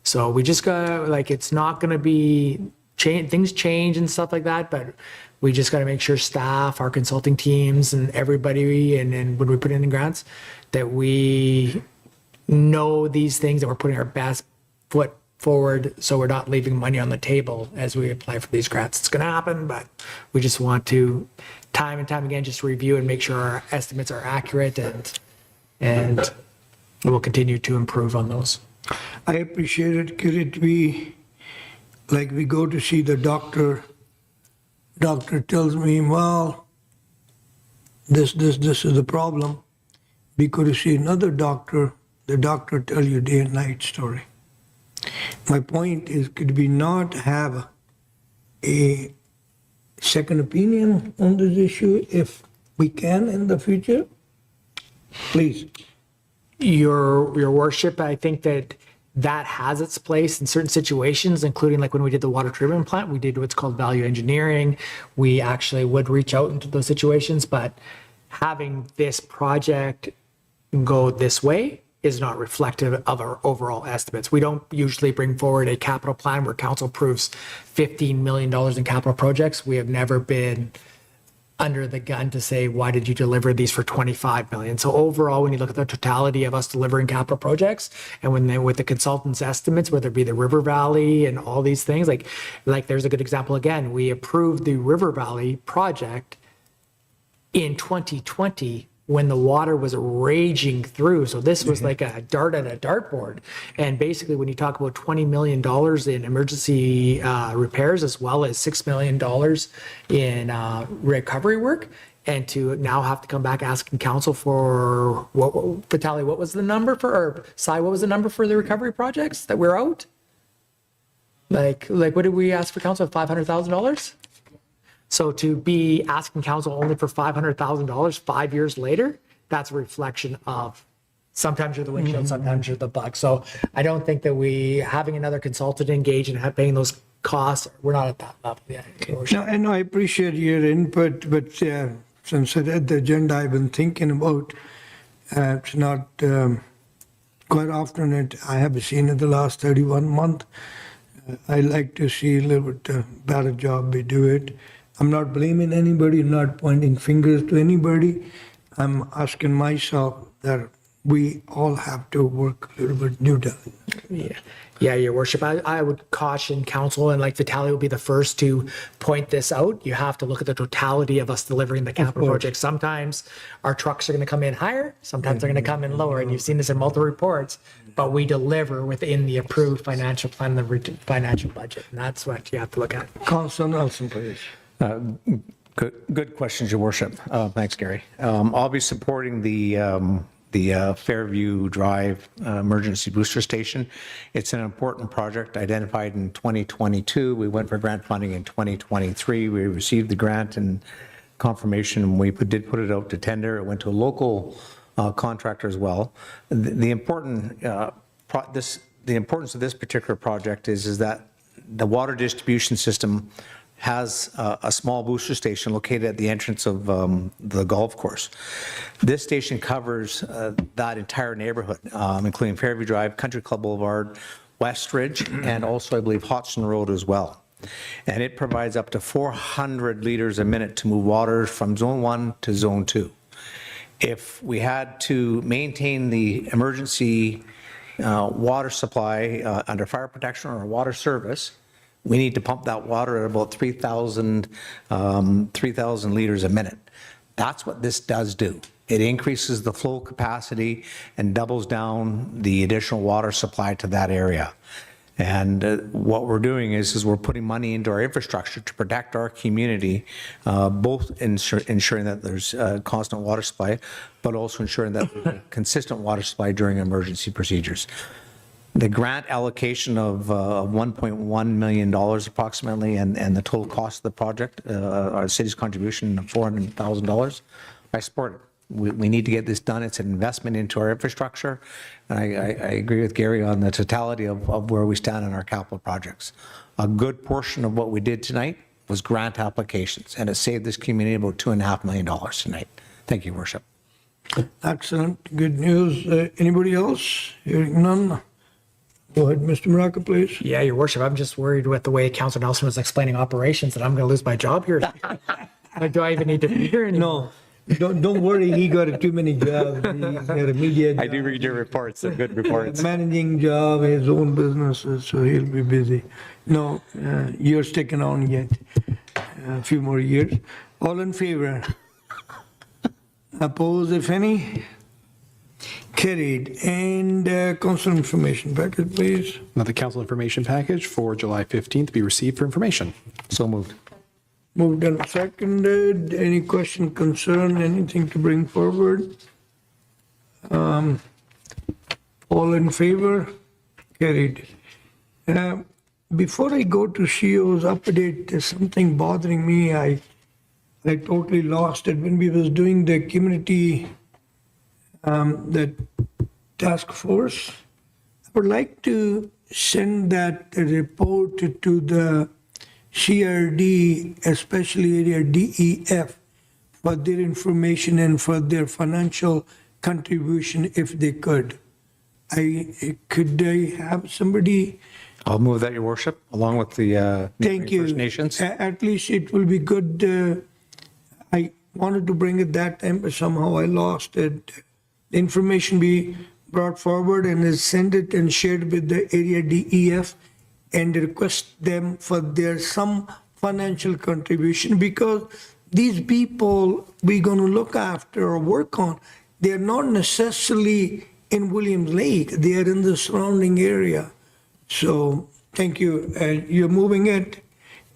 So we just got, like, it's not going to be, things change and stuff like that, but we just got to make sure staff, our consulting teams and everybody, and when we put in the grants, that we know these things, that we're putting our best foot forward, so we're not leaving money on the table as we apply for these grants. It's going to happen, but we just want to, time and time again, just review and make sure our estimates are accurate, and we'll continue to improve on those. I appreciate it. Could it be like we go to see the doctor, doctor tells me, well, this is the problem. We go to see another doctor, the doctor tell you day and night story. My point is, could we not have a second opinion on this issue if we can in the future? Please. Your worship, I think that has its place in certain situations, including like when we did the water treatment plant, we did what's called value engineering. We actually would reach out into those situations, but having this project go this way is not reflective of our overall estimates. We don't usually bring forward a capital plan where council approves $15 million in capital projects. We have never been under the gun to say, why did you deliver these for 25 million? So overall, when you look at the totality of us delivering capital projects, and with the consultants' estimates, whether it be the River Valley and all these things, like there's a good example again, we approved the River Valley project in 2020 when the water was raging through. So this was like a dart at a dartboard. And basically, when you talk about $20 million in emergency repairs, as well as $6 million in recovery work, and to now have to come back asking council for, Vitaly, what was the number for, or Sai, what was the number for the recovery projects that we're out? Like what did we ask for council, $500,000? So to be asking council only for $500,000 5 years later, that's a reflection of sometimes you're the windshield, sometimes you're the bug. So I don't think that having another consultant engage and paying those costs, we're not at that level yet. No, and I appreciate your input, but since I read the agenda, I've been thinking about, it's not quite often I have seen in the last 31 months. I like to see a little bit better job we do it. I'm not blaming anybody, not pointing fingers to anybody. I'm asking myself that we all have to work a little bit new diligence. Yeah, your worship, I would caution council, and like Vitaly will be the first to point this out. You have to look at the totality of us delivering the capital project. Sometimes our trucks are going to come in higher, sometimes they're going to come in lower, and you've seen this in multiple reports, but we deliver within the approved financial plan, the financial budget, and that's what you have to look at. Councilor Nelson, please. Good questions, your worship. Thanks, Gary. I'll be supporting the Fairview Drive emergency booster station. It's an important project identified in 2022. We went for grant funding in 2023. We received the grant and confirmation, and we did put it out to tender. It went to a local contractor as well. The importance of this particular project is that the water distribution system has a small booster station located at the entrance of the golf course. This station covers that entire neighborhood, including Fairview Drive, Country Club Boulevard, Westridge, and also, I believe, Hodgson Road as well. And it provides up to 400 liters a minute to move water from Zone 1 to Zone 2. If we had to maintain the emergency water supply under fire protection or water service, we need to pump that water at about 3,000 liters a minute. That's what this does do. It increases the flow capacity and doubles down the additional water supply to that area. And what we're doing is we're putting money into our infrastructure to protect our community, both ensuring that there's constant water supply, but also ensuring that there's consistent water supply during emergency procedures. The grant allocation of $1.1 million approximately, and the total cost of the project, our city's contribution of $400,000, I support it. We need to get this done. It's an investment into our infrastructure. And I agree with Gary on the totality of where we stand in our capital projects. A good portion of what we did tonight was grant applications, and it saved this community about $2.5 million tonight. Thank you, Worship. Excellent, good news. Anybody else? Hearing none. Go ahead, Mr. Maraca, please. Yeah, Your Worship, I'm just worried with the way Councilor Nelson was explaining operations that I'm going to lose my job here. Like, do I even need to be here anymore? No. Don't worry, he got too many jobs. He got a media job. I do read your reports, they're good reports. Managing job, his own businesses, so he'll be busy. No, you're sticking on yet. A few more years. All in favor? Opposed, if any? Carried. And council information packet, please. Another council information package for July 15th to be received for information. So moved. Moved and seconded. Any question, concern, anything to bring forward? All in favor? Carried. Before I go to CEO's update, there's something bothering me. I totally lost it when we was doing the community, the task force. I would like to send that report to the CRD, especially area DEF, for their information and for their financial contribution if they could. Could I have somebody? I'll move that, Your Worship, along with the Thank you. First Nations. At least it will be good. I wanted to bring it that time, but somehow I lost it. The information be brought forward and is sent it and shared with the area DEF and request them for their some financial contribution, because these people we're going to look after or work on, they're not necessarily in Williams Lake, they are in the surrounding area. So thank you. You're moving it,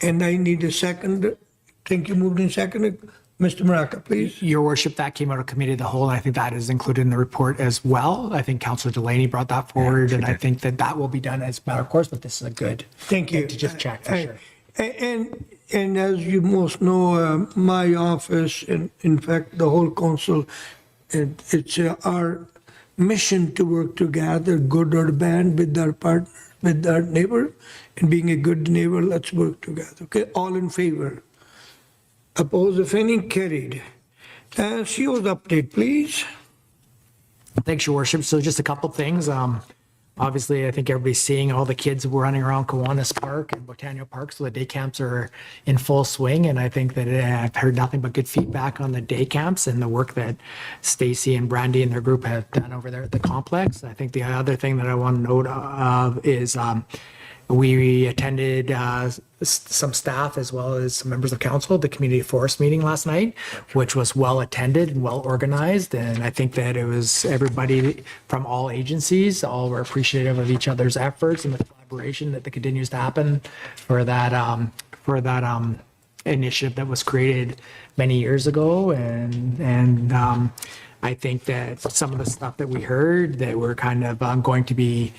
and I need a second. Thank you, moved and seconded. Mr. Maraca, please. Your Worship, that came out of committee of the whole, and I think that is included in the report as well. I think Councilor Delaney brought that forward, and I think that will be done as a matter of course, but this is a good. Thank you. To just check for sure. And as you most know, my office, and in fact, the whole council, it's our mission to work together, good or bad, with our partner, with our neighbor, and being a good neighbor, let's work together. Okay, all in favor? Opposed, if any? Carried. CEO's update, please. Thanks, Your Worship. So just a couple things. Obviously, I think everybody's seeing all the kids running around Kiwanis Park and Botanical Park, so the day camps are in full swing, and I think that I've heard nothing but good feedback on the day camps and the work that Stacy and Brandy and their group have done over there at the complex. I think the other thing that I want to note of is we attended some staff as well as some members of council at the community forest meeting last night, which was well attended and well organized. And I think that it was everybody from all agencies, all were appreciative of each other's efforts and the collaboration that continues to happen for that initiative that was created many years ago. And I think that some of the stuff that we heard that we're kind of going to be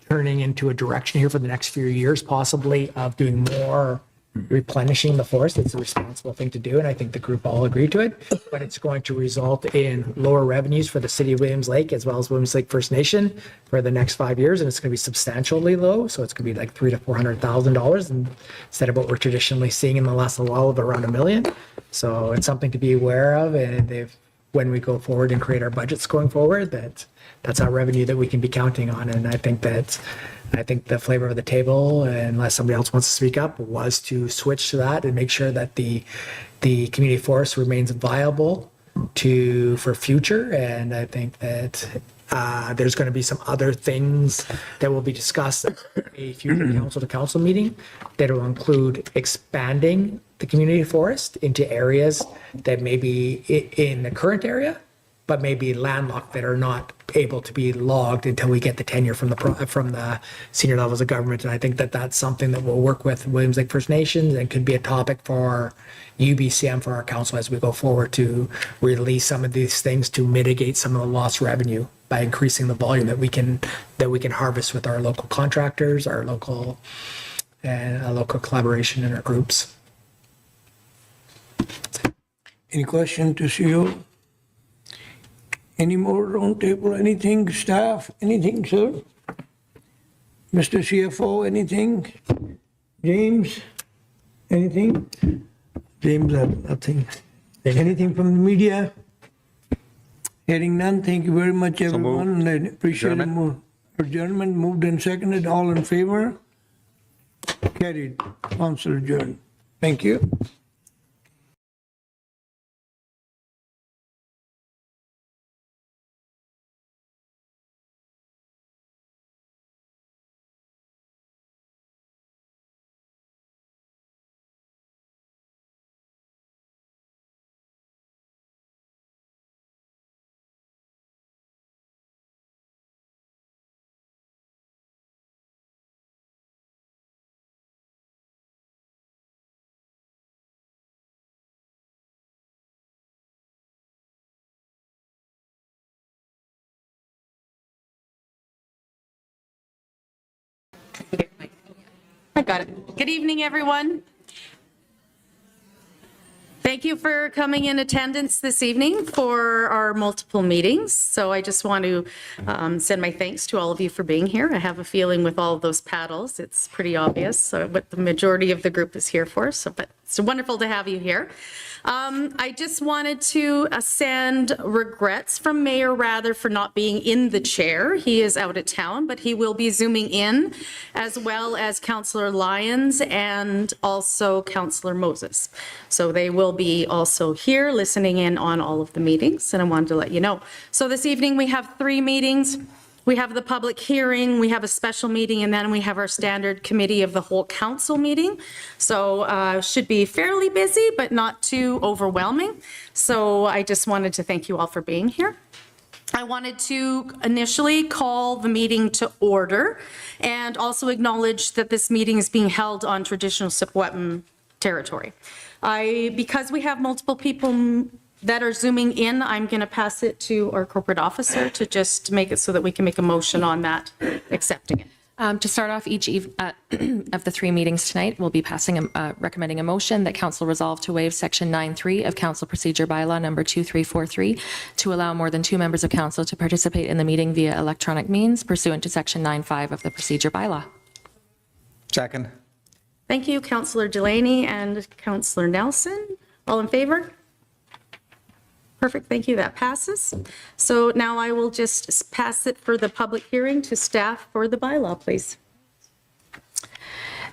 turning into a direction here for the next few years, possibly of doing more replenishing the forest. It's a responsible thing to do, and I think the group all agreed to it, but it's going to result in lower revenues for the city of Williams Lake as well as Williams Lake First Nation for the next 5 years, and it's going to be substantially low, so it's going to be like $300,000 to $400,000 instead of what we're traditionally seeing in the last while of around $1 million. So it's something to be aware of, and they've when we go forward and create our budgets going forward, that's our revenue that we can be counting on. And I think the flavor of the table, unless somebody else wants to speak up, was to switch to that and make sure that the community forest remains viable for future. And I think that there's going to be some other things that will be discussed at a future council to council meeting that will include expanding the community forest into areas that may be in the current area, but may be landlocked, that are not able to be logged until we get the tenure from the senior levels of government. And I think that that's something that we'll work with Williams Lake First Nations and could be a topic for UBCM, for our council, as we go forward to release some of these things to mitigate some of the lost revenue by increasing the volume that we can harvest with our local contractors, our local collaboration in our groups. Any question to CEO? Any more roundtable, anything, staff, anything, sir? Mr. CFO, anything? James, anything? James, nothing. Anything from the media? Hearing none, thank you very much, everyone. I appreciate it more. Adjournment moved and seconded, all in favor? Carried. Council adjourned. Thank you. I got it. Good evening, everyone. Thank you for coming in attendance this evening for our multiple meetings. So I just want to send my thanks to all of you for being here. I have a feeling with all of those paddles, it's pretty obvious what the majority of the group is here for. But it's wonderful to have you here. I just wanted to send regrets from Mayor Rather for not being in the chair. He is out of town, but he will be zooming in, as well as Councillor Lyons and also Councillor Moses. So they will be also here listening in on all of the meetings, and I wanted to let you know. So this evening we have 3 meetings. We have the public hearing, we have a special meeting, and then we have our standard committee of the whole council meeting. So should be fairly busy, but not too overwhelming. So I just wanted to thank you all for being here. I wanted to initially call the meeting to order and also acknowledge that this meeting is being held on traditional Secwepemc territory. Because we have multiple people that are zooming in, I'm going to pass it to our corporate officer to just make it so that we can make a motion on that, accepting it. To start off each of the 3 meetings tonight, we'll be recommending a motion that council resolve to waive section 9.3 of council procedure bylaw number 2343 to allow more than 2 members of council to participate in the meeting via electronic means pursuant to section 9.5 of the procedure bylaw. Second. Thank you, Councillor Delaney and Councillor Nelson. All in favor? Perfect, thank you, that passes. So now I will just pass it for the public hearing to staff for the bylaw, please.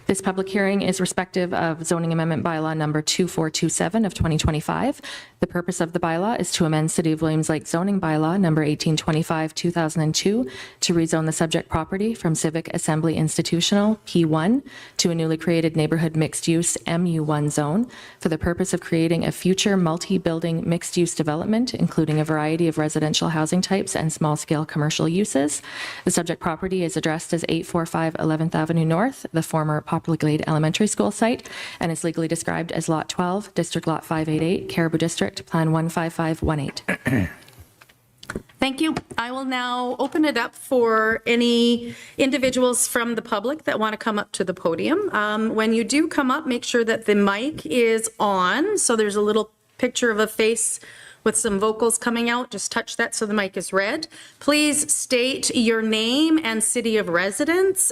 This public hearing is respective of zoning amendment bylaw number 2427 of 2025. The purpose of the bylaw is to amend City of Williams Lake zoning bylaw number 1825-2002 to rezone the subject property from Civic Assembly Institutional P1 to a newly created neighborhood mixed-use MU1 zone for the purpose of creating a future multi-building mixed-use development, including a variety of residential housing types and small-scale commercial uses. The subject property is addressed as 845 11th Avenue North, the former Poplar Glade Elementary School site, and is legally described as Lot 12, District Lot 588, Caribou District, Plan 15518. Thank you. I will now open it up for any individuals from the public that want to come up to the podium. When you do come up, make sure that the mic is on. So there's a little picture of a face with some vocals coming out. Just touch that so the mic is red. Please state your name and city of residence.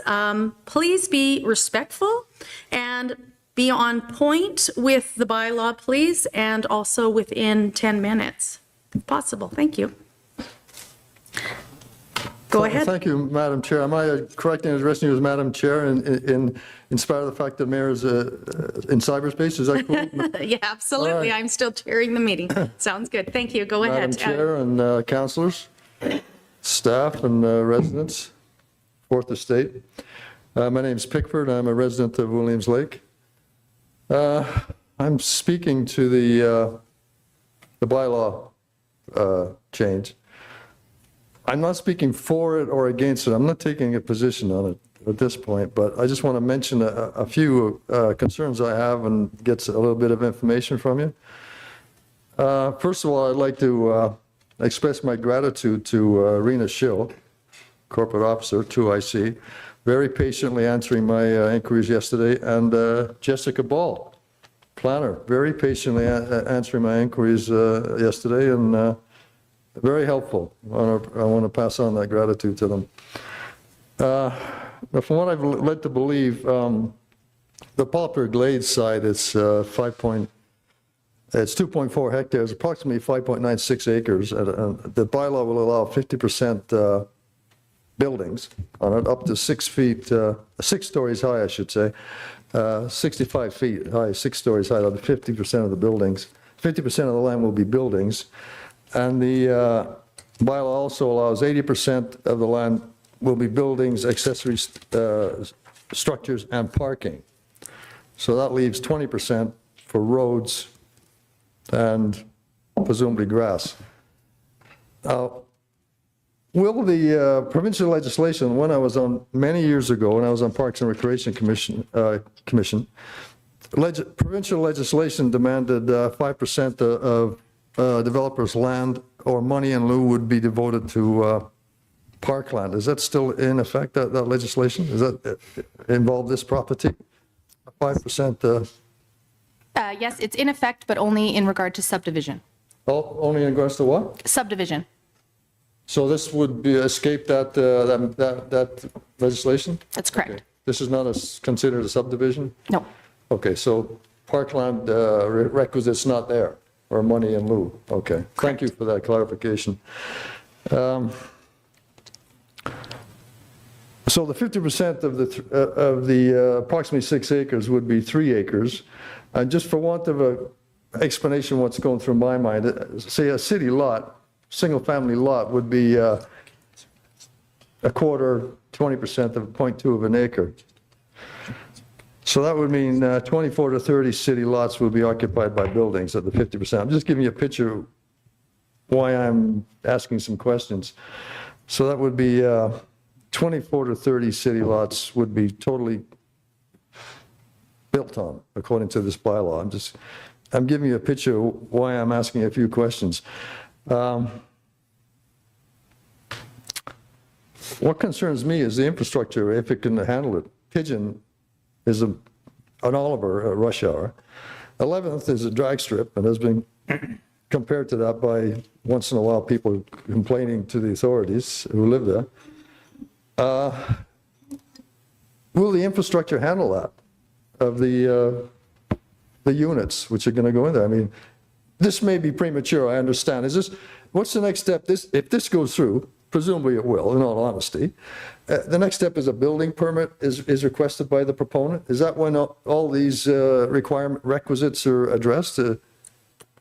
Please be respectful and be on point with the bylaw, please, and also within 10 minutes. possible. Thank you. Go ahead. Thank you, Madam Chair. Am I correct in addressing you as Madam Chair in spite of the fact that Mayor is in cyberspace? Is that cool? Yeah, absolutely. All right. I'm still chairing the meeting. Sounds good. Thank you. Go ahead. Madam Chair and councilors, staff and residents, Fourth Estate. My name's Pickford. I'm a resident of Williams Lake. I'm speaking to the bylaw change. I'm not speaking for it or against it. I'm not taking a position on it at this point, but I just want to mention a few concerns I have and get a little bit of information from you. First of all, I'd like to express my gratitude to Rena Schill, corporate officer, 2IC, very patiently answering my inquiries yesterday, and Jessica Ball, planner, very patiently answering my inquiries yesterday, and very helpful. I want to pass on that gratitude to them. From what I've led to believe, the Poplar Glades site is 2.4 hectares, approximately 5.96 acres. The bylaw will allow 50% buildings on it, up to 6 feet, 6 stories high, I should say, 65 feet high, 6 stories high, up to 50% of the buildings. 50% of the land will be buildings. And the bylaw also allows 80% of the land will be buildings, accessory structures, and parking. So that leaves 20% for roads and presumably grass. Will the provincial legislation, when I was on, many years ago, when I was on Parks and Recreation Commission, provincial legislation demanded 5% of developers' land or money in lieu would be devoted to parkland. Is that still in effect, that legislation? Does that involve this property? 5%? Yes, it's in effect, but only in regard to subdivision. Oh, only in regards to what? Subdivision. So this would be escape that legislation? That's correct. Okay. This is not considered a subdivision? No. Okay, so parkland requisites not there, or money in lieu. Okay, thank you for that clarification. So the 50% of the approximately 6 acres would be 3 acres. And just for want of an explanation what's going through my mind, say a city lot, single-family lot would be a quarter, 20% of 0.2 of an acre. So that would mean 24 to 30 city lots will be occupied by buildings at the 50%. I'm just giving you a picture of why I'm asking some questions. So that would be 24 to 30 city lots would be totally built on, according to this bylaw. I'm giving you a picture of why I'm asking a few questions. What concerns me is the infrastructure, if it can handle it. Pigeon is an Oliver at rush hour. 11th is a drag strip and has been compared to that by once in a while people complaining to the authorities who live there. Will the infrastructure handle that of the units which are going to go in there? I mean, this may be premature, I understand. What's the next step? If this goes through, presumably it will, in all honesty, the next step is a building permit is requested by the proponent. Is that when all these requisites are addressed?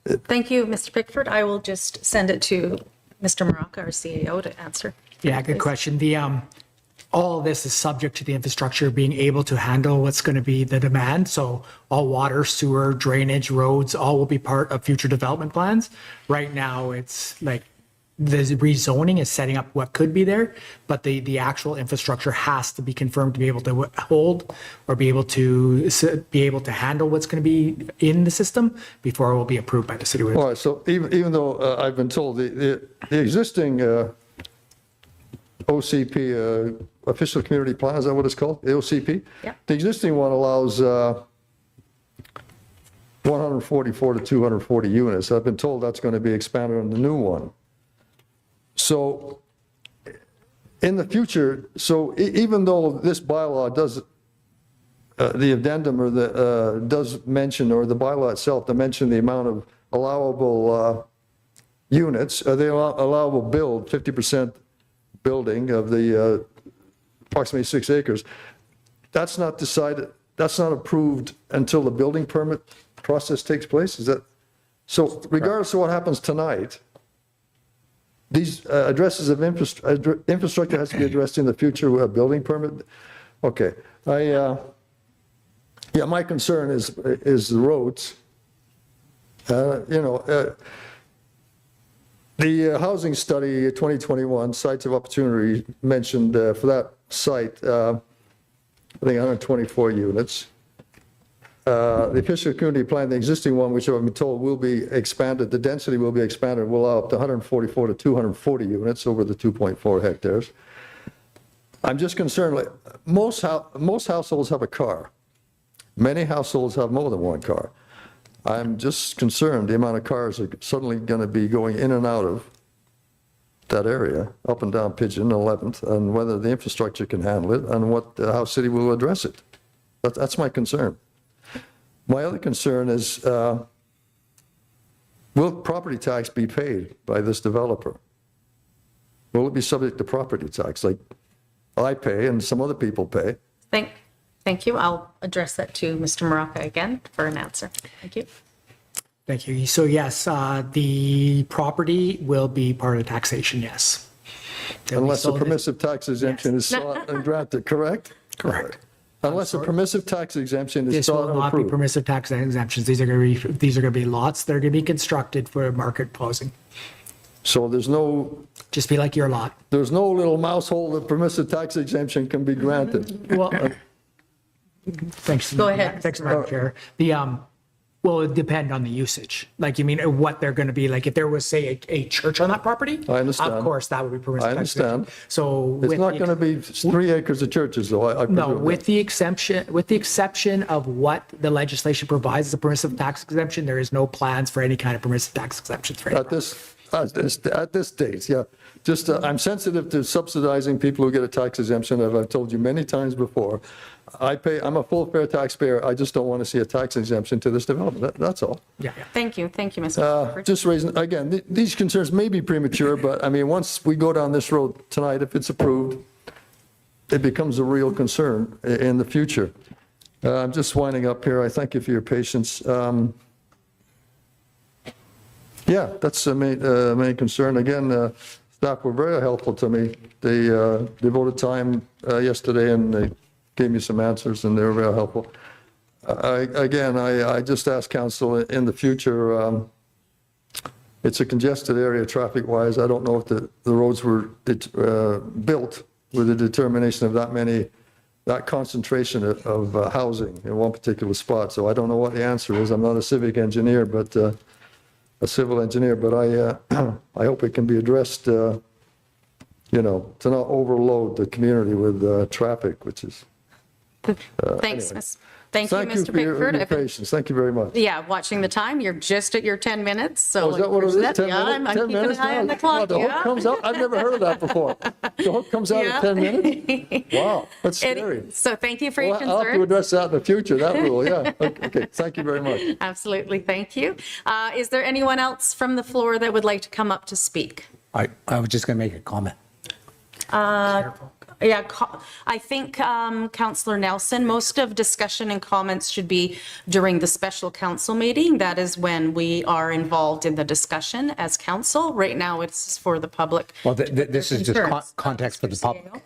Thank you, Mr. Pickford. I will just send it to Mr. Maraca, our CAO, to answer. Yeah, good question. All of this is subject to the infrastructure being able to handle what's going to be the demand. So all water, sewer, drainage, roads, all will be part of future development plans. Right now, it's like the rezoning is setting up what could be there, but the actual infrastructure has to be confirmed to be able to hold or be able to handle what's going to be in the system before it will be approved by the city. All right, so even though I've been told the existing OCP, official community plan, is that what it's called? The OCP? Yeah. The existing one allows 144 to 240 units. I've been told that's going to be expanded on the new one. So in the future, even though this bylaw does, the addendum or does mention, or the bylaw itself to mention the amount of allowable units, the allowable build, 50% building of the approximately 6 acres, that's not decided, that's not approved until the building permit process takes place? Is that, so regardless of what happens tonight, these addresses of infrastructure has to be addressed in the future with a building permit? Okay, yeah, my concern is the roads. The housing study 2021, sites of opportunity mentioned for that site, I think 124 units. The official community plan, the existing one, which I've been told will be expanded, the density will be expanded, will allow up to 144 to 240 units over the 2.4 hectares. I'm just concerned, like, most households have a car. Many households have more than one car. I'm just concerned the amount of cars are suddenly going to be going in and out of that area, up and down Pigeon, 11th, and whether the infrastructure can handle it and how city will address it. That's my concern. My other concern is, will property tax be paid by this developer? Will it be subject to property tax like I pay and some other people pay? Thank you. I'll address that to Mr. Maraca again for an answer. Thank you. Thank you. So yes, the property will be part of the taxation, yes. Unless a permissive tax exemption is sought and granted, correct? Correct. Unless a permissive tax exemption is This sought will and not be approved. permissive tax exemptions. These are going to be lots that are going to be constructed for market housing. So there's no, Just be like your lot. there's no little mouse hole that permissive tax exemption can be granted. Well, thanks. Go ahead. Thanks, Madam Chair. Well, it depend on the usage. Like, you mean what they're going to be, like if there was, say, a church on that property? I understand. Of course, that would be permissive. I tax understand. exemption. So. It's with not the- going to be 3 acres of churches, though, I No, presume. with the exception of what the legislation provides as a permissive tax exemption, there is no plans for any kind of permissive tax exemptions for any At this date, yeah. Just, I'm sensitive to subsidizing people who get a tax exemption, as I've told you many times before. I'm a full fair taxpayer, I just don't want to see a tax exemption to this development, that's all. Yeah. Thank you, Mr. Just raising, again, these concerns may be premature, but I mean, once we go down this road tonight, if it's approved, it becomes a real concern in the future. I'm just winding up here, I thank you for your patience. Yeah, that's the main concern. Again, staff were very helpful to me. They devoted time yesterday and they gave me some answers and they were very helpful. I just ask council in the future, it's a congested area traffic-wise. I don't know if the roads were built with the determination of that concentration of housing in one particular spot. So I don't know what the answer is. I'm not a civic engineer, but a civil engineer, but I hope it can be addressed, to not overload the community with traffic, which is. Thanks, Anyway. Miss. Thank you, Mr. for your Pickford. patience. Thank you very much. Yeah, watching the time, you're just at your 10 minutes, so. Oh, is that what it is? 10 Yeah, I'm minutes? 10 keeping an minutes eye on now? the clock, The hook yeah. comes out? I've never heard of that before. The hook comes out Yeah. at 10 minutes? Wow, that's scary. So thank you for your Well, I'll have to concern. address that in the future, that rule, yeah. Okay, thank you very much. Absolutely, thank you. Is there anyone else from the floor that would like to come up to speak? I was just going to make a comment. Yeah, I think, Councillor Nelson, most of discussion and comments should be during the special council meeting. That is when we are involved in the discussion as council. Right now, it's for the public. Well, this is just Concerns. context for the public.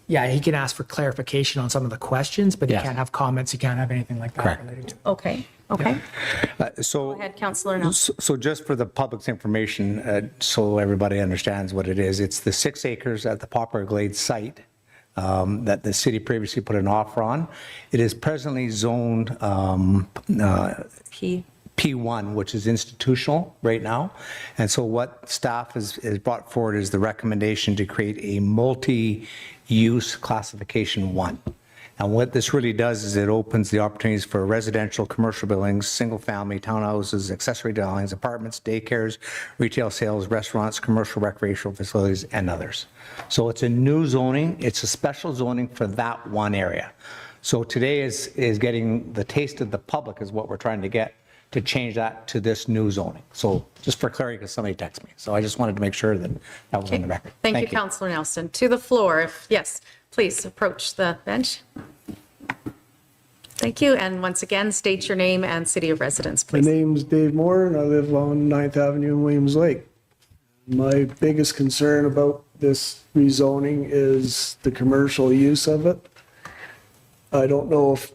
Yeah, he can ask for clarification on some of the questions, but he Yes. can't have comments, he can't have anything like that Correct. related to it. Okay, okay. So. Go ahead, Councillor Nelson. So just for the public's information, so everybody understands what it is, it's the 6 acres at the Poplar Glades site that the city previously put an offer on. It is presently zoned P1, which is institutional right now. And so what staff has brought forward is the recommendation to create a multi-use classification 1. And what this really does is it opens the opportunities for residential, commercial buildings, single-family, townhouses, accessory dwellings, apartments, daycares, retail sales, restaurants, commercial recreational facilities, and others. So it's a new zoning. It's a special zoning for that one area. So today is getting the taste of the public is what we're trying to get to change that to this new zoning. So just for clarity, because somebody texted me. So I just wanted to make sure that that was on the record. Thank you, Councillor Nelson. To the floor, if, yes, please approach the bench. Thank you. And once again, state your name and city of residence, My please. name's Dave Moore, and I live on 9th Avenue in Williams Lake. My biggest concern about this rezoning is the commercial use of it. I don't know if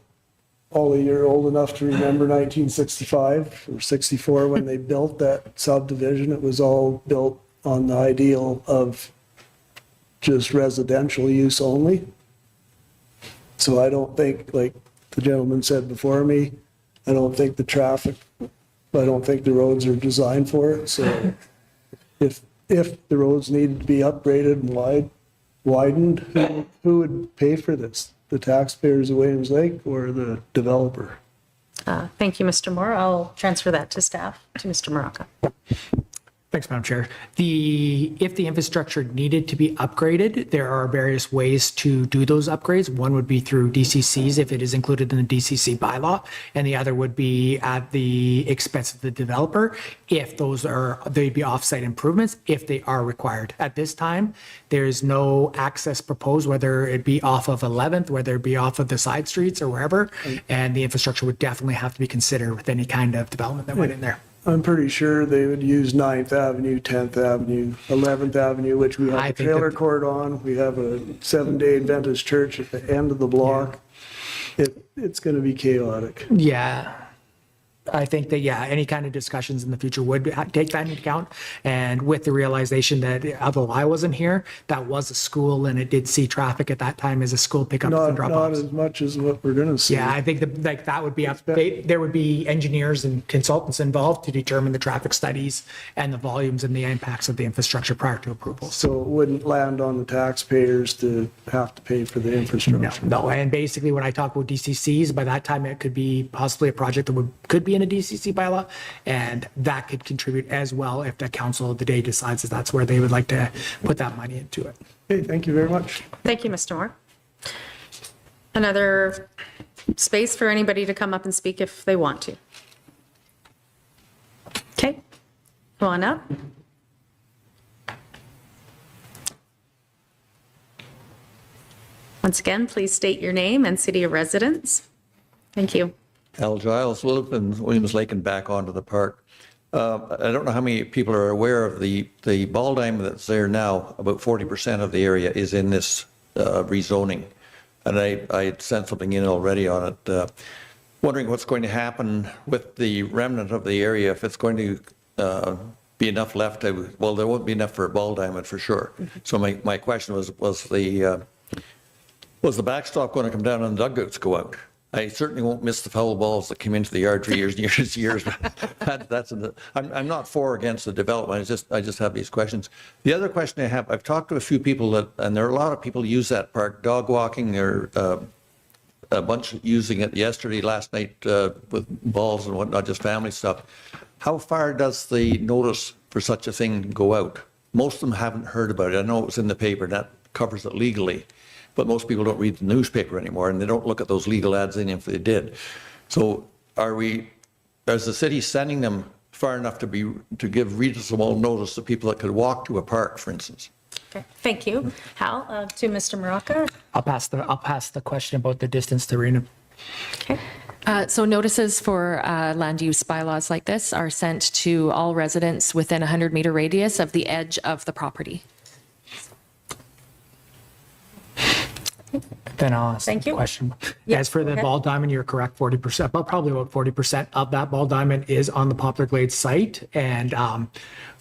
all of you are old enough to remember 1965 or 64 when they built that subdivision. It was all built on the ideal of just residential use only. So I don't think, like the gentleman said before me, I don't think the roads are designed for it. So if the roads needed to be upgraded and widened, who would pay for this? The taxpayers of Williams Lake or the developer? Thank you, Mr. Moore. I'll transfer that to staff, to Mr. Maraca. Thanks, Madam Chair. If the infrastructure needed to be upgraded, there are various ways to do those upgrades. One would be through DCCs if it is included in the DCC bylaw, and the other would be at the expense of the developer if they'd be offsite improvements if they are required. At this time, there is no access proposed, whether it be off of 11th, whether it be off of the side streets or wherever, and the infrastructure would definitely have to be considered with any kind of development that went in there. I'm pretty sure they would use 9th Avenue, 10th Avenue, 11th Avenue, which we have a trailer court on. We have a Seventh-day Adventist church at the end of the block. It's going to be chaotic. Yeah. I think that, any kind of discussions in the future would take that into account. And with the realization that although I wasn't here, that was a school and it did see traffic at that time as a school pickup and drop Not offs. as much as what we're going to see. Yeah, I think that would be there would be engineers and consultants involved to determine the traffic studies and the volumes and the impacts of the infrastructure prior to approval. So it wouldn't land on the taxpayers to have to pay for the infrastructure. No, and basically when I talk about DCCs, by that time it could be possibly a project that could be in a DCC bylaw, and that could contribute as well if the council of the day decides that that's where they would like to put that money into it. Okay, thank you very much. Thank you, Mr. Moore. Another space for anybody to come up and speak if they want to. Okay, come on up. Once again, please state your name and city of residence. Thank you. Al Giles, live in Williams Lake and back onto the park. I don't know how many people are aware of the ball diamond that's there now. About 40% of the area is in this rezoning. And I sent something in already on it, wondering what's going to happen with the remnant of the area, if it's going to be enough left. Well, there won't be enough for a ball diamond for sure. So my question was the backstop going to come down and the dugouts go out? I certainly won't miss the foul balls that come into the yard for years and years and years. I'm not for or against the development. I just have these questions. The other question I have, I've talked to a few people and there are a lot of people who use that park, dog walking, or a bunch using it yesterday, last night with balls and whatnot, just family stuff. How far does the notice for such a thing go out? Most of them haven't heard about it. I know it was in the paper and that covers it legally. But most people don't read the newspaper anymore, and they don't look at those legal ads in if they did. So is the city sending them far enough to give reasonable notice to people that could walk to a park, for instance? Okay, thank you. Hal, to Mr. Maraca. I'll pass the question about the distance to Rena. Okay. So notices for land use bylaws like this are sent to all residents within a 100-meter radius of the edge of the property. Then I'll ask Thank the you. question. Yes, As for go the ahead. ball diamond, you're correct, 40%, but probably about 40% of that ball diamond is on the Poplar Glades site. And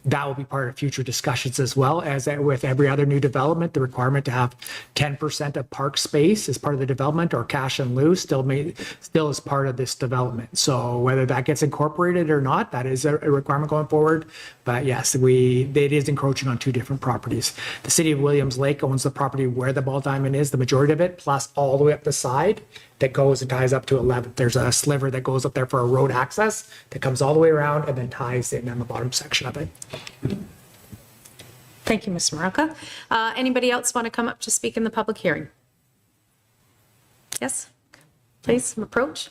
that will be part of future discussions as well as with every other new development, the requirement to have 10% of park space as part of the development or cash in lieu still is part of this development. So whether that gets incorporated or not, that is a requirement going forward. But yes, it is encroaching on two different properties. The city of Williams Lake owns the property where the ball diamond is, the majority of it, plus all the way up the side that goes and ties up to 11th. There's a sliver that goes up there for a road access that comes all the way around and then ties in on the bottom section of it. Thank you, Mr. Maraca. Anybody else want to come up to speak in the public hearing? Yes, please approach.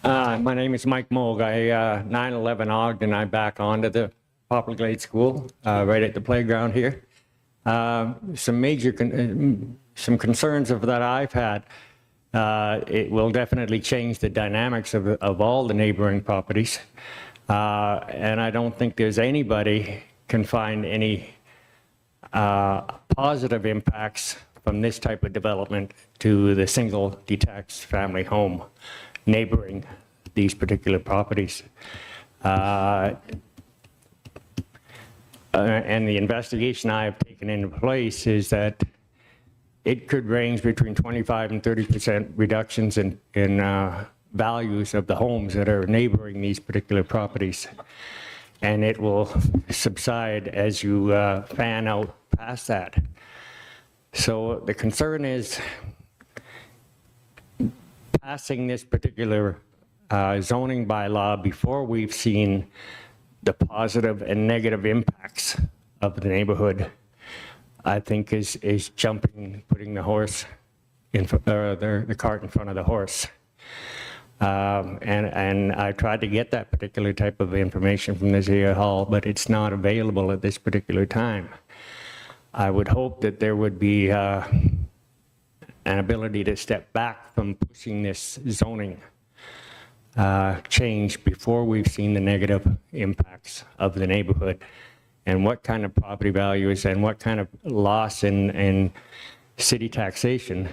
My name is Mike Moog. 9/11 Ogden, I back onto the Poplar Glade School, right at the playground here. Some major, some concerns that I've had. It will definitely change the dynamics of all the neighboring properties. And I don't think there's anybody can find any positive impacts from this type of development to the single detached family home neighboring these particular properties. And the investigation I have taken into place is that it could range between 25 and 30% reductions in values of the homes that are neighboring these particular properties. And it will subside as you fan out past that. So the concern is passing this particular zoning bylaw before we've seen the positive and negative impacts of the neighborhood, I think is putting the horse in the cart in front of the horse. And I tried to get that particular type of information from the City Hall, but it's not available at this particular time. I would hope that there would be an ability to step back from pushing this zoning change before we've seen the negative impacts of the neighborhood and what kind of property values and what kind of loss in city taxation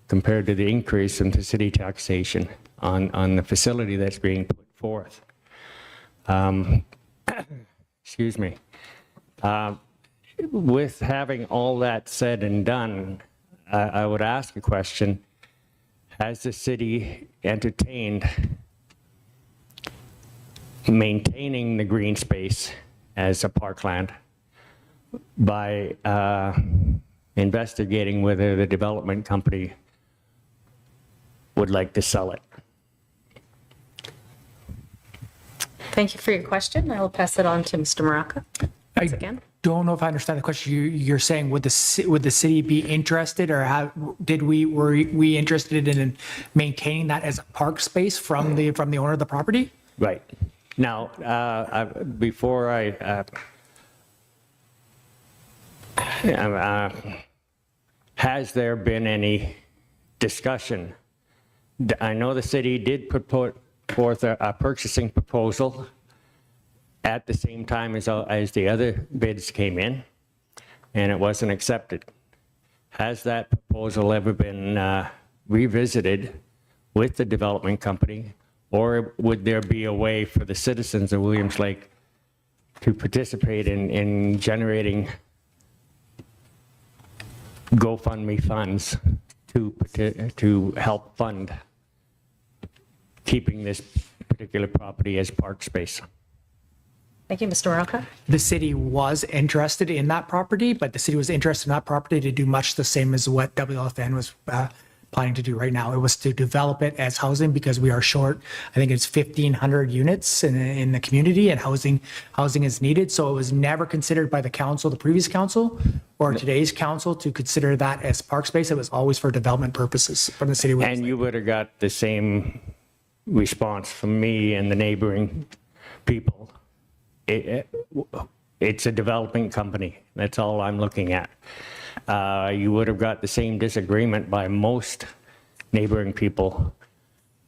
compared to the increase in the city taxation on the facility that's being put forth. Excuse me. With having all that said and done, I would ask a question. Has the city entertained maintaining the green space as a parkland by investigating whether the development company would like to sell it? Thank you for your question. I will pass it on to Mr. Maraca. Once again. Don't know if I understand the question. You're saying would the city be interested, or were we interested in maintaining that as a park space from the owner of the property? Right. Now, before has there been any discussion? I know the city did put forth a purchasing proposal at the same time as the other bids came in, and it wasn't accepted. Has that proposal ever been revisited with the development company, or would there be a way for the citizens of Williams Lake to participate in generating GoFundMe funds to help fund keeping this particular property as park space? Thank you, Mr. Maraca. The city was interested in that property, but the city was interested in that property to do much the same as what WLFN was planning to do right now. It was to develop it as housing because we are short, I think it's 1,500 units in the community, and housing is needed. So it was never considered by the council, the previous council, or today's council to consider that as park space. It was always for development purposes from the city. And you would have got the same response from me and the neighboring people. It's a developing company. That's all I'm looking at. You would have got the same disagreement by most neighboring people.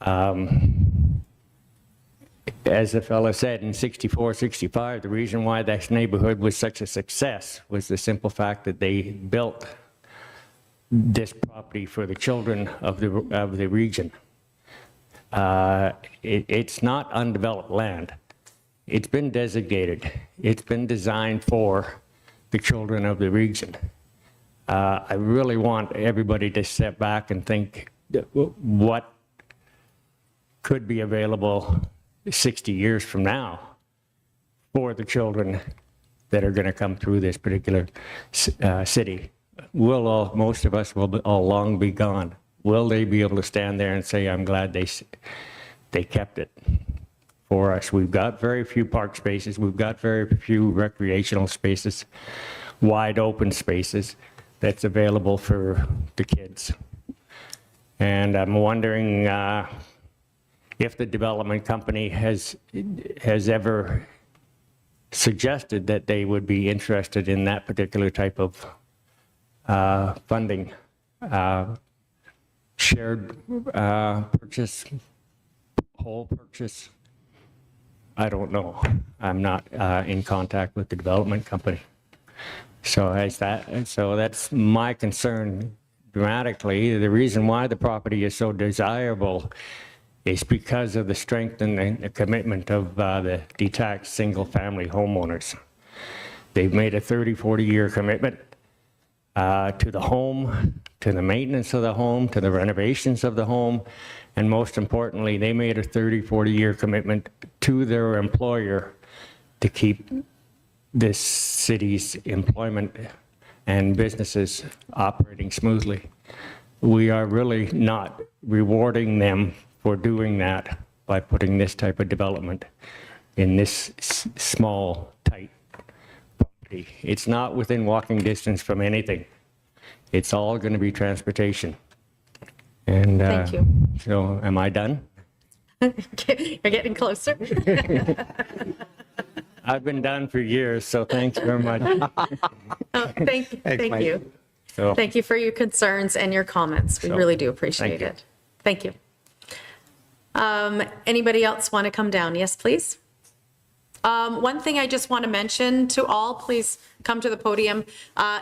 As the fellow said, in 64, 65, the reason why that neighborhood was such a success was the simple fact that they built this property for the children of the region. It's not undeveloped land. It's been designated. It's been designed for the children of the region. I really want everybody to step back and think what could be available 60 years from now for the children that are going to come through this particular city. Most of us will all long be gone. Will they be able to stand there and say, I'm glad they kept it for us? We've got very few park spaces. We've got very few recreational spaces, wide open spaces that's available for the kids. And I'm wondering if the development company has ever suggested that they would be interested in that particular type of funding. Shared purchase, whole purchase, I don't know. I'm not in contact with the development company. So that's my concern dramatically. The reason why the property is so desirable is because of the strength and the commitment of the detached single-family homeowners. They've made a 30, 40-year commitment to the home, to the maintenance of the home, to the renovations of the home, and most importantly, they made a 30, 40-year commitment to their employer to keep this city's employment and businesses operating smoothly. We are really not rewarding them for doing that by putting this type of development in this small, tight property. It's not within walking distance from anything. It's all going to be transportation. And Thank you. so am I done? You're getting closer. I've been done for years, so thanks very much. Thank you. So- Thank you for your concerns and your comments. We So, really do appreciate thank you. it. Thank you. Anybody else want to come down? Yes, please. One thing I just want to mention to all, please come to the podium.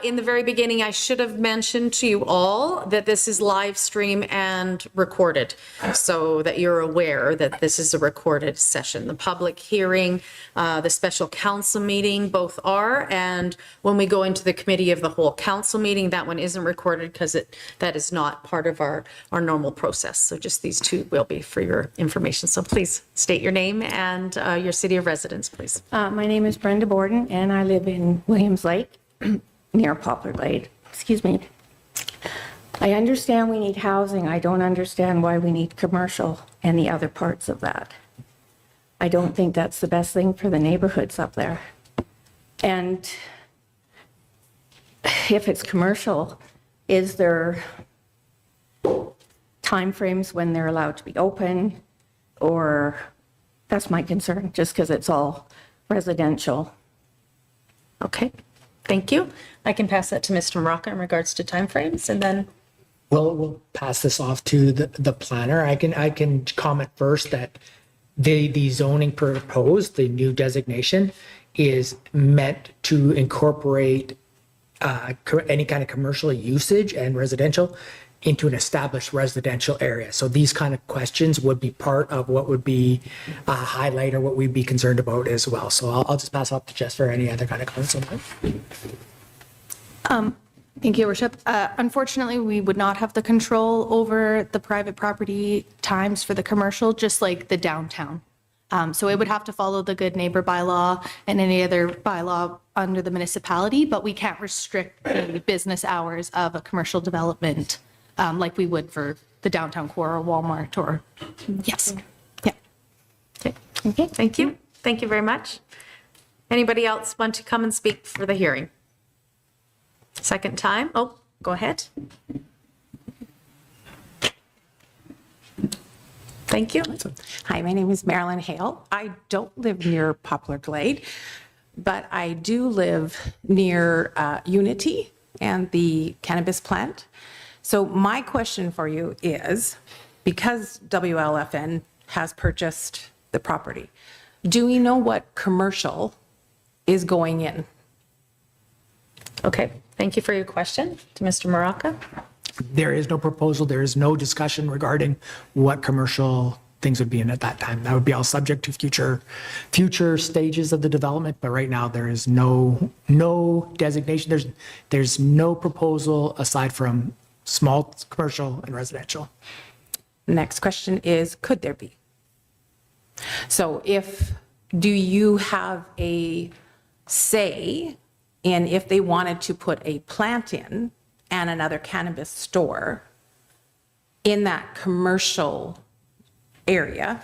In the very beginning, I should have mentioned to you all that this is live stream and recorded, so that you're aware that this is a recorded session. The public hearing, the special council meeting, both are, and when we go into the committee of the whole council meeting, that one isn't recorded because that is not part of our normal process. So just these two will be for your information. So please state your name and your city of residence, please. My name is Brenda Borden, and I live in Williams Lake, near Poplar Glade. Excuse me. I understand we need housing. I don't understand why we need commercial and the other parts of that. I don't think that's the best thing for the neighborhoods up there. And if it's commercial, is there timeframes when they're allowed to be open? Or that's my concern, just because it's all residential. Okay, thank you. I can pass that to Mr. Maraca in regards to timeframes, and then We'll pass this off to the planner. I can comment first that the zoning proposed, the new designation, is meant to incorporate any kind of commercial usage and residential into an established residential area. So these kind of questions would be part of what would be a highlight or what we'd be concerned about as well. So I'll just pass off to Jess for any other kind of comments on that. Thank you, Your Worship. Unfortunately, we would not have the control over the private property times for the commercial, just like the downtown. So it would have to follow the good neighbor bylaw and any other bylaw under the municipality, but we can't restrict the business hours of a commercial development like we would for the downtown core or Walmart or, yes. Yeah. Okay, thank you. Thank you very much. Anybody else want to come and speak for the hearing? Second time. Oh, go ahead. Thank you. Hi, my name is Marilyn Hale. I don't live near Poplar Glade, but I do live near Unity and the cannabis plant. So my question for you is, because WLFN has purchased the property, do we know what commercial is going in? Okay, thank you for your question. To Mr. Maraca. There is no proposal, there is no discussion regarding what commercial things would be in at that time. That would be all subject to future stages of the development, but right now there is no designation. There's no proposal aside from small commercial and residential. Next question is, could there be? So do you have a say in if they wanted to put a plant in and another cannabis store in that commercial area,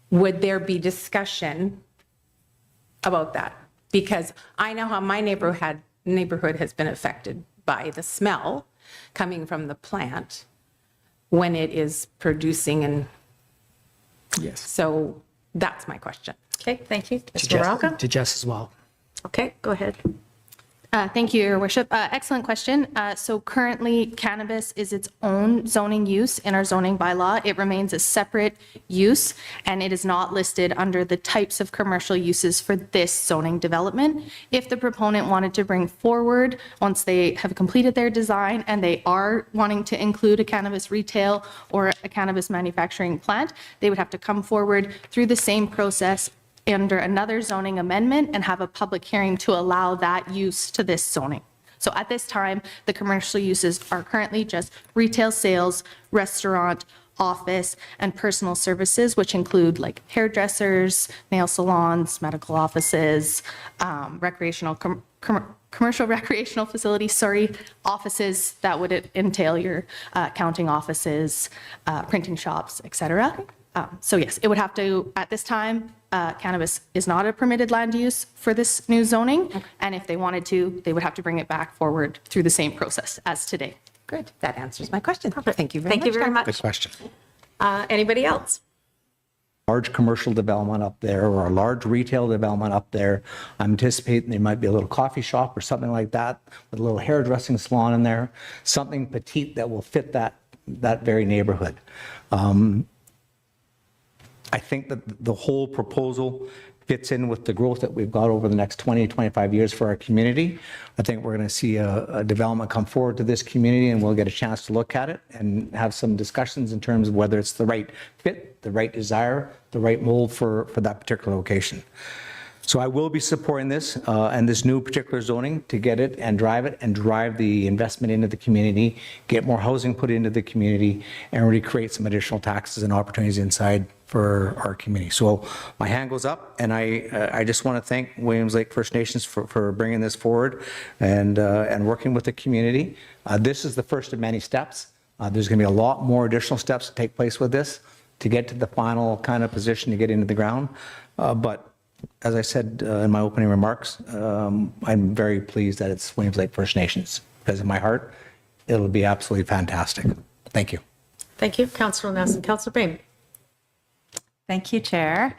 would there be discussion about that? Because I know how my neighborhood has been affected by the smell coming from the plant when it is producing and Yes. So that's my question. Okay, thank you. To Mr. Jess- Morocco? To Jess as well. Okay, go ahead. Thank you, Your Worship. Excellent question. So currently, cannabis is its own zoning use in our zoning bylaw. It remains a separate use, and it is not listed under the types of commercial uses for this zoning development. If the proponent wanted to bring forward, once they have completed their design and they are wanting to include a cannabis retail or a cannabis manufacturing plant, they would have to come forward through the same process under another zoning amendment and have a public hearing to allow that use to this zoning. So at this time, the commercial uses are currently just retail sales, restaurant, office, and personal services, which include like hairdressers, nail salons, medical offices, commercial recreational facilities, offices that would entail your accounting offices, printing shops, et cetera. So yes, it would have to, at this time, cannabis is not a permitted land use for this new zoning. And if they wanted to, they would have to bring it back forward through the same process as today. Good. That answers my question. Thank you very much. Thank you very much. Good question. Anybody else? Large commercial development up there or a large retail development up there. I'm anticipating there might be a little coffee shop or something like that with a little hairdressing salon in there, something petite that will fit that very neighborhood. I think that the whole proposal fits in with the growth that we've got over the next 20, 25 years for our community. I think we're going to see a development come forward to this community, and we'll get a chance to look at it and have some discussions in terms of whether it's the right fit, the right desire, the right mold for that particular location. So I will be supporting this and this new particular zoning to get it and drive the investment into the community, get more housing put into the community, and really create some additional taxes and opportunities inside for our community. So my hand goes up, and I just want to thank Williams Lake First Nations for bringing this forward and working with the community. This is the first of many steps. There's going to be a lot more additional steps to take place with this to get to the final kind of position to get into the ground. But as I said in my opening remarks, I'm very pleased that it's Williams Lake First Nations, because in my heart, it'll be absolutely fantastic. Thank you. Thank you, Councillor Nelson. Councillor Bain. Thank you, Chair.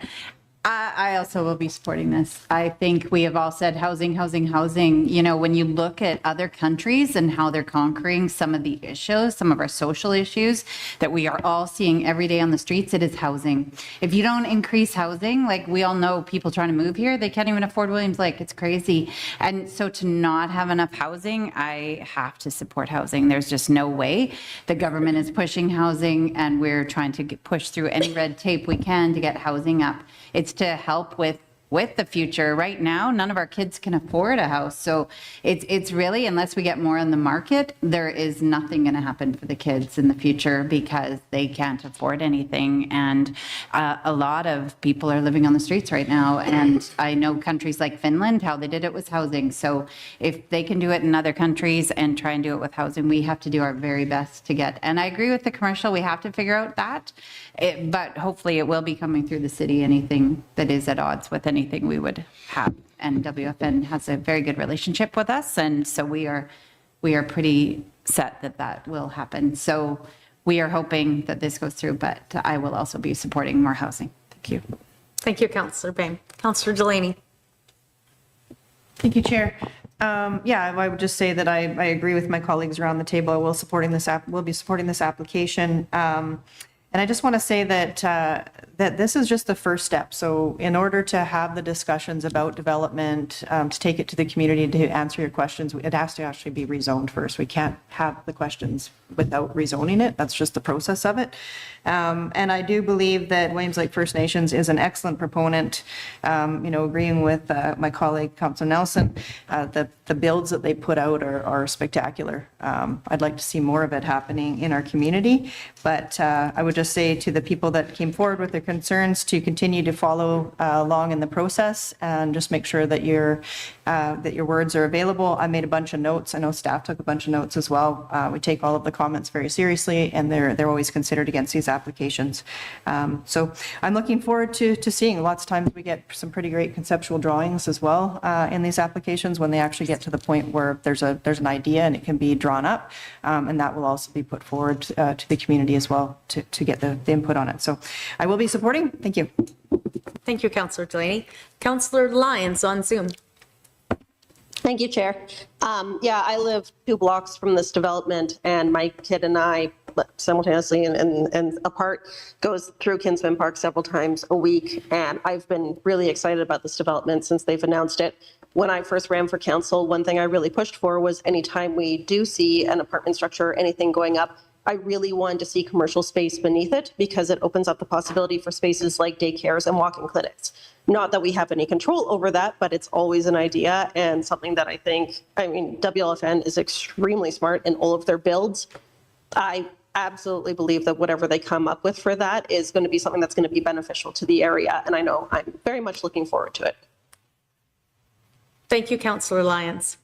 I also will be supporting this. I think we have all said housing, housing, housing. You know, when you look at other countries and how they're conquering some of the issues, some of our social issues that we are all seeing every day on the streets, it is housing. If you don't increase housing, like we all know people trying to move here, they can't even afford Williams Lake. It's crazy. And so to not have enough housing, I have to support housing. There's just no way. The government is pushing housing, and we're trying to push through any red tape we can to get housing up. It's to help with the future. Right now, none of our kids can afford a house. So it's really, unless we get more on the market, there is nothing going to happen for the kids in the future because they can't afford anything. And a lot of people are living on the streets right now. And I know countries like Finland, how they did it was housing. So if they can do it in other countries and try and do it with housing, we have to do our very best to get. And I agree with the commercial. We have to figure out that. But hopefully it will be coming through the city, anything that is at odds with anything we would have. And WFN has a very good relationship with us, and so we are pretty set that will happen. So we are hoping that this goes through, but I will also be supporting more housing. Thank you. Thank you, Councillor Bain. Councillor Delaney. Thank you, Chair. Yeah, I would just say that I agree with my colleagues around the table. I will be supporting this application. And I just want to say that this is just the first step. So in order to have the discussions about development, to take it to the community, to answer your questions, it has to actually be rezoned first. We can't have the questions without rezoning it. That's just the process of it. And I do believe that Williams Lake First Nations is an excellent proponent, agreeing with my colleague, Councillor Nelson, the builds that they put out are spectacular. I'd like to see more of it happening in our community, but I would just say to the people that came forward with their concerns to continue to follow along in the process and just make sure that your words are available. I made a bunch of notes. I know staff took a bunch of notes as well. We take all of the comments very seriously, and they're always considered against these applications. So I'm looking forward to seeing. Lots of times we get some pretty great conceptual drawings as well in these applications when they actually get to the point where there's an idea and it can be drawn up, and that will also be put forward to the community as well to get the input on it. So I will be supporting. Thank you. Thank you, Councillor Delaney. Councillor Lyons on Zoom. Thank you, Chair. Yeah, I live 2 blocks from this development, and my kid and I simultaneously and apart goes through Kinsman Park several times a week, and I've been really excited about this development since they've announced it. When I first ran for council, one thing I really pushed for was anytime we do see an apartment structure or anything going up, I really wanted to see commercial space beneath it because it opens up the possibility for spaces like daycares and walk-in clinics. Not that we have any control over that, but it's always an idea and something that I think, WLFN is extremely smart in all of their builds. I absolutely believe that whatever they come up with for that is going to be something that's going to be beneficial to the area, and I know I'm very much looking forward to it. Thank you, Councillor Lyons.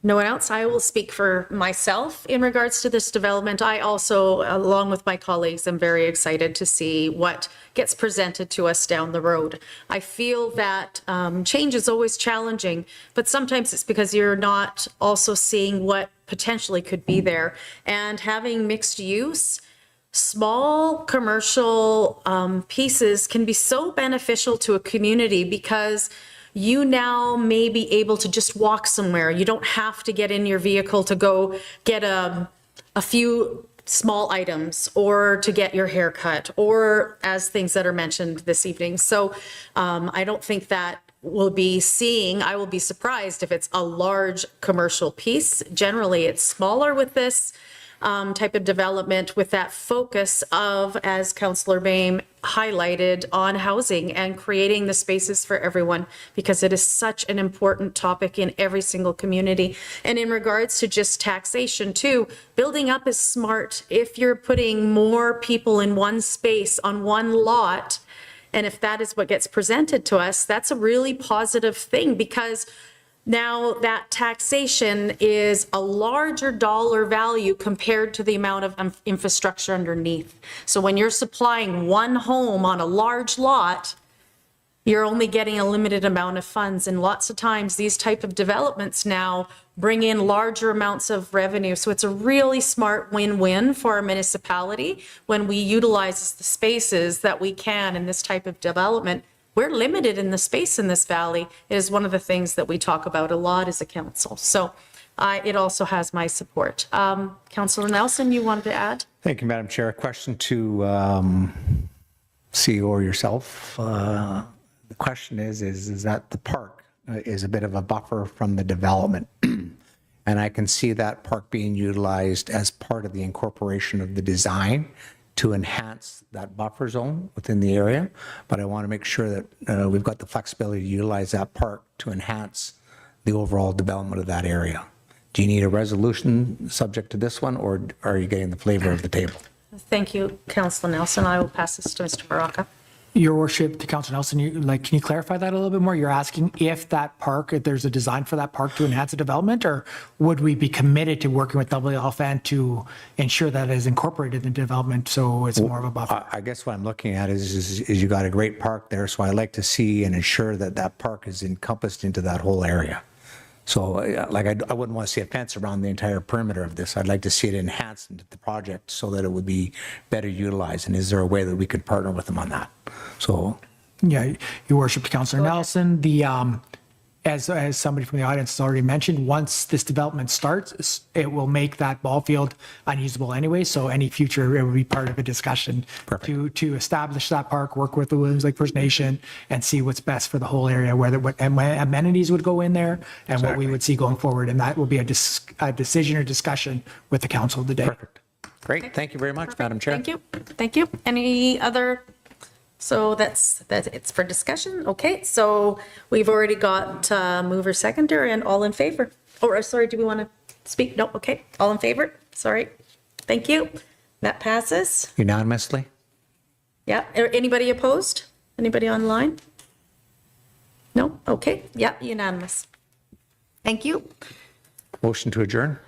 No one else? I will speak for myself in regards to this development. I also, along with my colleagues, am very excited to see what gets presented to us down the road. I feel that change is always challenging, but sometimes it's because you're not also seeing what potentially could be there. And having mixed use, small commercial pieces can be so beneficial to a community because you now may be able to just walk somewhere. You don't have to get in your vehicle to go get a few small items or to get your hair cut or as things that are mentioned this evening. So I don't think that we'll be seeing, I will be surprised if it's a large commercial piece. Generally, it's smaller with this type of development with that focus of, as Councillor Boehm highlighted, on housing and creating the spaces for everyone, because it is such an important topic in every single community. And in regards to just taxation too, building up is smart. If you're putting more people in one space on one lot, and if that is what gets presented to us, that's a really positive thing, because now that taxation is a larger dollar value compared to the amount of infrastructure underneath. So when you're supplying one home on a large lot, you're only getting a limited amount of funds. And lots of times these type of developments now bring in larger amounts of revenue. So it's a really smart win-win for our municipality when we utilize the spaces that we can in this type of development. We're limited in the space in this valley. It is one of the things that we talk about a lot as a council. So it also has my support. Councillor Nelson, you wanted to add? Thank you, Madam Chair. A question to CEO or yourself. The question is that the park is a bit of a buffer from the development. And I can see that park being utilized as part of the incorporation of the design to enhance that buffer zone within the area. But I want to make sure that we've got the flexibility to utilize that park to enhance the overall development of that area. Do you need a resolution subject to this one, or are you getting the flavor of the table? Thank you, Councillor Nelson. I will pass this to Mr. Baraka. Your worship, to Councillor Nelson, can you clarify that a little bit more? You're asking if that park, if there's a design for that park to enhance the development, or would we be committed to working with WLFN to ensure that it is incorporated in development so it's more of a buffer? I guess what I'm looking at is you got a great park there, so I like to see and ensure that that park is encompassed into that whole area. So like I wouldn't want to see a fence around the entire perimeter of this. I'd like to see it enhanced into the project so that it would be better utilized. And is there a way that we could partner with them on that? So, yeah, Your Worship, Councillor Nelson, the as somebody from the audience has already mentioned, once this development starts, it will make that ball field unusable anyway. So any future, it will be part of a discussion to establish that park, work with the Williams Lake First Nation, and see what's best for the whole area, what amenities would go in there, and what we would see going forward. And that will be a decision or discussion with the council today. Perfect. Great. Thank you very much, Madam Chair. Thank you. Thank you. Any other? So that's it's for discussion. Okay, so we've already got mover, seconder, and all in favor. Or sorry, do we want to speak? No, okay, all in favor. Sorry, thank you. That passes. Unanimously? Yeah, anybody opposed? Anybody online? No, okay, yeah, unanimous. Thank you. Motion to adjourn?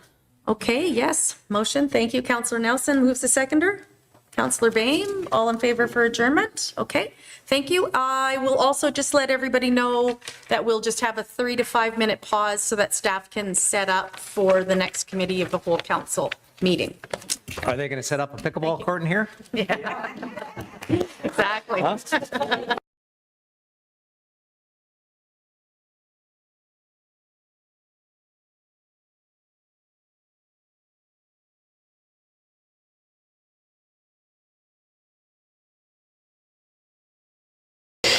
Okay, yes, motion. Thank you, Councillor Nelson. Moves the seconder. Councillor Boehm, all in favor for adjournment? Okay, thank you. I will also just let everybody know that we'll just have a 3 to 5 minute pause so that staff can set up for the next committee of the whole council meeting. Are they going to set up a pickleball court in here? Yeah. Exactly.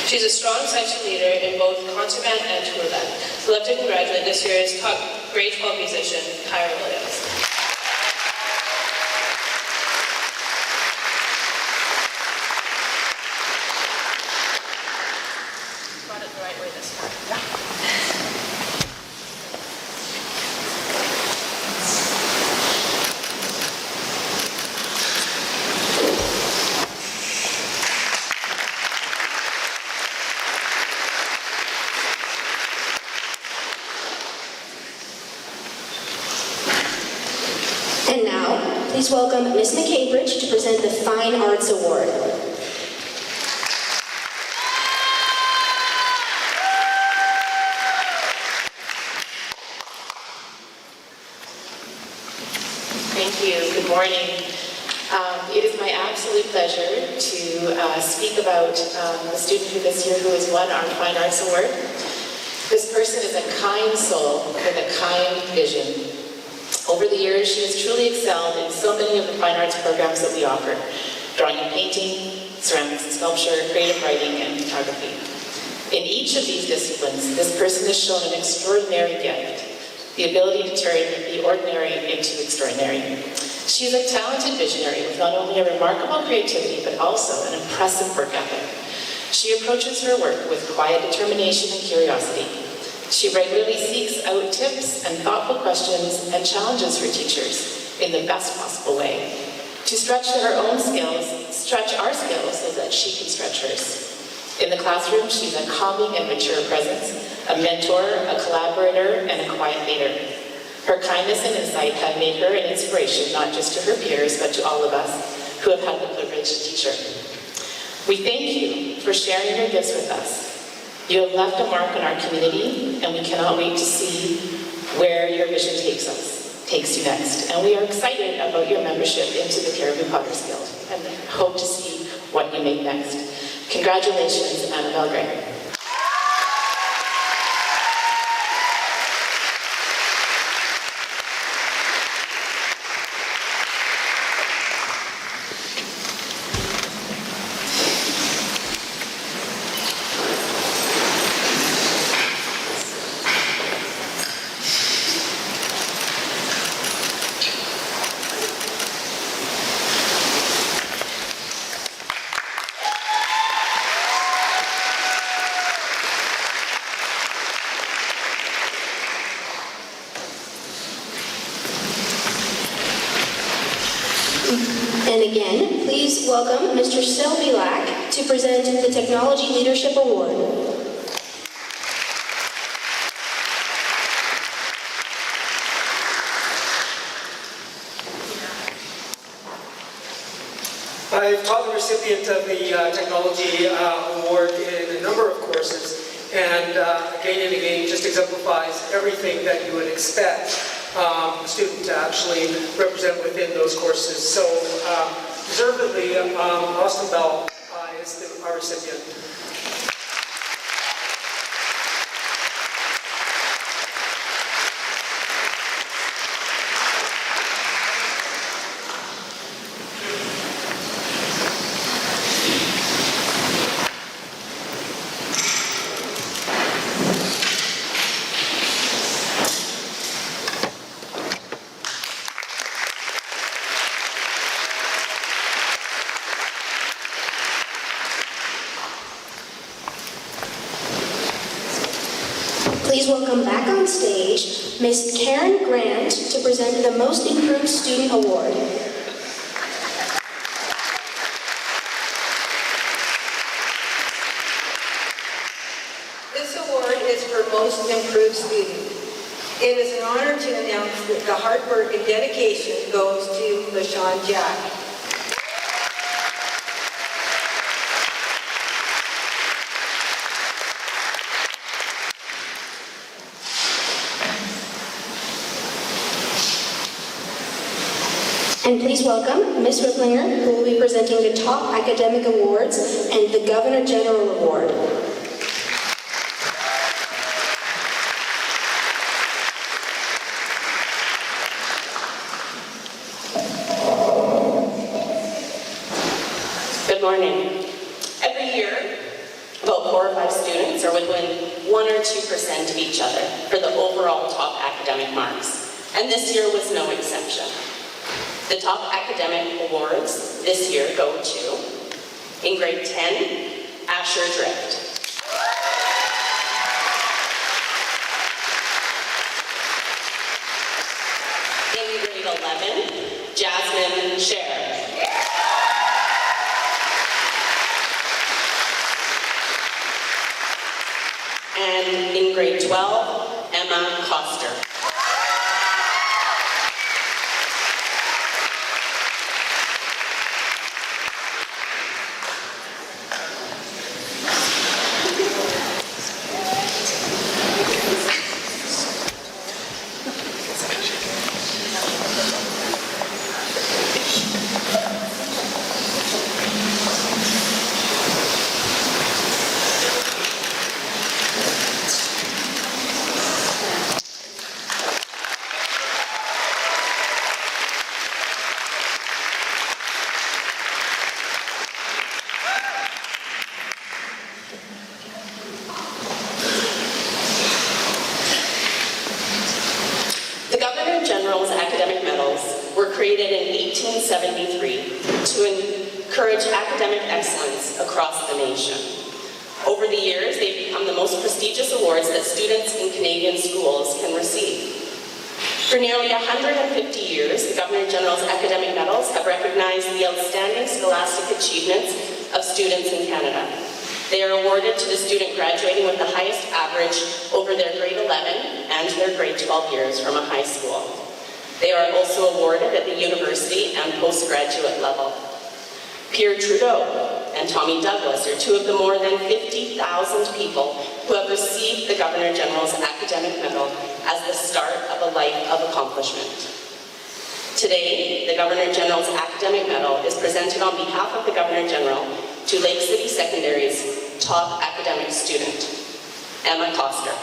She's a strong section leader in both concert band and tour band. Selected to graduate this year is top grade 12 musician Kyra Williams. Got it the right way this time. And now, please welcome Ms. McCambridge to present the Fine Arts Award. Thank you. Good morning. It is my absolute pleasure to speak about the student who this year who has won our Fine Arts Award. This person is a kind soul with a kind vision. Over the years, she has truly excelled in so many of the fine arts programs that we offer: drawing and painting, ceramics and sculpture, creative writing, and photography. In each of these disciplines, this person has shown an extraordinary gift, the ability to turn the ordinary into extraordinary. She's a talented visionary with not only a remarkable creativity, but also an impressive work ethic. She approaches her work with quiet determination and curiosity. She regularly seeks out tips and thoughtful questions and challenges her teachers in the best possible way to stretch our skills so that she can stretch hers. In the classroom, she's a calming and mature presence, a mentor, a collaborator, and a quiet leader. Her kindness and insight have made her an inspiration not just to her peers, but to all of us who have had the privilege to teach her. We thank you for sharing your gifts with us. You have left a mark on our community, and we cannot wait to see where your vision takes you next. And we are excited about your membership into the Cariboo Potters Guild, and hope to see what you make next. Congratulations, Annabelle Gray. And again, please welcome Mr. Selby Lack to present the Technology Leadership Award. I've taught the recipient of the Technology Award in a number of courses, and again and again just exemplifies everything that you would expect a student to actually represent within those courses. So deservedly, Austin Bell is our recipient. Please welcome back on stage Ms. Karen Grant to present the Most Improved Student Award. This award is for Most Improved Student. It is an honor to announce that the hard work and dedication goes to LaShawn Jack. And please welcome Ms. Whiplinger, who will be presenting the Top Academic Awards and the Governor General Award. Good morning. Every year, about 4 or 5 students are within 1 or 2% of each other for the overall top academic marks, and this year was no exception. The top academic awards this year go to, in grade 10, Asher Drift. In grade 11, Jasmine Scher. And in grade 12, Emma Coster. The Governor General's academic medals were created in 1873 to encourage academic excellence across the nation. Over the years, they've become the most prestigious awards that students in Canadian schools can receive. For nearly 150 years, the Governor General's academic medals have recognized the outstanding scholastic achievements of students in Canada. They are awarded to the student graduating with the highest average over their grade 11 and their grade 12 years from a high school. They are also awarded at the university and postgraduate level. Pierre Trudeau and Tommy Douglas are two of the more than 50,000 people who have received the Governor General's academic medal as the start of a life of accomplishment. Today, the Governor General's academic medal is presented on behalf of the Governor General to Lake City Secondary's top academic student, Emma Coster.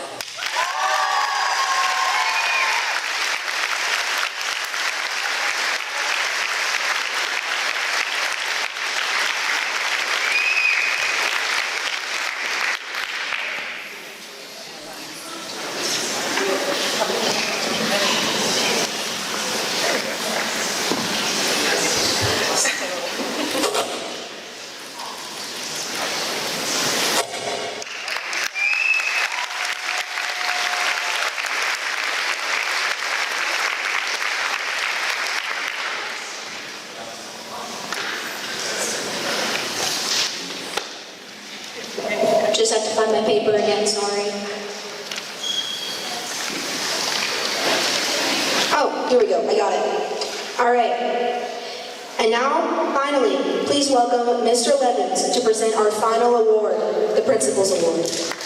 Just have to find my paper again, sorry. Oh, here we go, I got it. All right. And now, finally, please welcome Mr. Levins to present our final award, the Principal's Award.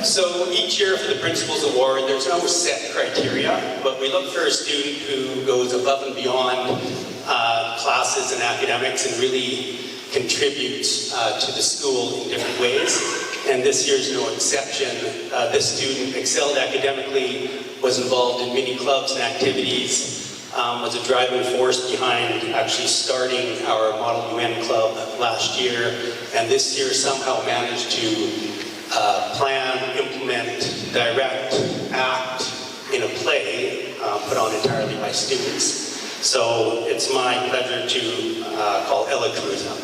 So each year for the Principal's Award, there's no set criteria, but we look for a student who goes above and beyond classes and academics and really contributes to the school in different ways. And this year's no exception. This student excelled academically, was involved in many clubs and activities, was a driving force behind actually starting our Model UN Club last year, and this year somehow managed to plan, implement, direct, act in a play put on entirely by students. So it's my pleasure to call Ella Cruz up.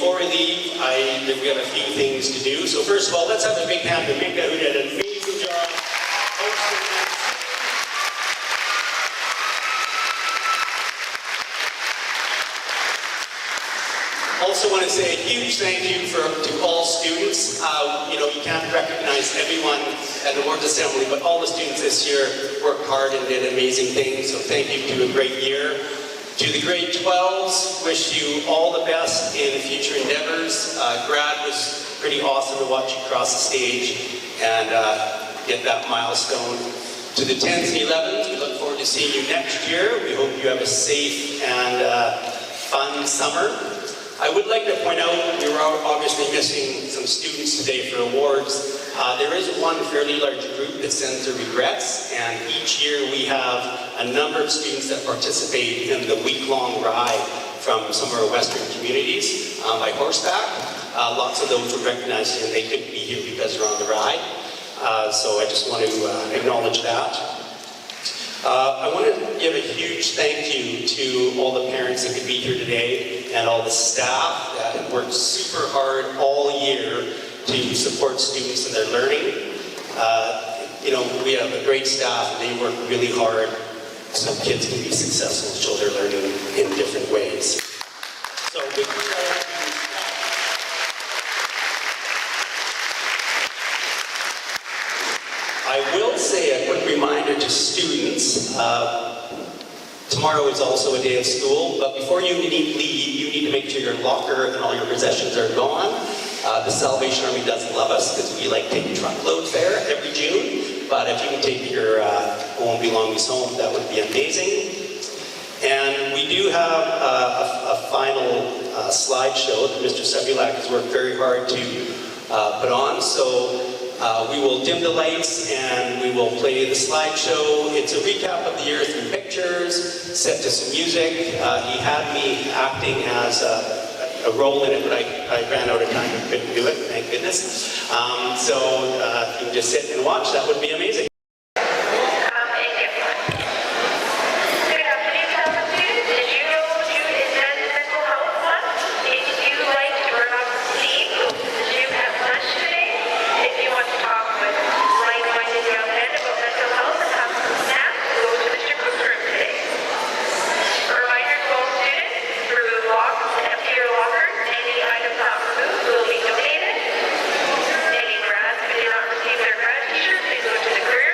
before we leave, we have a few things to do. So first of all, let's have a big hand to Mika, who did an amazing job hosting this. Also want to say a huge thank you to all students. You can't recognize everyone at the Awards Assembly, but all the students this year worked hard and did amazing things, so thank you to a great year. To the grade 12s, wish you all the best in future endeavors. Grad was pretty awesome to watch you cross the stage and get that milestone. To the 10s and 11s, we look forward to seeing you next year. We hope you have a safe and fun summer. I would like to point out, we were obviously missing some students today for awards. There is one fairly large group that sends their regrets, and each year we have a number of students that participate in the week-long ride from some of our western communities by horseback. Lots of those were recognized, and they couldn't be here because they're on the ride. So I just want to acknowledge that. I want to give a huge thank you to all the parents that could be here today and all the staff that have worked super hard all year to support students in their learning. We have a great staff and they work really hard so kids can be successful, show their learning in different ways. So big shout out to the staff. I will say a quick reminder to students, tomorrow is also a day of school, but before you leave, you need to make sure your locker and all your possessions are gone. The Salvation Army doesn't love us because we like taking truckloads there every June, but if you can take your own belongings home, that would be amazing. And we do have a final slideshow that Mr. Sebulak has worked very hard to put on, so we will dim the lights and we will play the slideshow. It's a recap of the year through pictures, set to some music. He had me acting as a role in it, but I ran out of time and couldn't do it, thank goodness. So if you can just sit and watch, that would be amazing. Any grads who did not receive their grad t-shirt, please go to the career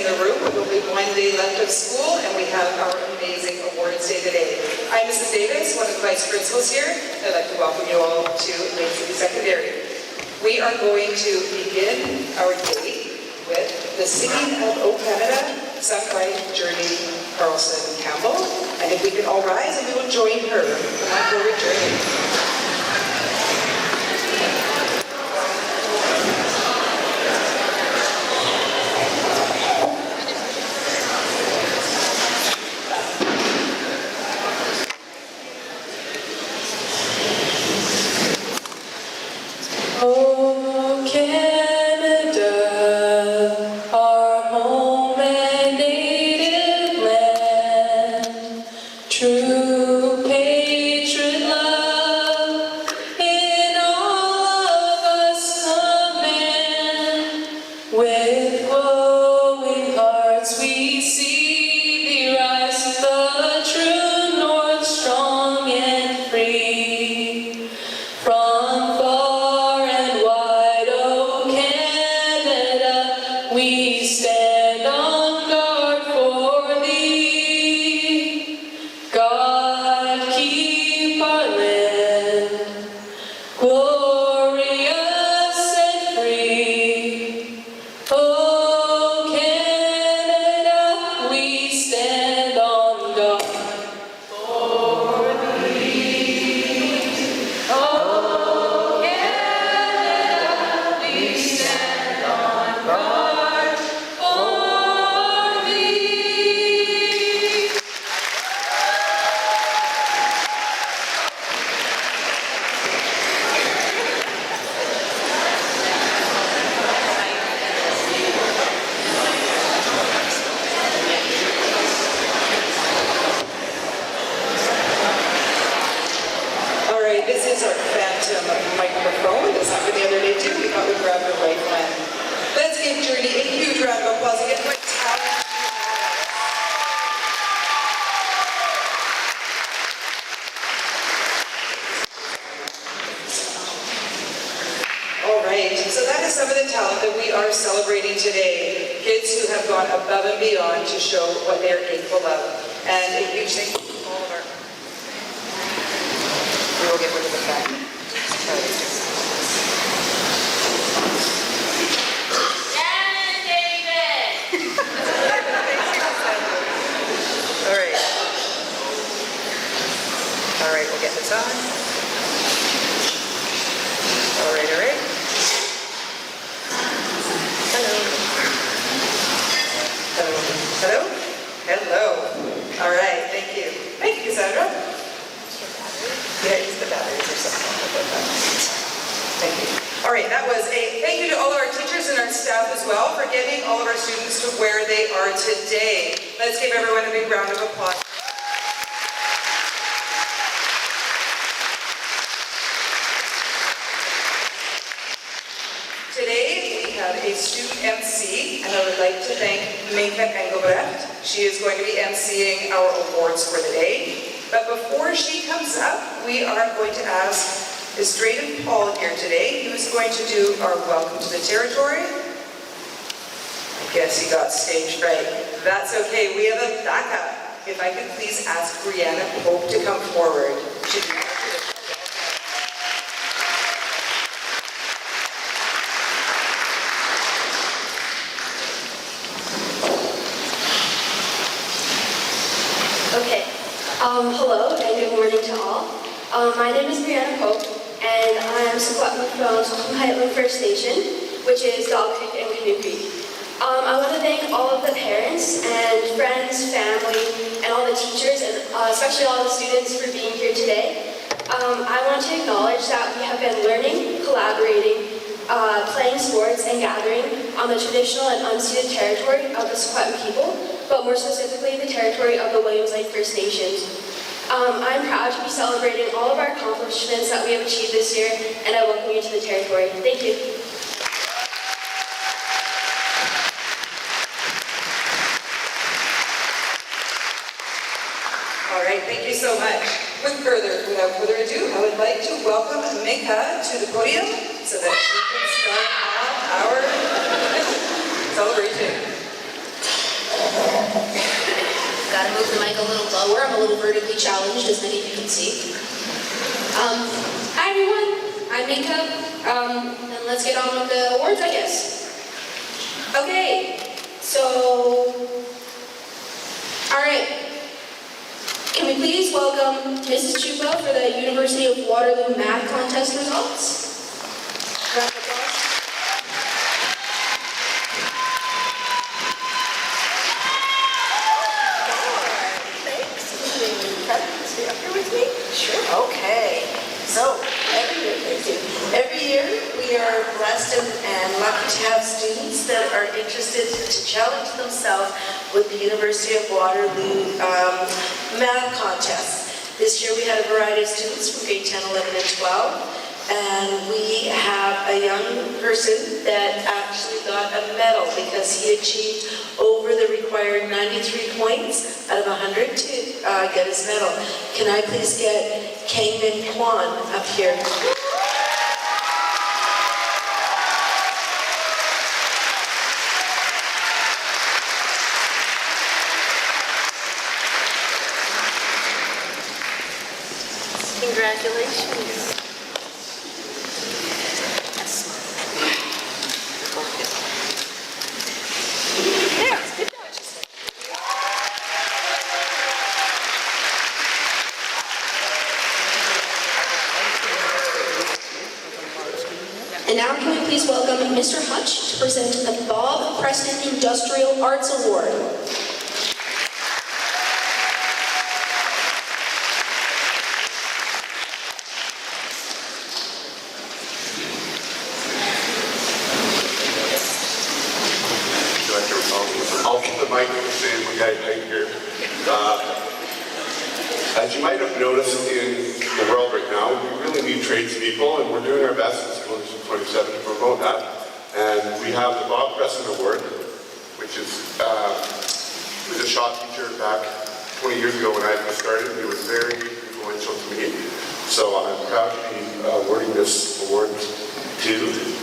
in the room. We'll be one day left of school, and we have our amazing awards day today. I'm Mrs. Davis, one of the vice principals here. I'd like to welcome you all to Lake City Secondary. We are going to begin our day with the Singing of O Canada, sung by Journey Carlson Campbell. And if we can all rise, and we will join her. Come on forward, Journey. Oh, Canada, our home and native land, true patriot love in all of us command. With glowing hearts we see thee rise, the true north, strong and free. From far and wide, O Canada, we stand on guard for thee. God keep our land glorious and free. O Canada, we stand on guard for thee. Oh, Canada, we stand on guard for thee. All right, this is our phantom microphone. This happened the other day too. We thought we'd grab the right one. Let's give Journey a huge round of applause again for talent. All right, so that is some of the talent that we are celebrating today. Kids who have gone above and beyond to show what they are capable of. And a huge thank you to all of our... We will get rid of the fact. All right. All right, we'll get this on. All right, all right. Hello. Hello. Hello? Hello. All right, thank you. Thank you, Cassandra. Yeah, use the batteries or something. Thank you. All right, that was a thank you to all of our teachers and our staff as well for getting all of our students to where they are today. Let's give everyone a big round of applause. Today, we have a student MC, and I would like to thank Minka Engelbrecht. She is going to be MCing our awards for the day. But before she comes up, we are going to ask Ms. Drayden Paul here today, who is going to do our Welcome to the Territory. I guess he got stage fright. That's okay, we have a backup. If I could please ask Brianna Pope to come forward. To do our traditional Okay. Hello and good morning to all. My name is Brianna Pope, and I am Secwepemc from Coquitlam First Nation, which is Dog Creek and Canoe Creek. I want to thank all of the parents and friends, family, and all the teachers, and especially all the students for being here today. I want to acknowledge that we have been learning, collaborating, playing sports, and gathering on the traditional and unceded territory of the Secwepemc people, but more specifically the territory of the Williams Lake First Nations. I'm proud to be celebrating all of our accomplishments that we have achieved this year, and I welcome you to the territory. Thank you. All right, thank you so much. Without further ado, I would like to welcome Minka to the podium so that she can start off our celebration. gotta move the mic a little lower. I'm a little vertically challenged, as many of you can see. Hi everyone, I'm Mika, and let's get on with the awards, I guess. Okay, so, all right. Can we please welcome Mrs. Chupa for the University of Waterloo Math Contest results? Round of applause. Stay up here with me? Sure. Okay. So, every year we are blessed and lucky to have students that are interested to challenge themselves with the University of Waterloo math contest. This year we had a variety of students from grade 10, 11, and 12. And we have a young person that actually got a medal because he achieved over the required 93 points out of 100 to get his medal. Can I please get Kangmin Kwan up here? Congratulations. And now can we please welcome Mr. Hutch to present the Bob Preston Industrial Arts Award. I'll keep the mic the same right here. As you might have noticed in the world right now, we really need tradespeople, and we're doing our best in School District 27 to promote that. And we have the Bob Preston Award, which is was a shop teacher back 20 years ago when I first started. He was very influential to me. So I'm proud to be awarding this award to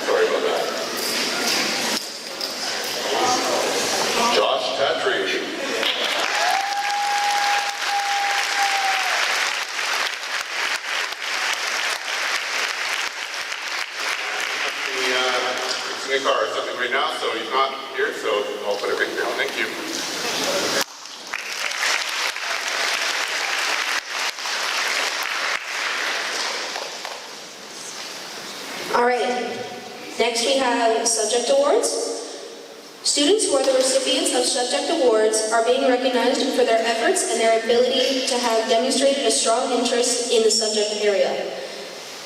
Sorry about that. Josh Tatry. He's in the car or something right now, so he's not here, so I'll put it right down. Thank you. All right, next we have subject awards. Students who are the recipients of subject awards are being recognized for their efforts and their ability to have demonstrated a strong interest in the subject area.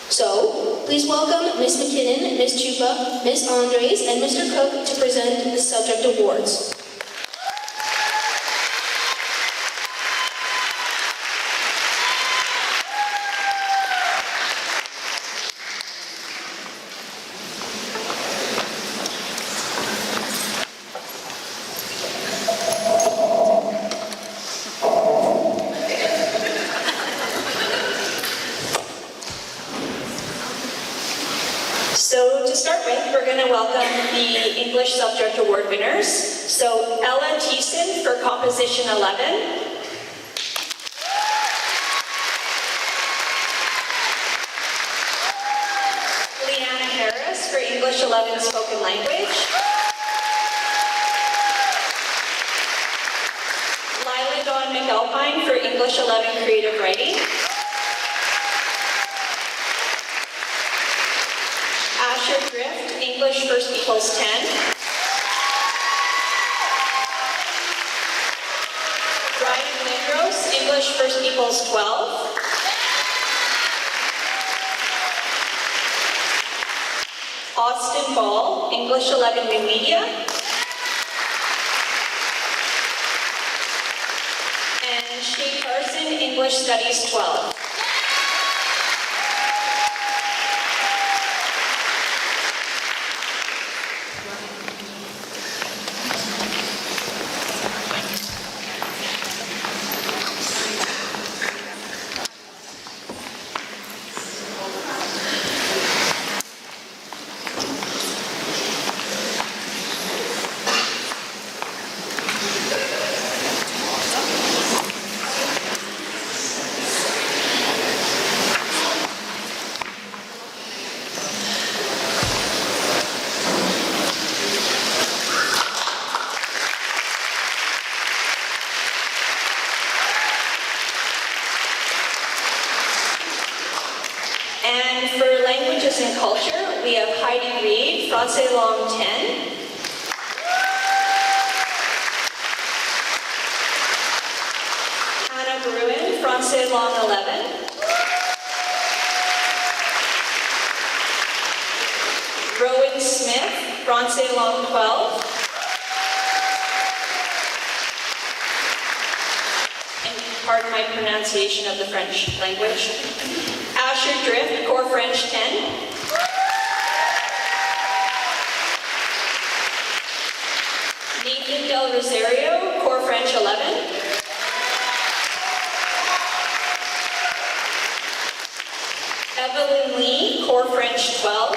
So, please welcome Ms. McKinnon, Ms. Chupa, Ms. Andres, and Mr. Cook to present the subject awards. So to start with, we're going to welcome the English Subject Award winners. So Ella Thiessen for Composition 11. Leanna Harris for English 11 Spoken Language. Lila Dawn McAlpine for English 11 Creative Writing. Asher Grift, English First Equals 10. Ryan Lindros, English First Equals 12. Austin Ball, English 11 New Media. And Shea Carson, English Studies 12. And for languages and culture, we have Heidi Reed, Francais Langue 10. Hannah Bruin, Francais Langue 11. Rowan Smith, Francais Langue 12. And pardon my pronunciation of the French language. Asher Drift, Core French 10. Nathan Del Rosario, Core French 11. Evelyn Lee, Core French 12.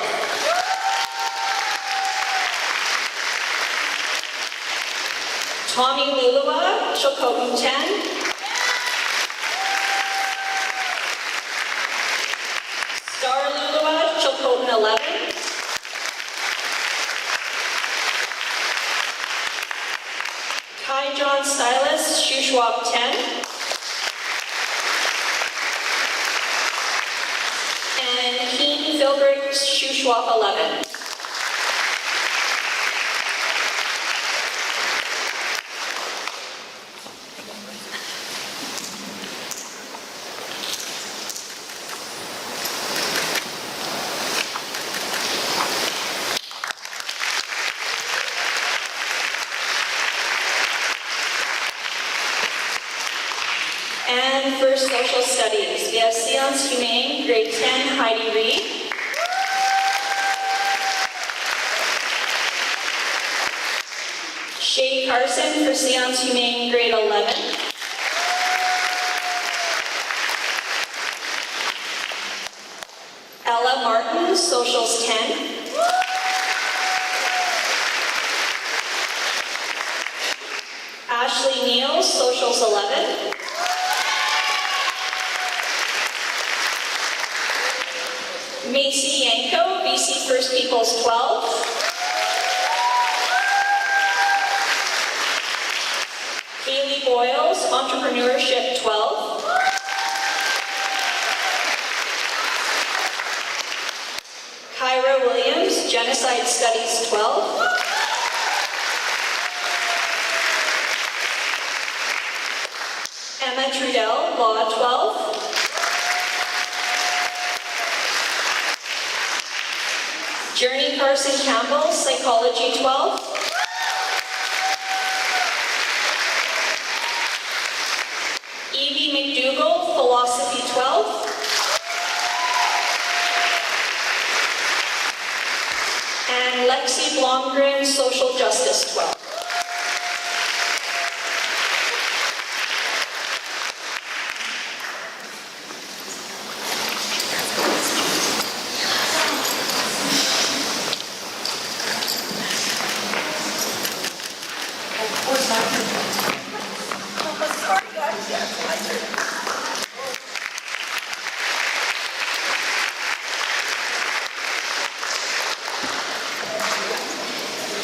Tommy Lulua, Chilcotin 10. Star Lulua, Chilcotin 11. Kai John Silas, Shuswap 10. And Keen Filbert, Shuswap 11. And for social studies, we have Sciences Humaines, grade 10, Heidi Reed. Shay Carson for Sciences Humaines, grade 11. Ella Martin, Socials 10. Ashley Neal, Socials 11. Macy Yanko, BC First Peoples 12. Haley Boyles, Entrepreneurship 12. Kyra Williams, Genocide Studies 12. Emma Trudell, Law 12. Journey Carson Campbell, Psychology 12. Evie McDougall, Philosophy 12. And Lexi Blomgren, Social Justice 12.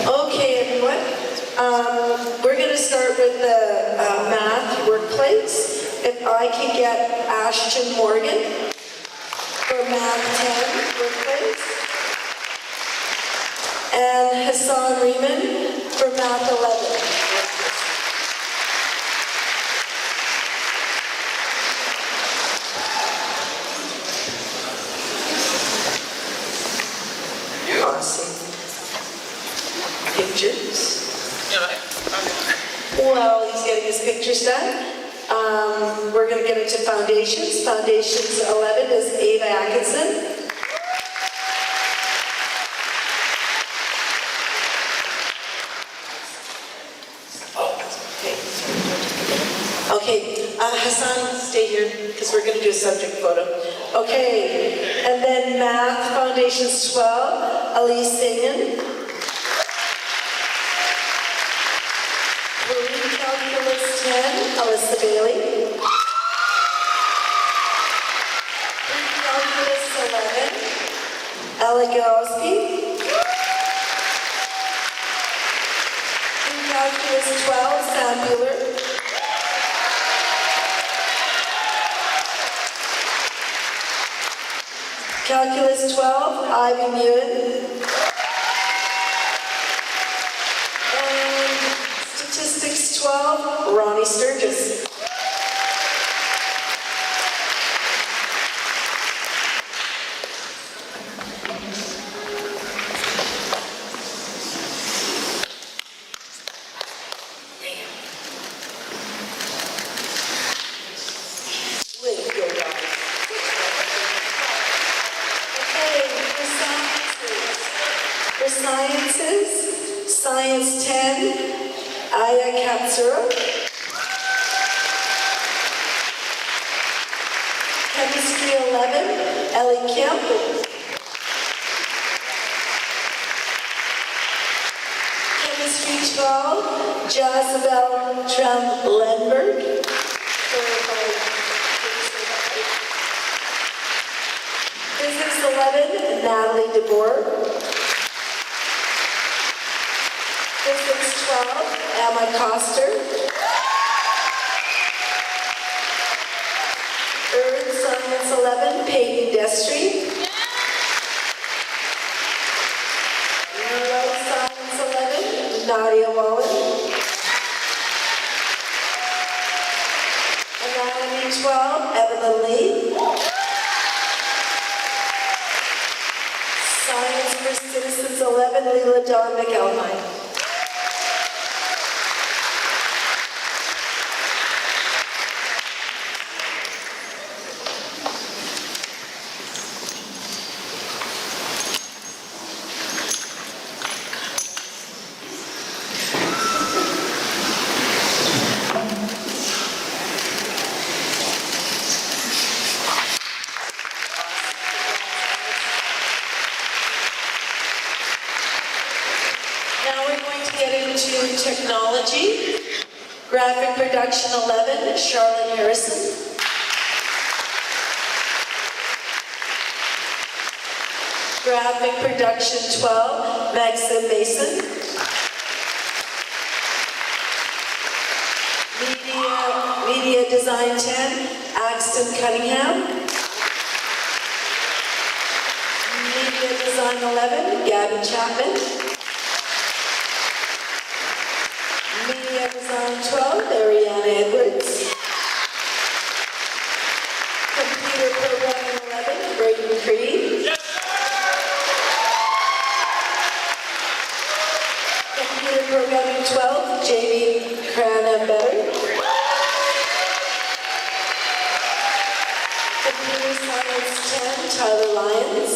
Okay, everyone. We're going to start with the math workplace. If I can get Ashton Morgan for math 10 workplace. And Hassan Riemann for math 11. Awesome. Pictures. Well, he's getting his pictures done. We're going to get into foundations. Foundations 11 is Ava Atkinson. Okay, Hassan, stay here because we're going to do a subject photo. Okay, and then Math Foundations 12, Elise Singen. Marine Calculus 10, Alyssa Bailey. Greek Calculus 11, Ella Galowski. Greek Calculus 12, Sam Bueller. Calculus 12, Ivy Nguyen. And Statistics 12, Ronnie Sturgis. For sciences, Science 10, Aya Katsura. Chemistry 11, Ellie Kemp. Chemistry 12, Jazabel Tremlenberg. Physics 11, Natalie DeBoer. Physics 12, Emma Coster. Earth Science 11, Peyton Destry. Life Science 11, Nadia Wallen. Anatomy 12, Evelyn Lee. Science for Citizens 11, Leela Dawn McElhine. Now we're going to get into technology. Graphic production 11, Charlotte Harrison. Graphic production 12, Maxim Mason. Media design 10, Axton Cunningham. Media design 11, Gavin Chapman. Media design 12, Ariana Edwards. Computer programming 11, Braden Creed. Computer programming 12, Jamie Cranberry. Computer science 10, Tyler Lyons.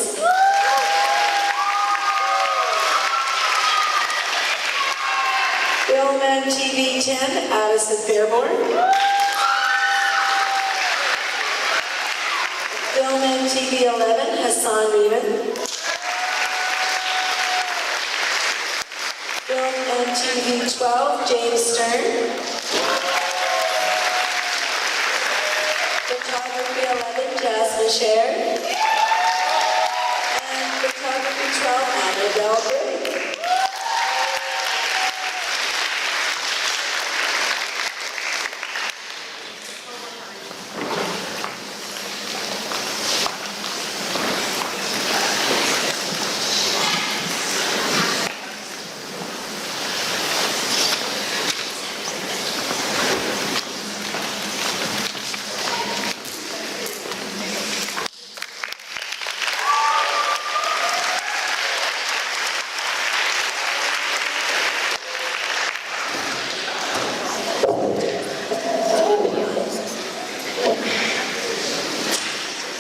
Film and TV 10, Addison Fairborn. Film and TV 11, Hassan Riemann. Film and TV 12, James Stern. Photography 11, Jasmine Sher. And photography 12, Annabelle Gray.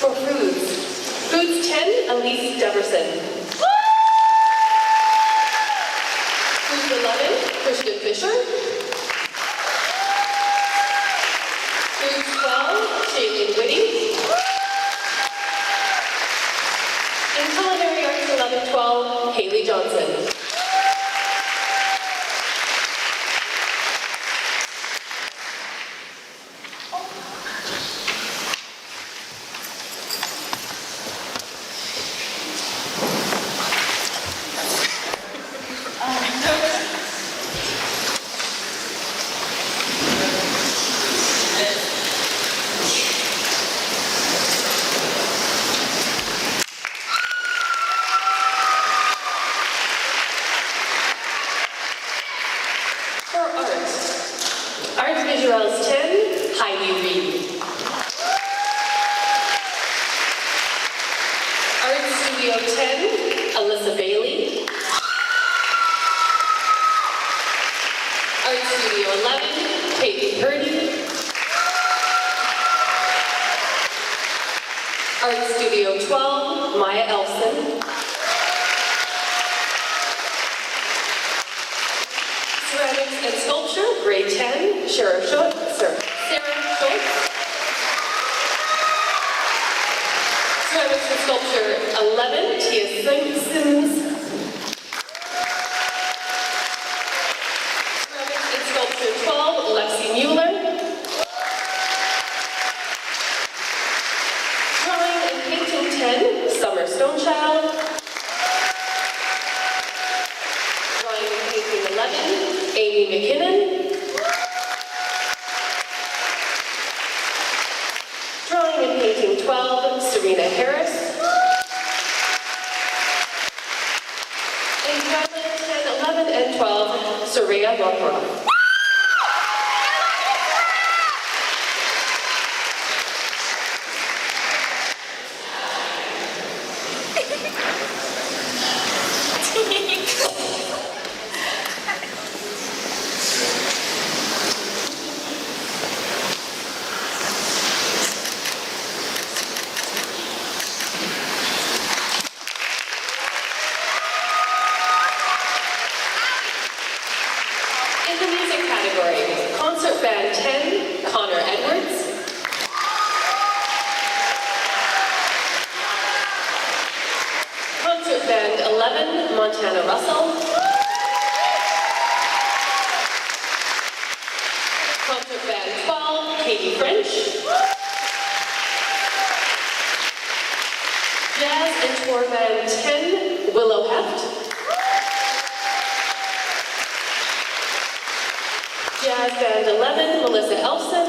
For foods, foods 10, Elise Deverson. Foods 11, Christian Fisher. Foods 12, Shailene Whitty. In Culinary Arts 11-12, Haley Johnson. Studio 10, Alyssa Bailey. Art Studio 11, Katie Purdy. Art Studio 12, Maya Elson. Ceramics and Sculpture, grade 10, Sarah Schultz. Ceramics and Sculpture 11, Tia Sims. Ceramics and Sculpture 12, Lexi Mueller. Drawing and Painting 10, Summer Stonechild. Drawing and Painting 11, Amy McKinnon. Drawing and Painting 12, Serena Harris. And drawing 10, 11, and 12, Soraya Rothrock. In the music category, Concert Band 10, Connor Edwards. Concert Band 11, Montana Russell. Concert Band 12, Katie French. Jazz and Tour Band 10, Willow Heft. Jazz Band 11, Melissa Elson.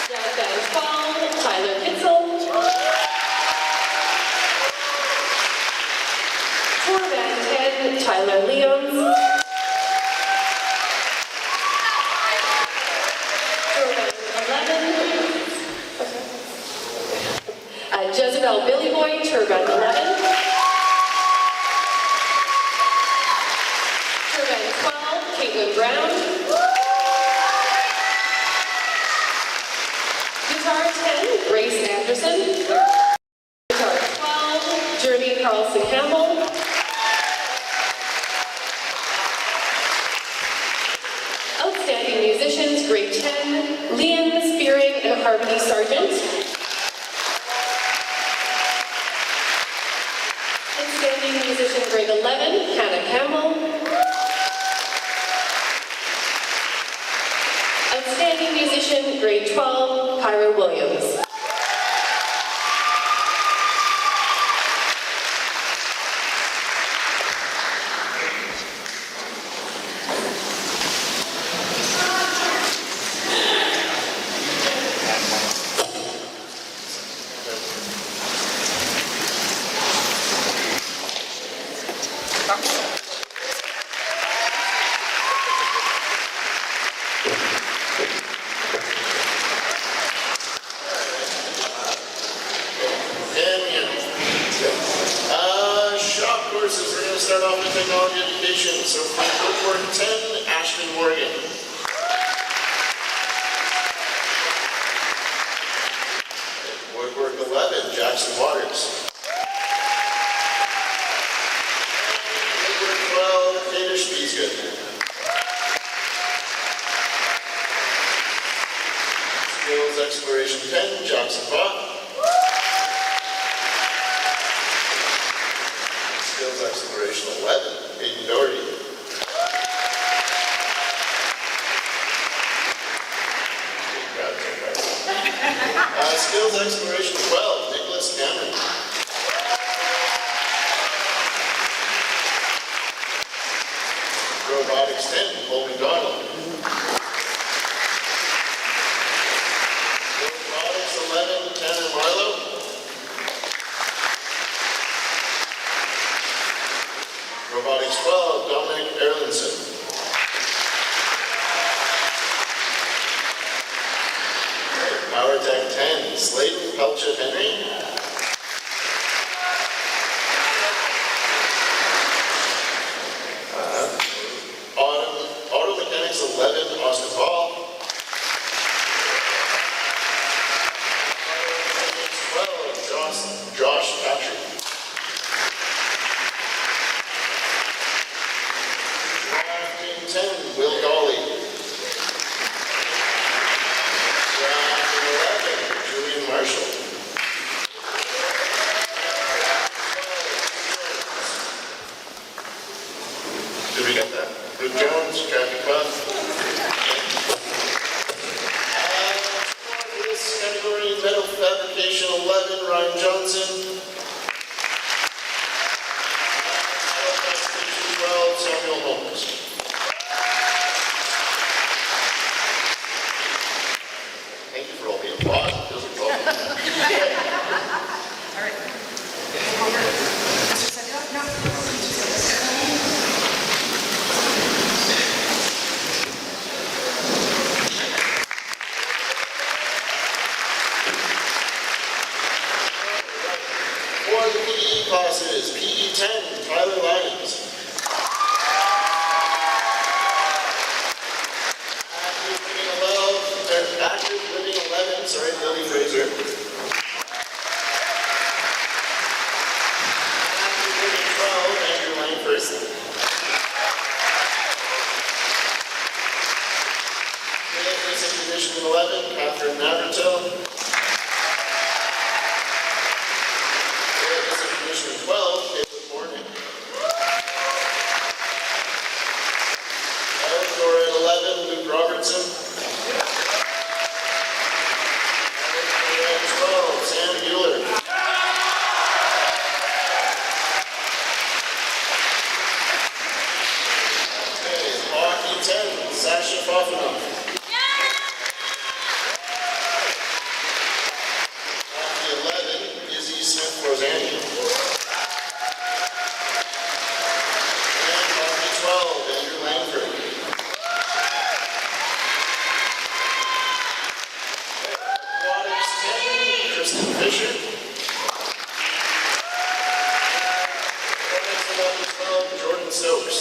Jazz Band 12, Tyler Kitzel. Tour Band 10, Tyler Leons. Tour Band 11, Jezebel Billy Boy, Tour Band 11. Caitlin Brown. Guitar 10, Grace Anderson. Guitar 12, Jeremy Carlson Campbell. Outstanding musicians, grade 10, Liam Spearing and Harmony Sargent. Outstanding musician, grade 11, Hannah Campbell. Outstanding musician, grade 12, Kyra Williams. Start off with technology education. So for Woodwork 10, Ashley Morgan. Woodwork 11, Jackson Waters. Woodwork 12, Hamish Beesgood. Skills Exploration 10, Jackson Bott. Skills Exploration 11, Hayden Doherty. Skills Exploration 12, Nicholas Cameron. Robotics 10, Colby Donald. Robotics 11, Tanner Marlowe. Robotics 12, Dominic Erlinson. Power Tech 10, Slade Josh Patrick. Drafting 10, Will Golly. Drafting 11, Julian Marshall. Did we get that? Luke Jones, Kathy Clough. This category, metal fabrication 11, Ryan Johnson. Metal fabrication 12, Samuel Holmes. Thank you for all the applause. It feels appropriate. For the PE classes, PE 10, Tyler Lyons. Active living 11, sorry, Lily Fraser. Active living 12, Andrew Langford. Fitness and conditioning 11, Catherine Navarro. Fitness and conditioning 12, David Morgan. Outdoor at 11, Luke Robertson. Sam Bueller. Okay, hockey 10, Sasha Fofanoff. Hockey 11, Izzy Smith-Rosani. And hockey 12, Andrew Langford. Kristen Fisher. Jordan Stokes.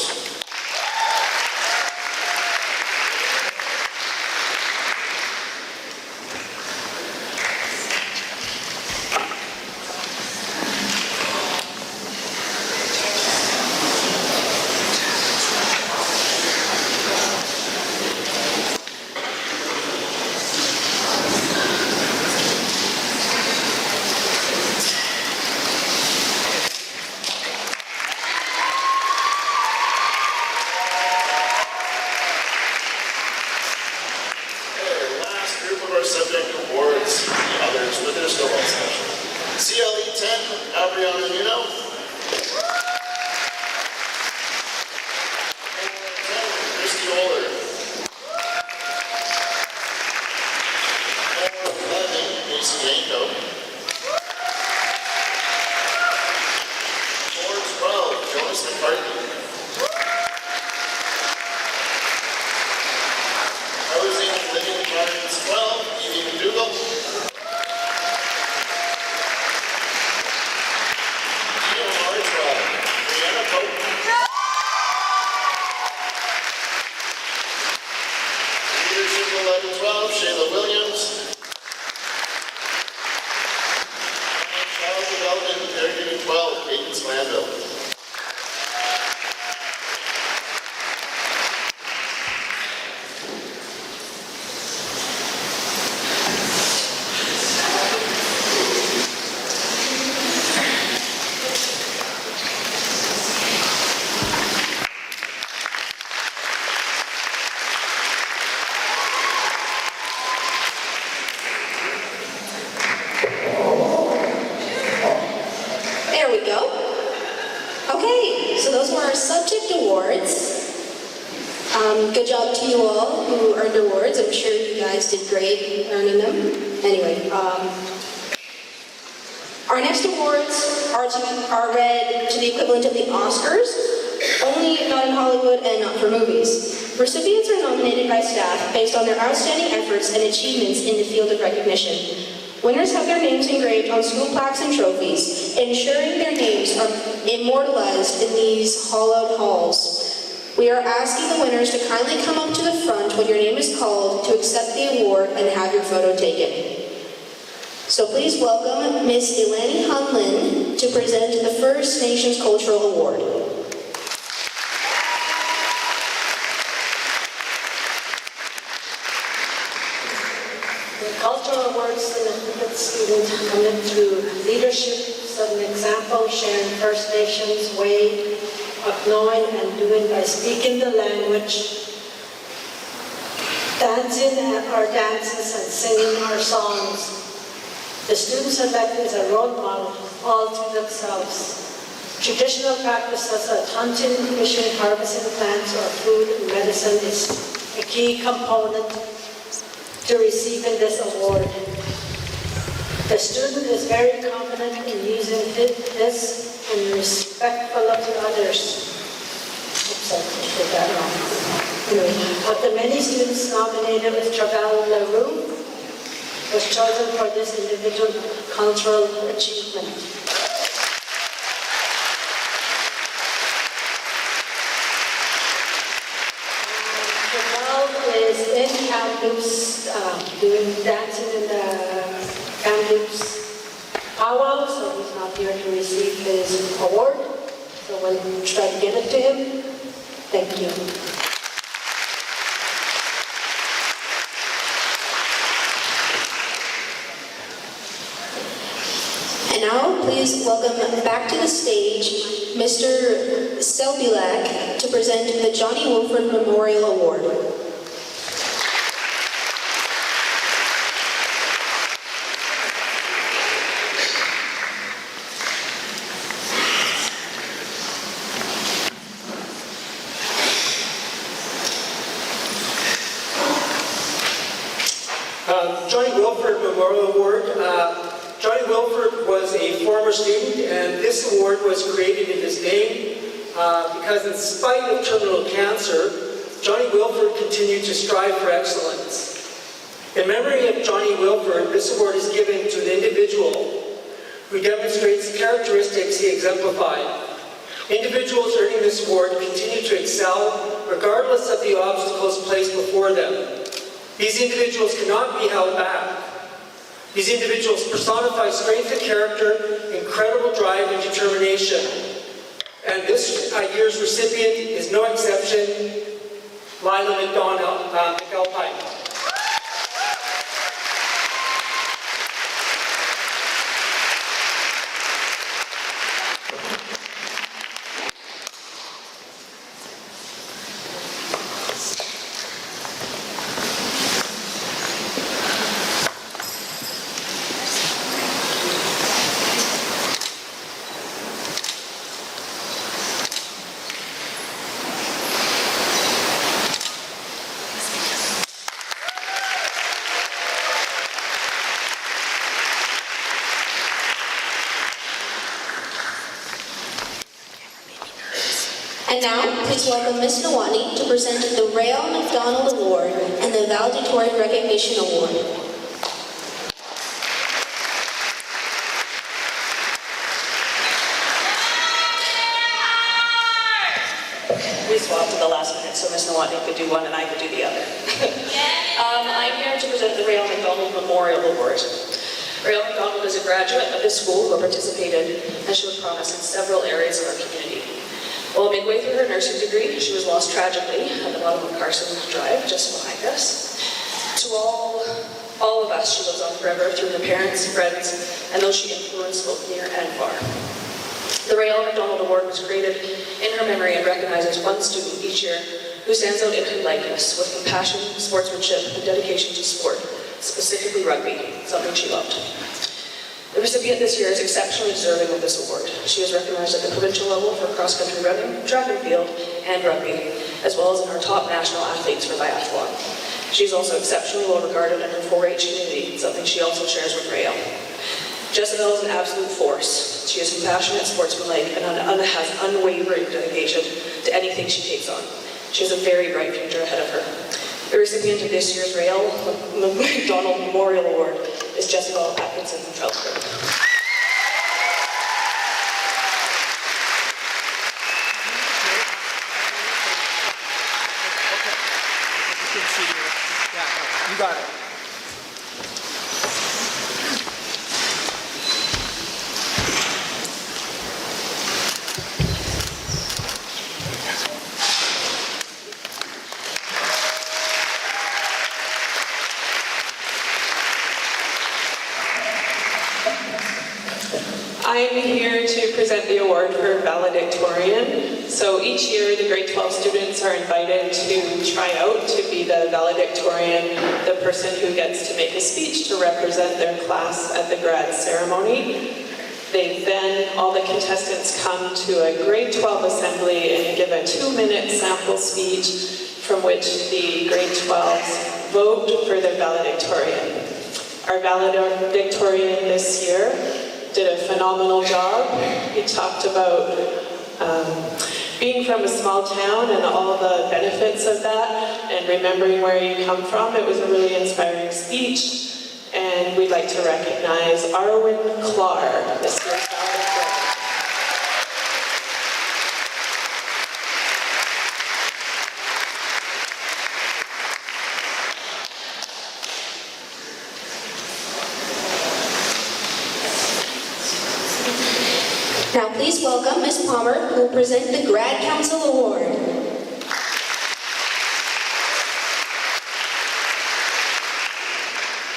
Subject awards, the others, but there's still one special. CLE 10, Abriana Nuno. 10, Christy Oler. 11, Mason Yanko. 12, Jonas McCarthy. Housing and living patterns 12, Evie McDougall. DMR 12, Brianna Pope. Leadership 11-12, Shayla Williams. And Child Development and Caregiving 12, Peyton Slanville. There we go. Okay, so those were our subject awards. Good job to you all who earned awards. I'm sure you guys did great earning them. Anyway, our next awards are read to the equivalent of the Oscars, only not in Hollywood and not for movies. Recipients are nominated by staff based on their outstanding efforts and achievements in the field of recognition. Winners have their names engraved on school plaques and trophies, ensuring their names are immortalized in these hollowed halls. We are asking the winners to kindly come up to the front when your name is called to accept the award and have your photo taken. So please welcome Miss Eleni Hanlin to present the First Nations Cultural Award. The Cultural Awards benefit student coming through leadership, set an example, sharing First Nations way of knowing and doing by speaking the language, dancing our dances and singing our songs. The students selected as a role model all to themselves. Traditional practices like hunting, fishing, harvesting plants or food and medicine is a key component to receiving this award. The student is very confident in using this and respectful of others. Oops, I did that wrong. Anyway, of the many students nominated with Travell LaRue, was chosen for this individual cultural achievement. Travell is in Kamloops, doing dancing in the Kamloops powwow, so he's not here to receive his award. So we'll try to get it to him. Thank you. And now, please welcome back to the stage Mr. Selbilak to present the Johnny Wilford Memorial Award. Johnny Wilford Memorial Award. Johnny Wilford was a former student, and this award was created in his name because in spite of terminal cancer, Johnny Wilford continued to strive for excellence. In memory of Johnny Wilford, this award is given to an individual who demonstrates the characteristics he exemplified. Individuals earning this award continue to excel regardless of the obstacles placed before them. These individuals cannot be held back. These individuals personify strength of character, incredible drive, and determination. And this year's recipient is no exception, Lila McAlpine. And now, please welcome Ms. Nawani to present the Rael McDonald Award and the Valedictorian Recognition Award. We swapped at the last minute, so Ms. Nawani could do one and I could do the other. I'm here to present the Rael McDonald Memorial Award. Rael McDonald is a graduate of this school who participated and showed promise in several areas of our community. While midway through her nursing degree, she was lost tragically at the bottom of Carson Drive, just behind us. To all of us, she lives on forever through her parents, friends, and those she influenced both near and far. The Rael McDonald Award was created in her memory and recognizes one student each year who stands out in her likeness with compassion, sportsmanship, and dedication to sport, specifically rugby, something she loved. The recipient this year is exceptionally deserving of this award. She is recognized at the provincial level for cross-country running, track and field, and rugby, as well as in our top national athletes for biathlon. She's also exceptionally well regarded in her 4-H community, something she also shares with Rael. Jezebel is an absolute force. She is compassionate, sportsmanlike, and has unwavering dedication to anything she takes on. She has a very bright future ahead of her. The recipient of this year's Rael McDonald Memorial Award is Jezebel Atkinson from Charleston. You got it. I'm here to present the award for valedictorian. So each year, the grade 12 students are invited to try out to be the valedictorian, the person who gets to make a speech to represent their class at the grad ceremony. Then all the contestants come to a grade 12 assembly and give a 2-minute sample speech from which the grade 12s vote for their valedictorian. Our valedictorian this year did a phenomenal job. He talked about being from a small town and all the benefits of that and remembering where you come from. It was a really inspiring speech. And we'd like to recognize Arwen Clark, this year's valedictorian. Now please welcome Ms. Palmer, who will present the Grad Council Award.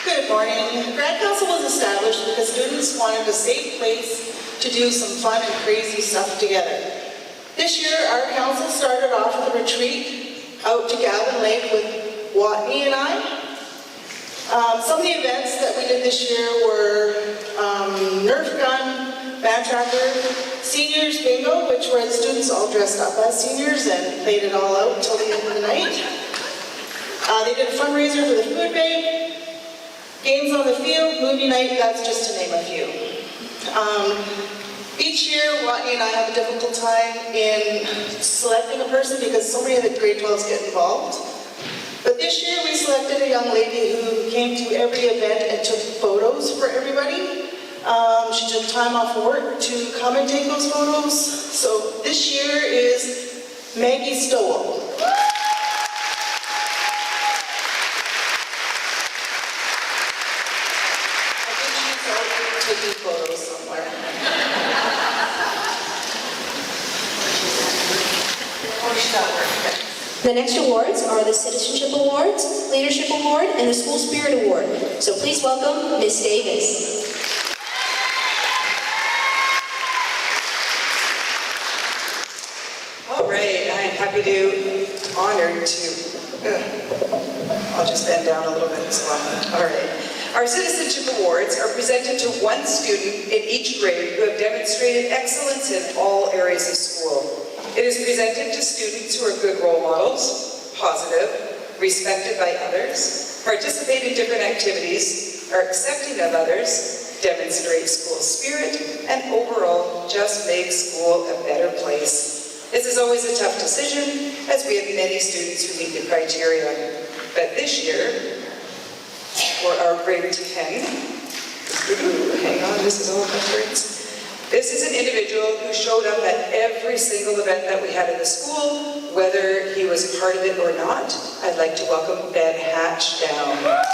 Good morning. Grad Council was established because students wanted a safe place to do some fun and crazy stuff together. This year, our council started off with a retreat out to Gavin Lake with Watney and I. Some of the events that we did this year were Nerf gun, band tracker, seniors bingo, which were the students all dressed up as seniors and played it all out until the end of the night. They did a fundraiser for the food bank, games on the field, movie night, that's just to name a few. Each year, Watney and I have a difficult time in selecting a person because so many of the grade 12s get involved. But this year we selected a young lady who came to every event and took photos for everybody. She took time off work to come and take those photos. So this year is Maggie Stowell. I think she's out taking photos somewhere. Oh, she's not working. The next awards are the Citizenship Awards, Leadership Award, and the School Spirit Award. So please welcome Ms. Davis. All right, I'm happy to, honored to, I'll just bend down a little bit as well. All right. Our Citizenship Awards are presented to one student in each grade who have demonstrated excellence in all areas of school. It is presented to students who are good role models, positive, respected by others, participate in different activities, are accepting of others, demonstrate school spirit, and overall just make school a better place. This is always a tough decision, as we have many students who meet the criteria. But this year, for our grade 10, hang on, this is all backwards. This is an individual who showed up at every single event that we had in the school, whether he was part of it or not. I'd like to welcome Ben Hatch down.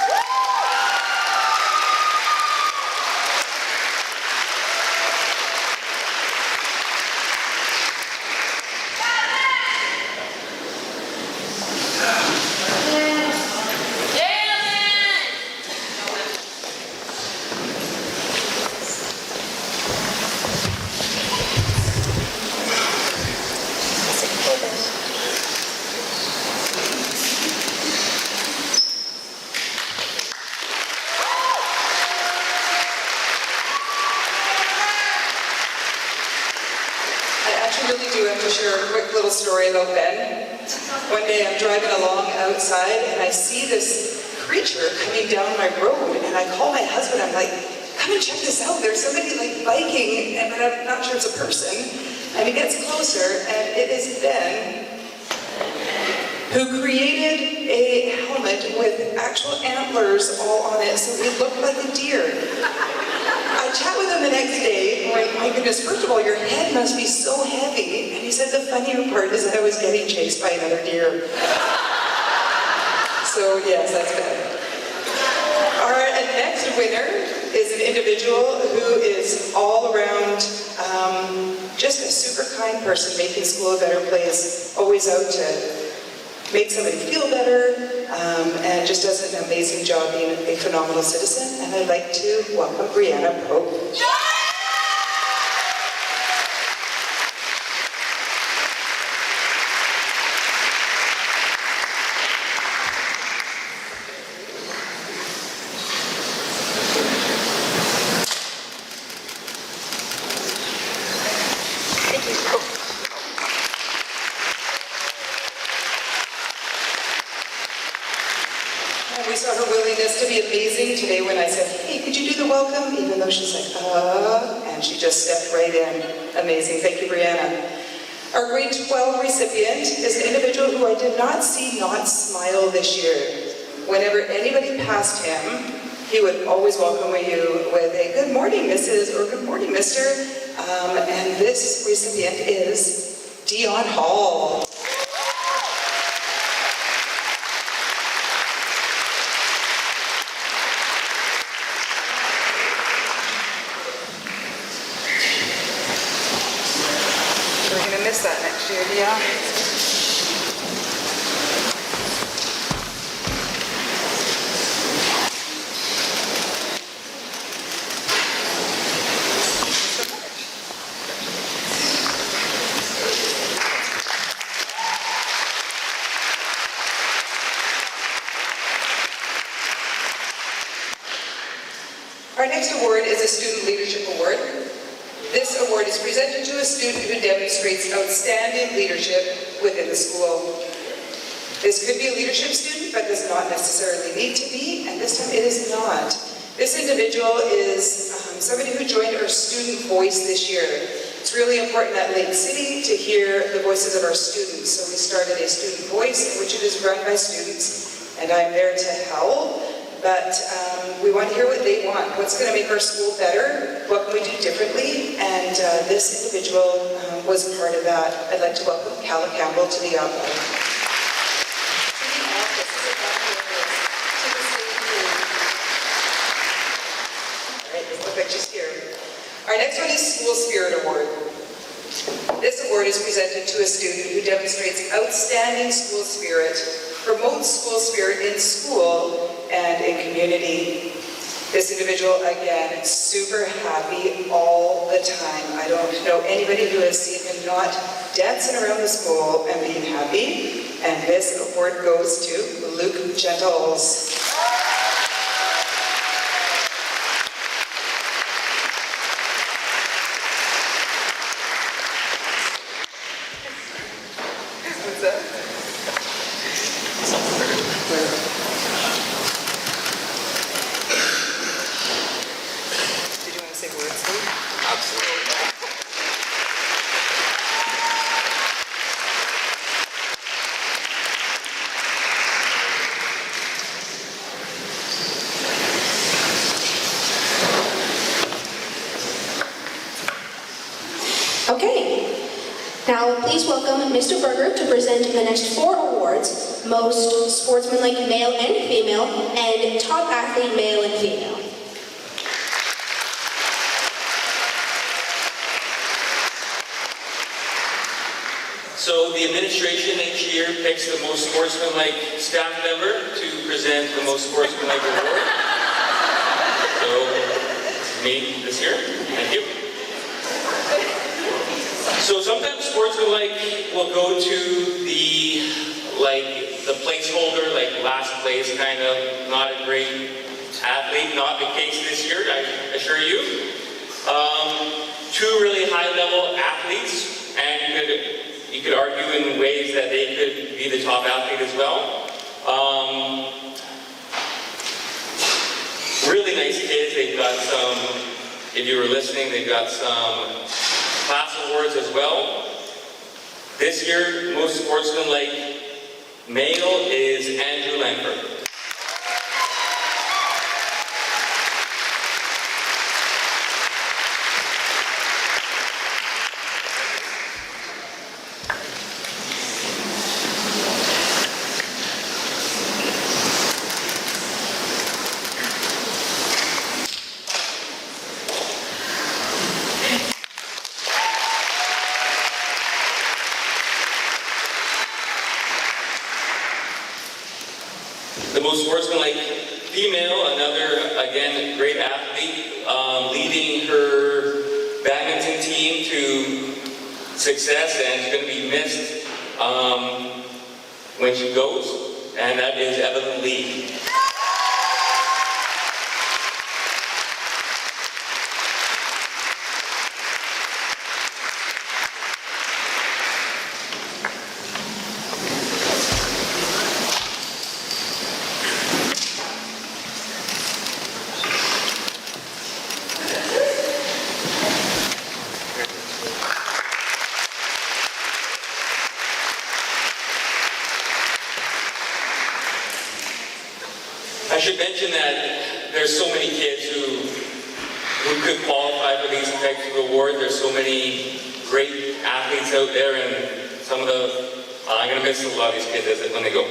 Story about Ben. One day I'm driving along outside and I see this creature coming down my road and I call my husband. I'm like, come and check this out. There's somebody like biking, but I'm not sure it's a person. And he gets closer and it is Ben, who created a helmet with actual antlers all on it so he looked like a deer. I chat with him the next day, going, my goodness, first of all, your head must be so heavy. And he said the funnier part is that I was getting chased by another deer. So yes, that's good. Our next winner is an individual who is all around just a super kind person, making school a better place, always out to make somebody feel better, and just does an amazing job being a phenomenal citizen. And I'd like to welcome Brianna Pope. she's like, and she just stepped right in. Amazing. Thank you, Brianna. Our grade 12 recipient is an individual who I did not see not smile this year. Whenever anybody passed him, he would always welcome you with a good morning, Mrs. or good morning, Mr. And this recipient is Dion Hall. We're going to miss that next year, Dion. Our next award is a Student Leadership Award. This award is presented to a student who demonstrates outstanding leadership within the school. This could be a leadership student, but does not necessarily need to be, and this time it is not. This individual is somebody who joined our Student Voice this year. It's really important at Lake City to hear the voices of our students, so we started a Student Voice, which it is run by students, and I'm there to help. But we want to hear what they want. What's going to make our school better? What can we do differently? And this individual was part of that. I'd like to welcome Calla Campbell to the office. All right, let's look at just here. Our next one is School Spirit Award. This award is presented to a student who demonstrates outstanding school spirit, promotes school spirit in school and in community. This individual, again, super happy all the time. I don't know anybody who has seen him not dancing around the school and being happy. And this award goes to Luke Gentles. What's that? Did you want to say words, Luke? Absolutely. Okay, now please welcome Mr. Berger to present the next 4 awards: Most Sportsmanlike Male and Female, and Top Athlete Male and Female. So the administration each year picks the most sportsmanlike staff member to present the most sportsmanlike award. So, me this year, thank you. So sometimes sportsmanlike will go to the placeholder, like last place, kind of not a great athlete. Not the case this year, I assure you. 2 really high-level athletes, and you could argue in ways that they could be the top athlete as well. Really nice kids. They've got some, if you were listening, they've got some class awards as well. This year, most sportsmanlike male is Andrew Langford. The most sportsmanlike female, another, again, great athlete, leading her badminton team to success, and is going to be missed when she goes, and that is Evelyn Lee. mention that there's so many kids who could qualify for these types of awards. There's so many great athletes out there, and some of the, I'm going to miss a lot of these kids when they go.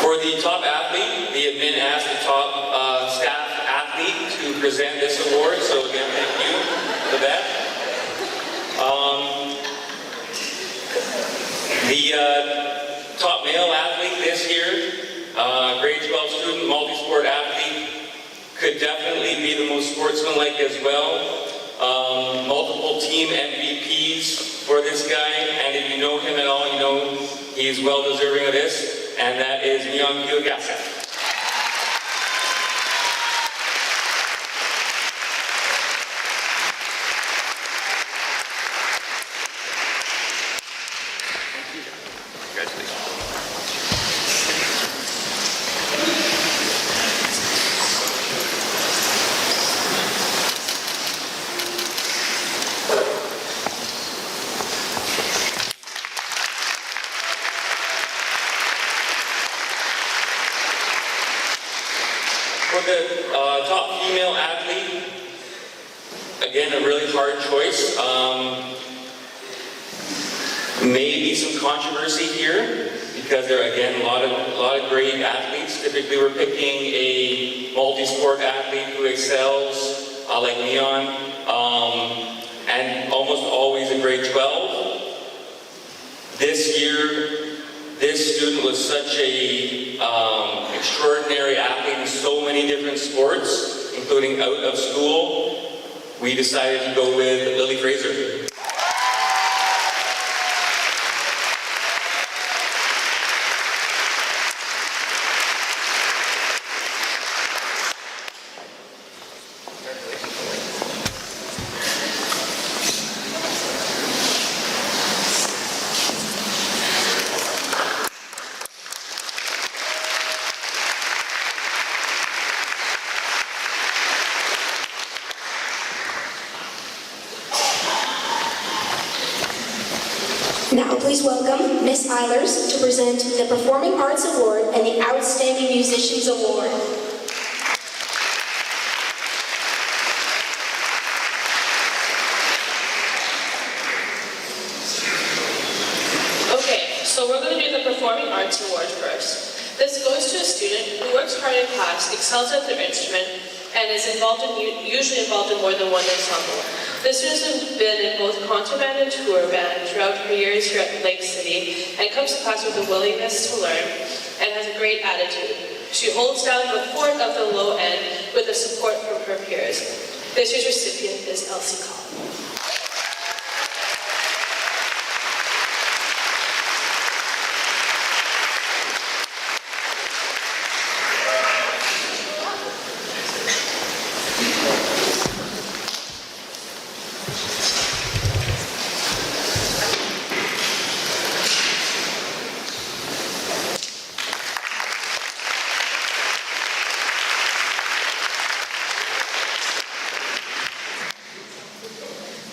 For the top athlete, the admin asked the top staff athlete to present this award, so again, thank you for that. The top male athlete this year, grade 12 student, multi-sport athlete, could definitely be the most sportsmanlike as well. Multiple team MVPs for this guy, and if you know him at all, you know he's well deserving of this, and that is Myung Gil-Gasa. For the top female athlete, again, a really hard choice. Maybe some controversy here because there are, again, a lot of great athletes. Typically, we're picking a multi-sport athlete who excels, like Leon, and almost always a grade 12. This year, this student was such a extraordinary athlete in so many different sports, including out of school. We decided to go with Lily Fraser. Now please welcome Miss Eilers to present the Performing Arts Award and the Outstanding Musicians Award. Okay, so we're going to do the Performing Arts Award first. This goes to a student who works hard in class, excels at their instrument, and is usually involved in more than one ensemble. This student has been in both concert band and tour band throughout her years here at Lake City, and comes to class with a willingness to learn and has a great attitude. She holds down the fort of the low end with the support from her peers. This year's recipient is Elsie Collins.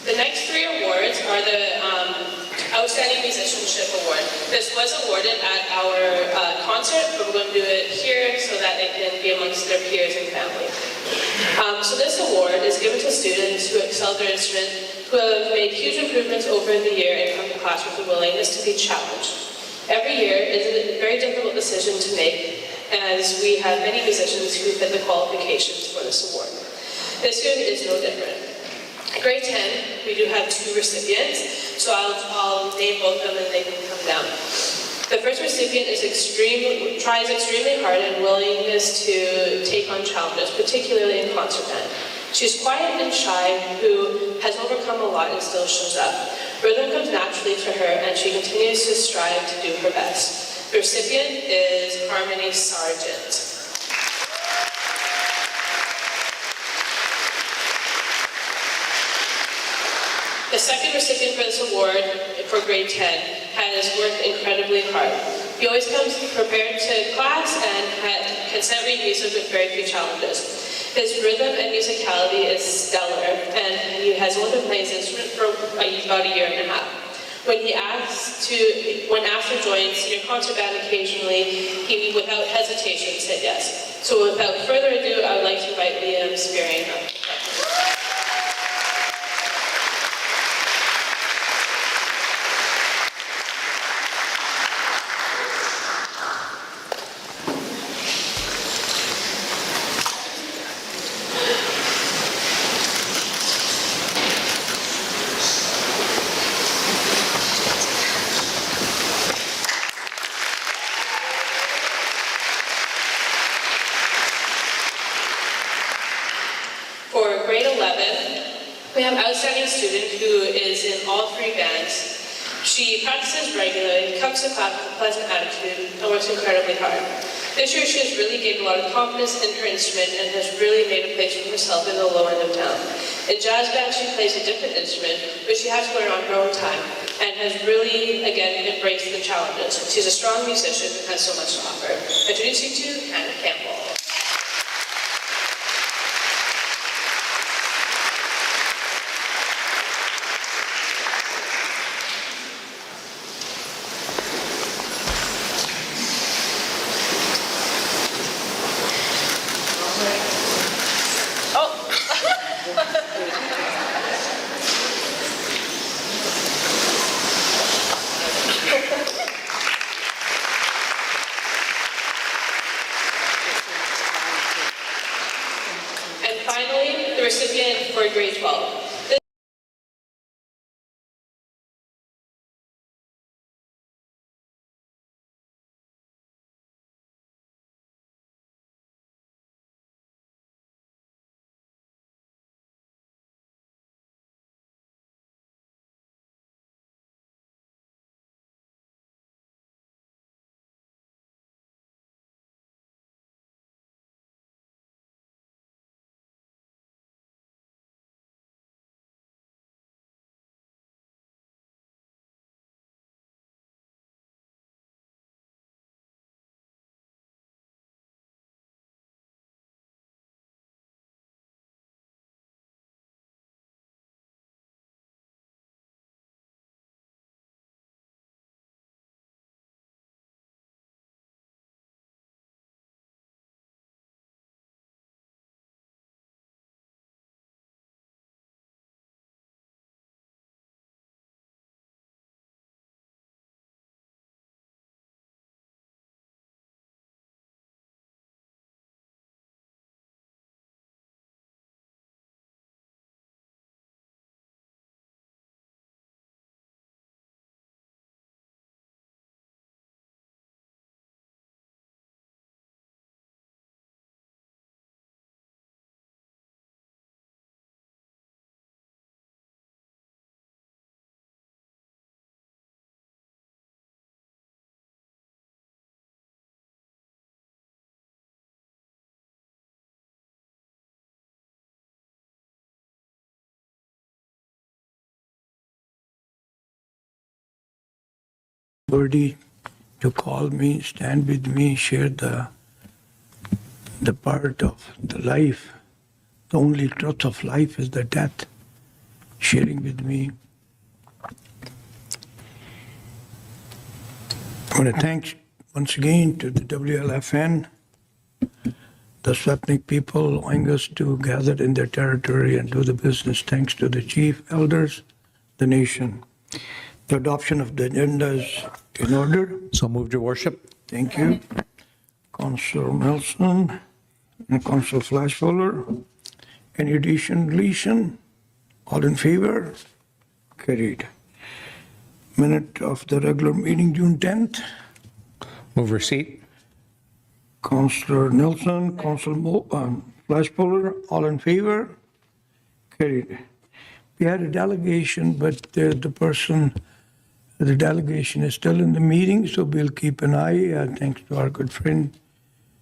The next three awards are the Outstanding Musicianship Award. This was awarded at our concert, but we're going to do it here so that they can be amongst their peers and family. So this award is given to students who excel their instrument, who have made huge improvements over the year and come to class with a willingness to be challenged. Every year is a very difficult decision to make, as we have many musicians who fit the qualifications for this award. This year is no different. Grade 10, we do have two recipients, so I'll name both of them and they can come down. The first recipient tries extremely hard and willingness to take on challenges, particularly in concert band. She's quiet and shy, who has overcome a lot and still shows up. Rhythm comes naturally to her, and she continues to strive to do her best. The recipient is Harmony Sargent. The second recipient for this award for grade 10 has worked incredibly hard. He always comes prepared to class and can set read music with very few challenges. His rhythm and musicality is stellar, and he has only been playing his instrument for about a year and a half. When asked to join senior concert band occasionally, he without hesitation said yes. So without further ado, I would like to invite Liam Spearing up. For grade 11, we have an outstanding student who is in all 3 bands. She practices regularly, comes to class with a pleasant attitude, and works incredibly hard. This year she has really gained a lot of confidence in her instrument and has really made a place for herself in the low end of town. In jazz band she plays a different instrument, but she has to learn on her own time, and has really, again, embraced the challenges. She's a strong musician and has so much to offer. Introducing to Hannah Campbell. And finally, the recipient for grade 12. Birdie to call me, stand with me, share the part of the life. The only truth of life is the death. Sharing with me. I want to thank once again to the WLFN, the Swapnik people allowing us to gather in their territory and do the business. Thanks to the chief elders, the nation. The adoption of the agenda is in order. So moved, Your Worship. Thank you. Councillor Nelson and Councillor Flashfuller. Any addition, deletion? All in favor? Carried. Minute of the regular meeting, June 10th. Move receipt. Councillor Nelson, Councillor Flashfuller, all in favor? Carried. We had a delegation, but the delegation is still in the meeting, so we'll keep an eye. Thanks to our good friend.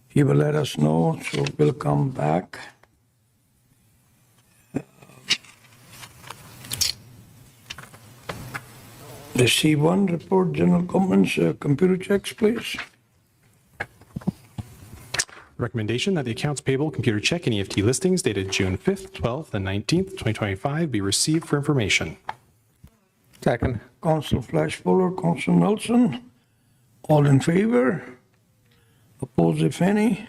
He will let us know, so we'll come back. The C1 report, general comments, computer checks, please. Recommendation that the accounts payable computer check and EFT listings dated June 5th, 12th, and 19th, 2025 be received for information. Second. Council Flashfuller, Council Nelson. All in favor? Opposed, if any?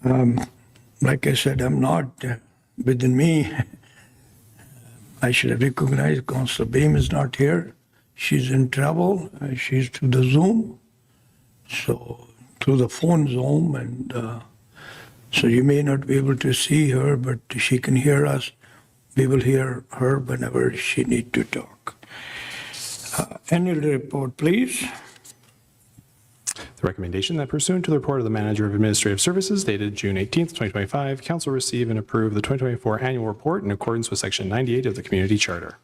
Like I said, I'm not within me. I should have recognized Council Beam is not here. She's in travel. She's through the Zoom. So through the phone Zoom, and so you may not be able to see her, but she can hear us. We will hear her whenever she needs to talk. Annual report, please. The recommendation that pursuant to the report of the Manager of Administrative Services dated June 18th, 2025, Council receive and approve the 2024 annual report in accordance with Section 98 of the Community Charter.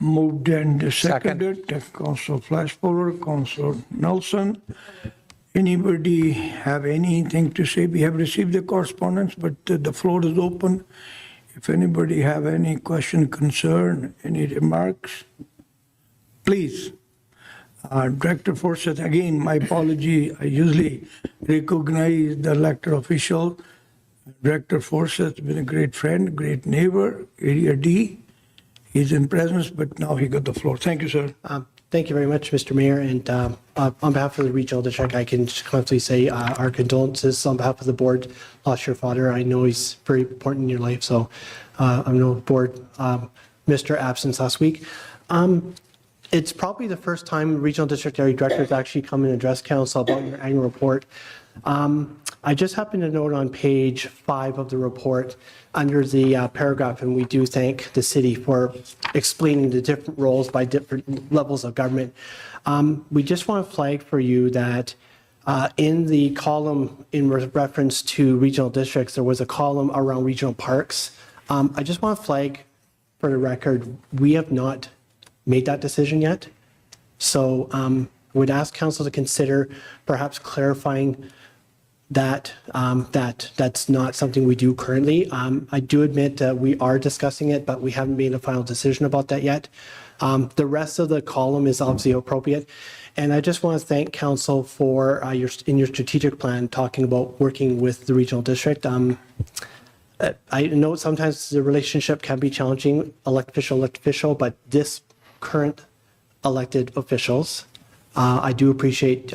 Moved and seconded. Council Flashfuller, Council Nelson. Anybody have anything to say? We have received the correspondence, but the floor is open. If anybody have any question, concern, any remarks, please. Director Forsyth, again, my apology. I usually recognize the elected official. Director Forsyth has been a great friend, great neighbor, Area D. He's in presence, but now he got the floor. Thank you, sir. Thank you very much, Mr. Mayor. And on behalf of the Regional District, I can just confidently say our condolences on behalf of the board. Lost your father. I know he's very important in your life. So I know the board missed your absence last week. It's probably the first time Regional District Area Directors actually come and address Council about your annual report. I just happened to note on page 5 of the report under the paragraph, and we do thank the city for explaining the different roles by different levels of government. We just want to flag for you that in the column in reference to regional districts, there was a column around regional parks. I just want to flag for the record, we have not made that decision yet. So would ask council to consider perhaps clarifying that that's not something we do currently. I do admit that we are discussing it, but we haven't made a final decision about that yet. The rest of the column is obviously appropriate. And I just want to thank council for in your strategic plan talking about working with the regional district. I know sometimes the relationship can be challenging, elected official, but this current elected officials, I do appreciate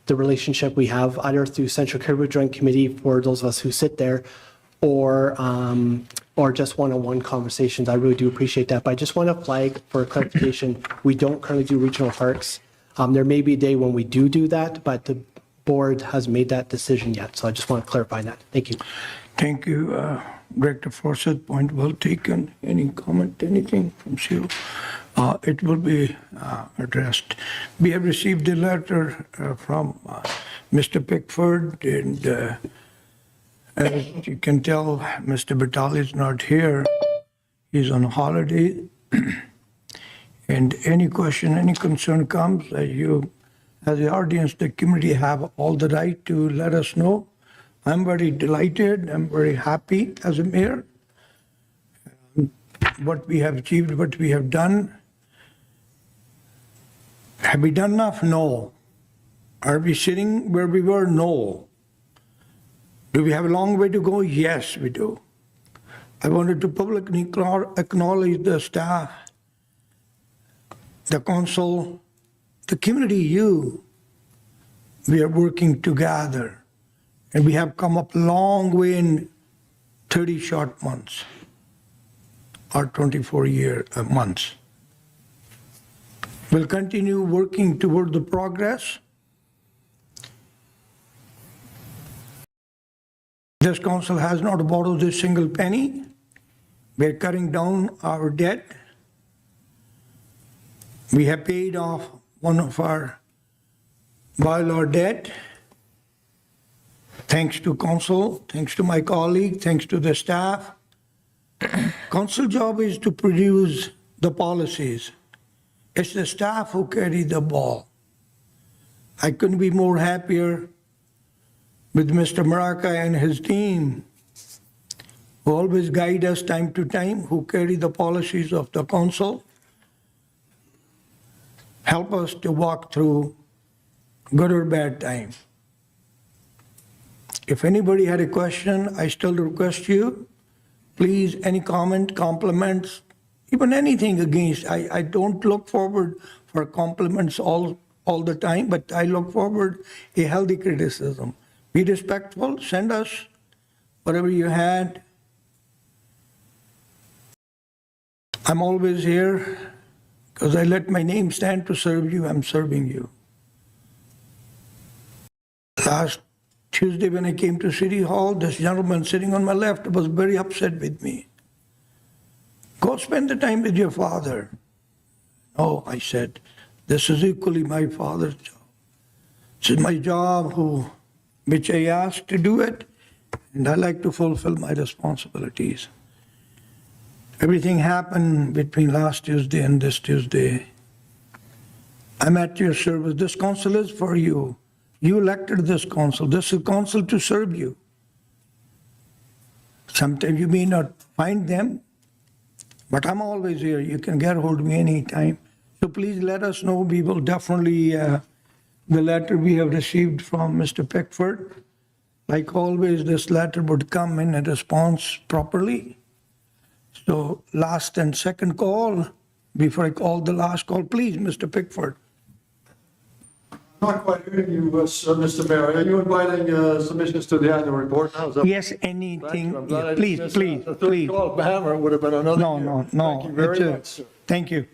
the relationship we have either through Central Cariboo Joint Committee for those of us who sit there, or just one-on-one conversations. I really do appreciate that. But I just want to flag for clarification, we don't currently do regional parks. There may be a day when we do that, but the board hasn't made that decision yet. So I just want to clarify that. Thank you. Thank you, Director Forsyth. Point well taken. Any comment, anything from you? It will be addressed. We have received a letter from Mr. Pickford, and as you can tell, Mr. Batali is not here. He's on holiday. And any question, any concern comes, you, as the audience, the community have all the right to let us know. I'm very delighted, I'm very happy as a mayor. What we have achieved, what we have done. Have we done enough? No. Are we sitting where we were? No. Do we have a long way to go? Yes, we do. I wanted to publicly acknowledge the staff, the council, the community, you. We are working together. And we have come up a long way in 30 short months, or 24 months. We'll continue working toward the progress. This council has not borrowed a single penny. We're cutting down our debt. We have paid off one of our bylaw debt. Thanks to council, thanks to my colleague, thanks to the staff. Council job is to produce the policies. It's the staff who carry the ball. I couldn't be more happier with Mr. Maraca and his team, who always guide us time to time, who carry the policies of the council, help us to walk through good or bad times. If anybody had a question, I still request you, please, any comment, compliments, even anything against. I don't look forward for compliments all the time, but I look forward a healthy criticism. Be respectful, send us whatever you had. I'm always here because I let my name stand to serve you. I'm serving you. Last Tuesday when I came to City Hall, this gentleman sitting on my left was very upset with me. Go spend the time with your father. Oh, I said, this is equally my father's job. This is my job which I asked to do it, and I like to fulfill my responsibilities. Everything happened between last Tuesday and this Tuesday. I'm at your service. This council is for you. You elected this council. This is a council to serve you. Sometimes you may not find them, but I'm always here. You can get hold of me anytime. So please let us know. We will definitely, the letter we have received from Mr. Pickford, like always, this letter would come in a response properly. So last and second call, before I call the last call, please, Mr. Pickford. Not quite hearing you, Mr. Mayor. Are you inviting submissions to the annual report now? Is that- Yes, anything, I'm glad I please, didn't miss please, that. The third call, Hammer would have been another. No, year. no. Thank you very It's, much, sir. Thank you.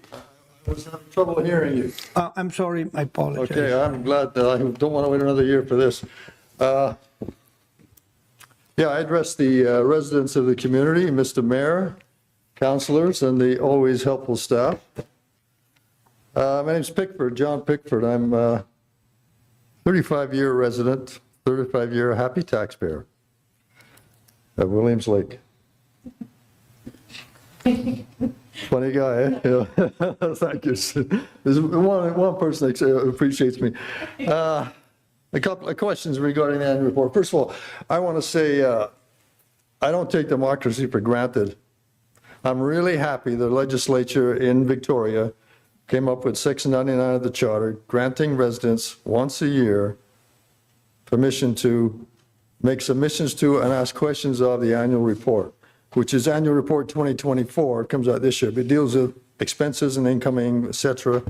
I was having trouble hearing you. I'm sorry, I apologize. Okay, I'm glad that I don't want to wait another year for this. Yeah, I address the residents of the community, Mr. Mayor, councilors, and the always helpful staff. My name's Pickford, John Pickford. I'm a 35-year resident, 35-year happy taxpayer at Williams Lake. Funny guy, eh? Yeah. Thank you. There's one person that appreciates me. A couple of questions regarding the annual report. First of all, I want to say I don't take democracy for granted. I'm really happy the legislature in Victoria came up with Section 99 of the Charter, granting residents once a year permission to make submissions to and ask questions of the annual report, which is Annual Report 2024. It comes out this year. It deals with expenses and incoming, et cetera,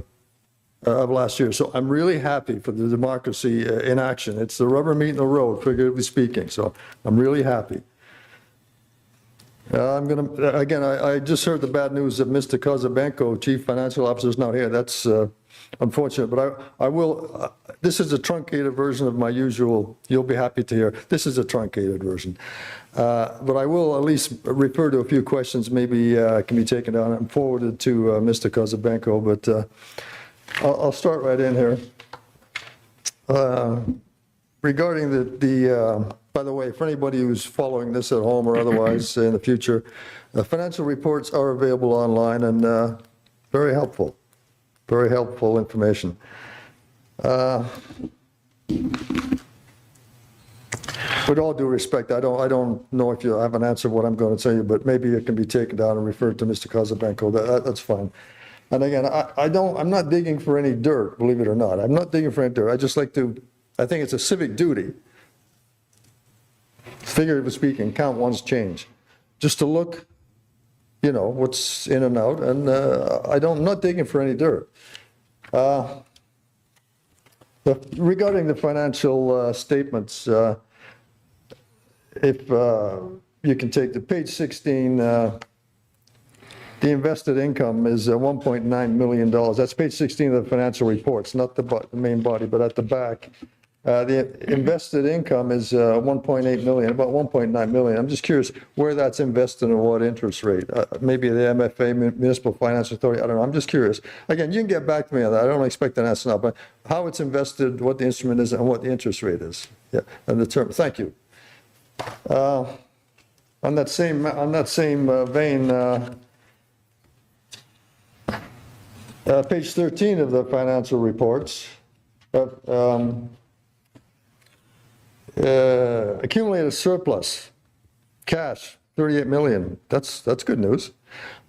of last year. So I'm really happy for the democracy in action. It's the rubber meeting the road, figuratively speaking. So I'm really happy. I just heard the bad news that Mr. Kazabenko, Chief Financial Officer, is not here. That's unfortunate, but I will, this is a truncated version of my usual, you'll be happy to hear. This is a truncated version. But I will at least refer to a few questions, maybe can be taken down and forwarded to Mr. Kazabenko, but I'll start right in here. Regarding the by the way, for anybody who's following this at home or otherwise in the future, financial reports are available online and very helpful information. With all due respect, I don't know if you have an answer to what I'm going to tell you, but maybe it can be taken down and referred to Mr. Kazabenko. That's fine. And again, I'm not digging for any dirt, believe it or not. I'm not digging for any dirt. I just like to, I think it's a civic duty, figuratively speaking, count one's change. Just to look, what's in and out, and I'm not digging for any dirt. Regarding the financial statements, if you can take the page 16, the invested income is $1.9 million. That's page 16 of the financial reports, not the main body, but at the back. The invested income is 1.8 million, about 1.9 million. I'm just curious where that's invested and what interest rate. Maybe the MFA, Municipal Finance Authority, I don't know. I'm just curious. Again, you can get back to me on that. I don't expect an answer now, but how it's invested, what the instrument is, and what the interest rate is. Yeah, and the term. Thank you. On that same vein, page 13 of the financial reports. Accumulated surplus, cash, 38 million. That's good news.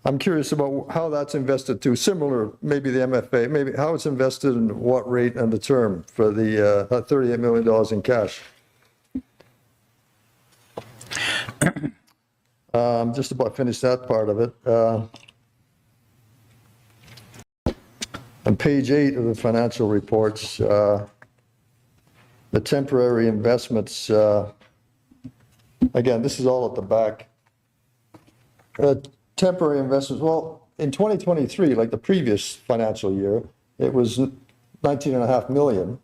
I'm curious about how that's invested to similar, maybe the MFA, maybe how it's invested and what rate and the term for the $38 million in cash. Just about finished that part of it. On page 8 of the financial reports, the temporary investments, again, this is all at the back. Temporary investments, well, in 2023, like the previous financial year, it was 19.5 million,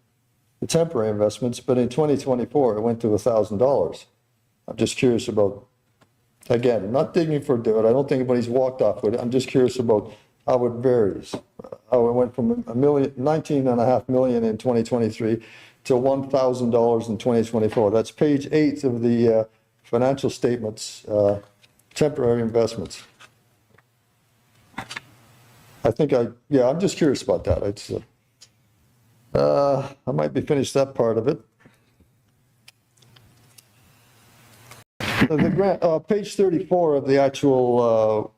the temporary investments, but in 2024, it went to $1,000. I'm just curious about, again, not digging for dirt, I don't think anybody's walked off with it, I'm just curious about how it varies. How it went from 19.5 million in 2023 to $1,000 in 2024. That's page 8 of the financial statements, temporary investments. I think I'm just curious about that. It's, I might be finished that part of it. The grant, page 34 of the actual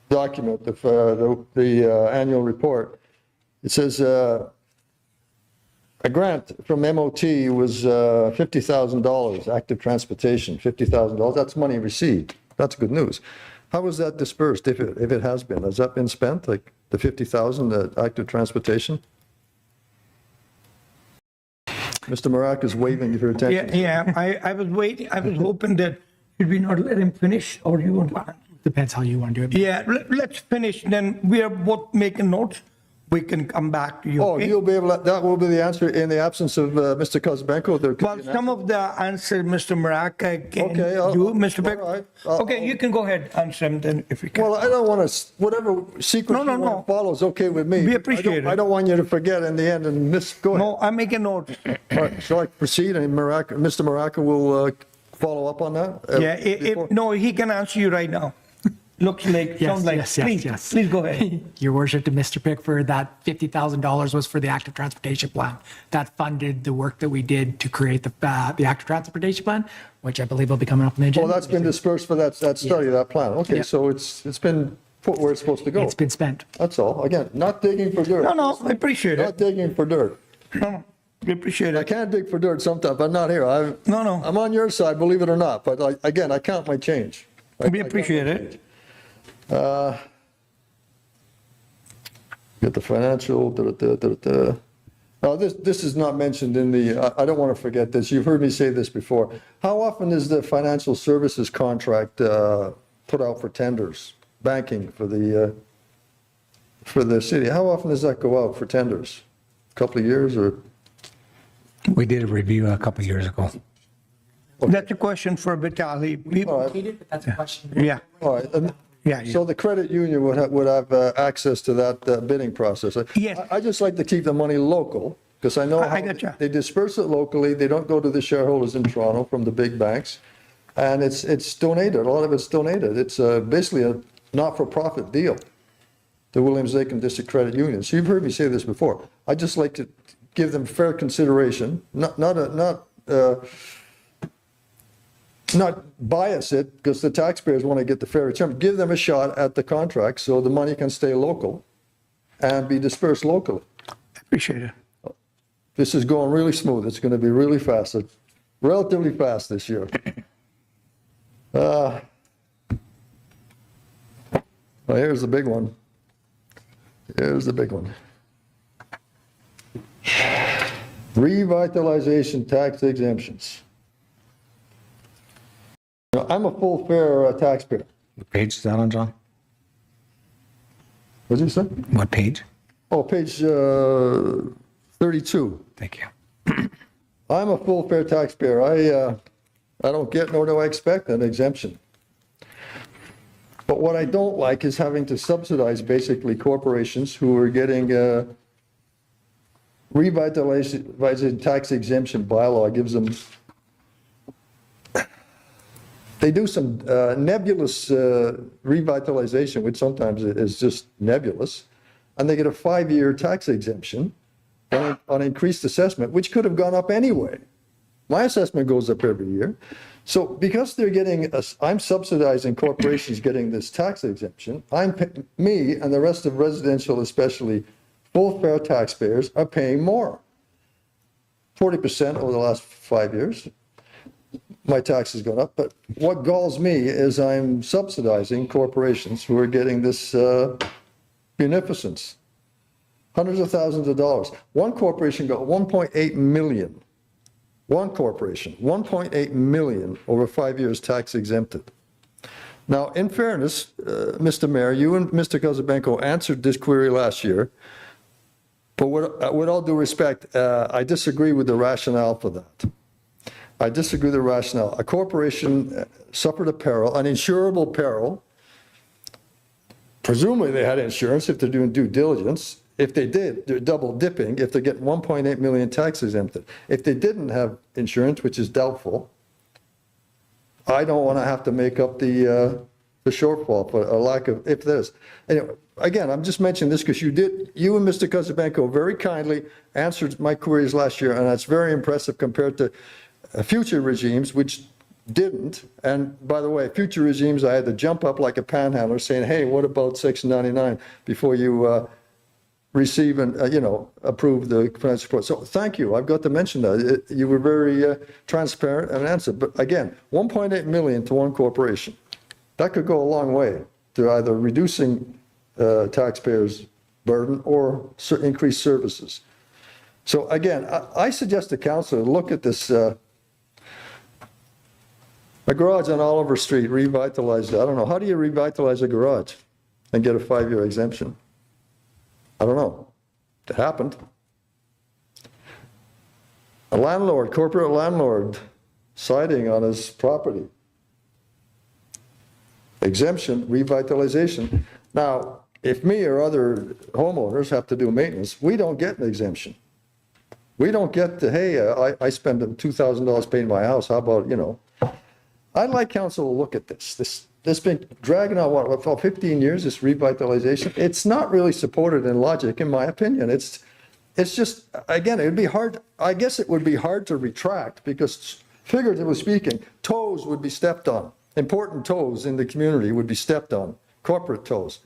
document, the annual report, it says a grant from MOT was $50,000, active transportation, $50,000. That's money received. That's good news. How was that dispersed, if it has been? Has that been spent, like the 50,000, the active transportation? Mr. Marak is waving your attention. Yeah, I was waiting, I was hoping that, should we not let him finish, or you want to? Depends how you want to do it. Yeah, let's finish, then we are both making notes, we can come back to you. Oh, okay? you'll be able to, that will be the answer in the absence of Mr. Kozbenko. There could Well, be an some of the answer, Mr. Marak, I can Okay, do, Mr. Beck. all right. Okay, you can go ahead, answer them then, if you can. Well, I don't want to, whatever sequence you want to follow is okay with me. We appreciate I don't want you to forget in the end and miss, go ahead. No, I'm making notes. All right, shall I proceed, and Mr. Maraka will follow up on that? Yeah, if, no, he can answer you right now. Looks like, sounds like, please, please go ahead. Your worship, to Mr. Pickford, that $50,000 was for the active transportation plan. That funded the work that we did to create the active transportation plan, which I believe will be coming up on the agenda. Well, that's been dispersed for that study, that plan. Okay, Yeah. so it's been put where it's supposed to go. It's been spent. That's all. Again, not digging for dirt. No, I appreciate Not it. digging for dirt. No, we appreciate I it. can't dig for dirt sometimes, but not here. No. I'm on your side, believe it or not, but again, I count my change. We appreciate it. Get the financial, this is not mentioned in the, I don't want to forget this, you've heard me say this before. How often is the financial services contract put out for tenders, banking for the city? How often does that go out for tenders? A couple of years or? We did a review a couple of years ago. That's a question for Vitali. But that's a question. Yeah. All right. Yeah. So the credit union would have access to that bidding process. Yes. I just like to keep the money local, because I know I how gotcha. they disperse it locally, they don't go to the shareholders in Toronto from the big banks, and it's donated, a lot of it's donated. It's basically a not-for-profit deal, the Williams Lake and District Credit Union. So you've heard me say this before. I just like to give them fair consideration, not bias it, because the taxpayers want to get the fair return. Give them a shot at the contract so the money can stay local and be dispersed locally. Appreciate it. This is going really smooth. It's going to be really fast, relatively fast this year. Well, here's the big one. Here's the big one. Revitalization tax exemptions. Now, I'm a full fare taxpayer. What page is that on, John? What did you say? What page? Oh, page 32. Thank you. I'm a full fare taxpayer. I don't get nor do I expect an exemption. But what I don't like is having to subsidize basically corporations who are getting revitalization tax exemption bylaw gives them. They do some nebulous revitalization, which sometimes is just nebulous, and they get a 5-year tax exemption on increased assessment, which could have gone up anyway. My assessment goes up every year. So because they're getting, I'm subsidizing corporations getting this tax exemption, me and the rest of residential, especially full fare taxpayers, are paying more. 40% over the last 5 years. My tax has gone up, but what galls me is I'm subsidizing corporations who are getting this beneficence. hundreds of thousands of dollars. One corporation got 1.8 million. One corporation, 1.8 million over 5 years tax exempted. Now, in fairness, Mr. Mayor, you and Mr. Kozabenko answered this query last year, but with all due respect, I disagree with the rationale for that. I disagree with the rationale. A corporation suffered a peril, an insurable peril. Presumably they had insurance if they're doing due diligence. If they did, they're double dipping if they're getting 1.8 million tax exempted. If they didn't have insurance, which is doubtful, I don't want to have to make up the shortfall for a lack of, if there's. Anyway, again, I'm just mentioning this because you and Mr. Kozabenko very kindly answered my queries last year, and that's very impressive compared to future regimes, which didn't. And by the way, future regimes, I had to jump up like a panhandler saying, hey, what about Section 99 before you receive and, approve the financial report. So thank you. I've got to mention that. You were very transparent and answered. But again, 1.8 million to one corporation. That could go a long way to either reducing taxpayers' burden or increase services. So again, I suggest the council look at this. A garage on Oliver Street, revitalized. I don't know. How do you revitalize a garage and get a 5-year exemption? I don't know. It happened. A landlord, corporate landlord, siding on his property. Exemption, revitalization. Now, if me or other homeowners have to do maintenance, we don't get an exemption. We don't get the, hey, I spend $2,000 painting my house. How about, I'd like council to look at this. This been dragging on, for 15 years, this revitalization. It's not really supported in logic, in my opinion. It's just, again, it would be hard, I guess it would be hard to retract because, figuratively speaking, toes would be stepped on. Important toes in the community would be stepped on, corporate toes.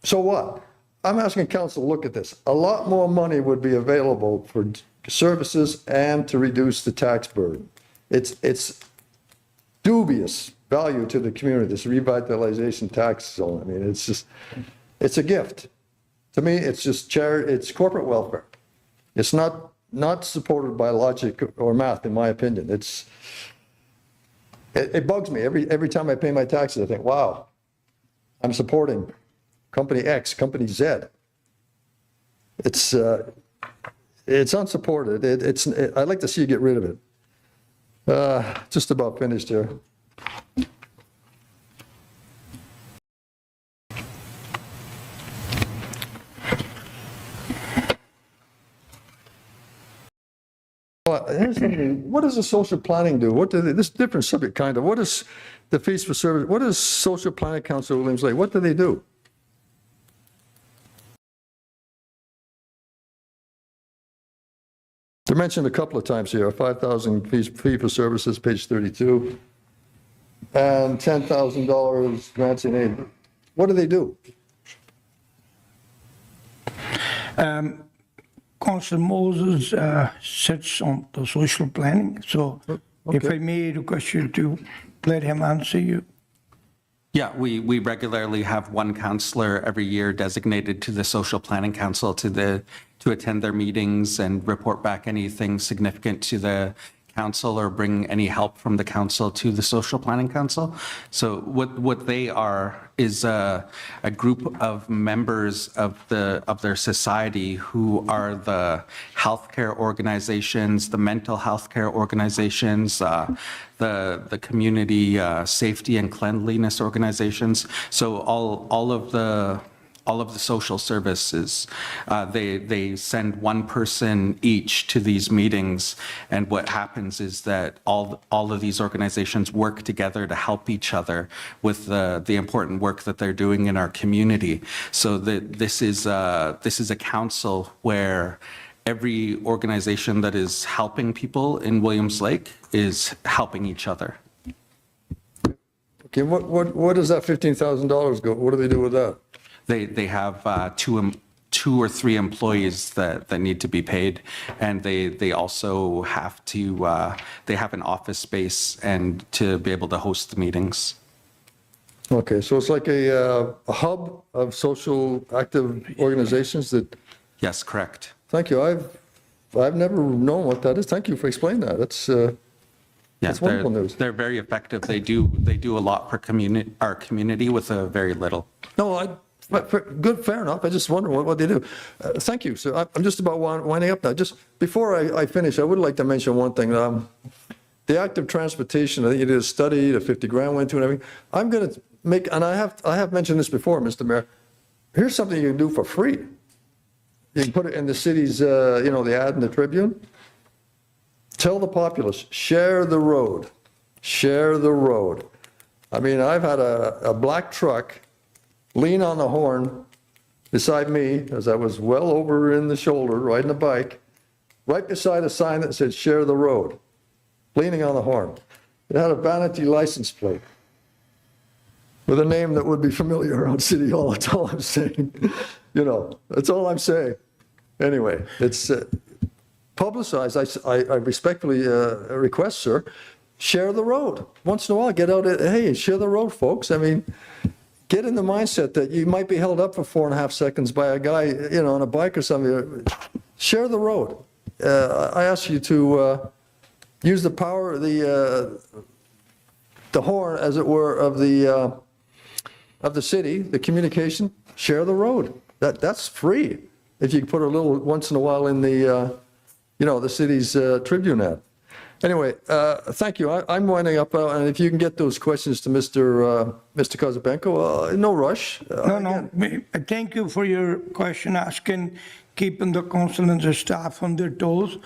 So what? I'm asking council to look at this. A lot more money would be available for services and to reduce the tax burden. It's dubious value to the community, this revitalization tax zone. I mean, it's a gift. To me, it's just charity, it's corporate welfare. It's not supported by logic or math, in my opinion. It bugs me. Every time I pay my taxes, I think, wow, I'm supporting company X, company Z. It's unsupported. I'd like to see you get rid of it. Just about finished here. What does the social planning do? This different subject, kind of. What is the fees for service? What is Social Planning Council of Williams Lake? What do they do? They're mentioned a couple of times here, 5,000 fee for services, page 32, and $10,000 grants in aid. What do they do? Councillor Moses sits on the social planning, so if I may request you to let him answer you. Yeah, we regularly have one counselor every year designated to the Social Planning Council to attend their meetings and report back anything significant to the council or bring any help from the council to the Social Planning Council. So what they are is a group of members of their society who are the healthcare organizations, the mental health care organizations, the community safety and cleanliness organizations. So all of the social services, they send one person each to these meetings, and what happens is that all of these organizations work together to help each other with the important work that they're doing in our community. So this is a council where every organization that is helping people in Williams Lake is helping each other. Okay, what does that $15,000 go? What do they do with that? They have two or three employees that need to be paid, and they also have to they have an office space and to be able to host the meetings. Okay, so it's like a hub of social active organizations that Yes, correct. Thank you. I've never known what that is. Thank you for explaining that. That's wonderful news. They're very effective. They do a lot for our community with a very little. No, good, fair enough. I just wonder what they do. Thank you. So I'm just about winding up now. Just before I finish, I would like to mention one thing. The active transportation, I think you did a study, the 50 grand went to and everything. I'm going to make, and I have mentioned this before, Mr. Mayor, here's something you can do for free. You can put it in the city's, the ad in the Tribune. Tell the populace, share the road. Share the road. I mean, I've had a black truck lean on the horn beside me as I was well over in the shoulder riding a bike, right beside a sign that said, share the road, leaning on the horn. It had a vanity license plate with a name that would be familiar around City Hall. That's all I'm saying. That's all I'm saying. Anyway, it's publicized. I respectfully request, sir, share the road. Once in a while, get out, hey, share the road, folks. I mean, get in the mindset that you might be held up for 4.5 seconds by a guy, on a bike or something. Share the road. I ask you to use the power, the horn, as it were, of the city, the communication. Share the road. That's free. If you put a little once in a while in the, the city's Tribune ad. Anyway, thank you. I'm winding up, and if you can get those questions to Mr. Kozabenko, no rush. No. Thank you for your question asking, keeping the council and the staff on their toes,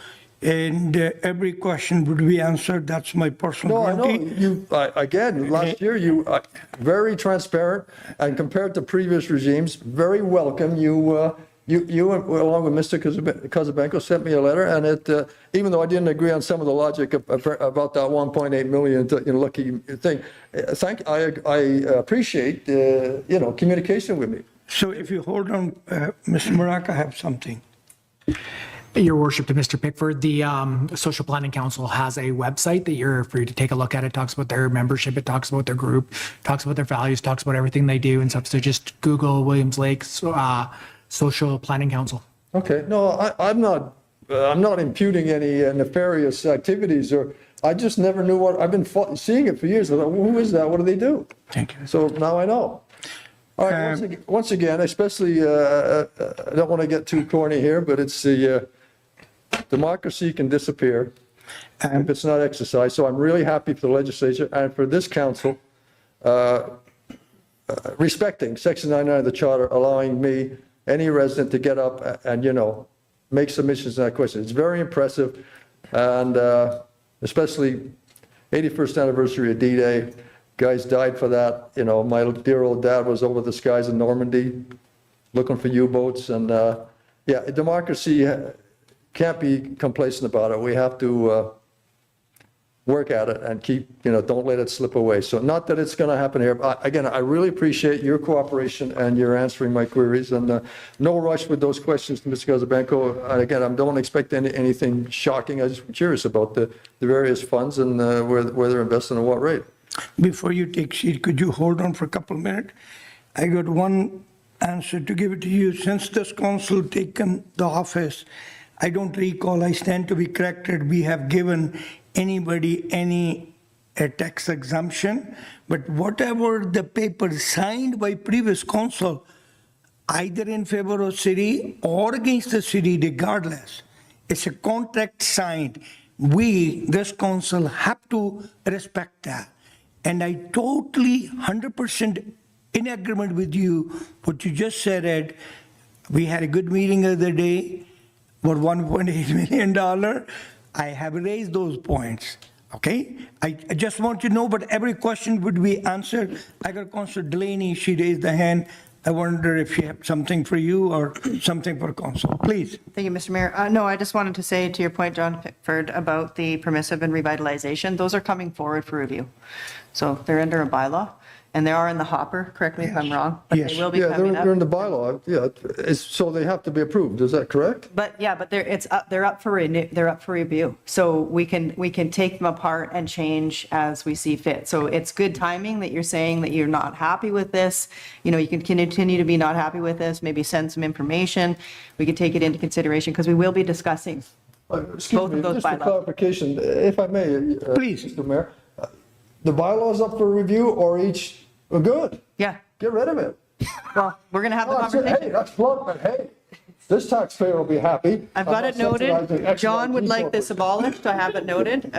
and every question would be answered. That's my personal guarantee. No, I know. Again, last year, you very transparent, and compared to previous regimes, very welcome. You, along with Mr. Kozabenko, sent me a letter, and it, even though I didn't agree on some of the logic about that 1.8 million lucky thing, I appreciate, communication with me. So if you hold on, Mr. Maraca, I have something. Your worship, to Mr. Pickford, the Social Planning Council has a website that you're free to take a look at. It talks about their membership, it talks about their group, talks about their values, talks about everything they do and stuff. So just Google Williams Lake Social Planning Council. Okay, no, I'm not imputing any nefarious activities, or I just never knew what, I've been seeing it for years. I thought, who is that? What do they do? Thank you. So now I know. All right, once again, especially, I don't want to get too corny here, but it's the democracy can disappear if it's not exercised. So I'm really happy for the legislature and for this council respecting Section 99 of the Charter, allowing me, any resident, to get up and, make submissions on that question. It's very impressive, and especially 81st anniversary of D-Day. Guys died for that. My dear old dad was over the skies in Normandy looking for U-boats. And democracy can't be complacent about it. We have to work at it and keep, don't let it slip away. So not that it's going to happen here. Again, I really appreciate your cooperation and your answering my queries. And no rush with those questions to Mr. Kozabenko. And again, I don't expect anything shocking. I'm just curious about the various funds and where they're invested and at what rate. Before you take seat, could you hold on for a couple of minutes? I got one answer to give it to you. Since this council taken the office, I don't recall, I stand to be corrected, we have given anybody any tax exemption, but whatever the paper signed by previous council, either in favor of city or against the city, regardless, it's a contract signed. We, this council, have to respect that. And I totally 100% in agreement with you, what you just said, Ed. We had a good meeting the other day, about $1.8 million. I have raised those points, okay? I just want you to know, but every question would be answered. I got Councilor Delaney, she raised the hand. I wonder if she has something for you or something for council. Please. Thank you, Mr. Mayor. No, I just wanted to say to your point, John Pickford, about the permissive and revitalization, those are coming forward for review. So they're under a bylaw, and they are in the hopper, correct me if I'm wrong, but they will be Yeah, coming they're in up. the bylaw, yeah, so they have to be approved, is that correct? But yeah, but they're up for review. So we can take them apart and change as we see fit. So it's good timing that you're saying that you're not happy with this. You know, you can continue to be not happy with this, maybe send some information. We can take it into consideration because we will be discussing Excuse both me, of those just for bylaws. clarification, if I may. Please. Mr. Mayor, the bylaws up for review or each, good, Yeah, get rid of it. well, we're going to have the Oh, that's it. Hey, conversation. that's blunt, but hey, this taxpayer will be happy. I've got I'm it not subsidizing noted. X, John Y, would Z like this corporations. abolished, I have it noted.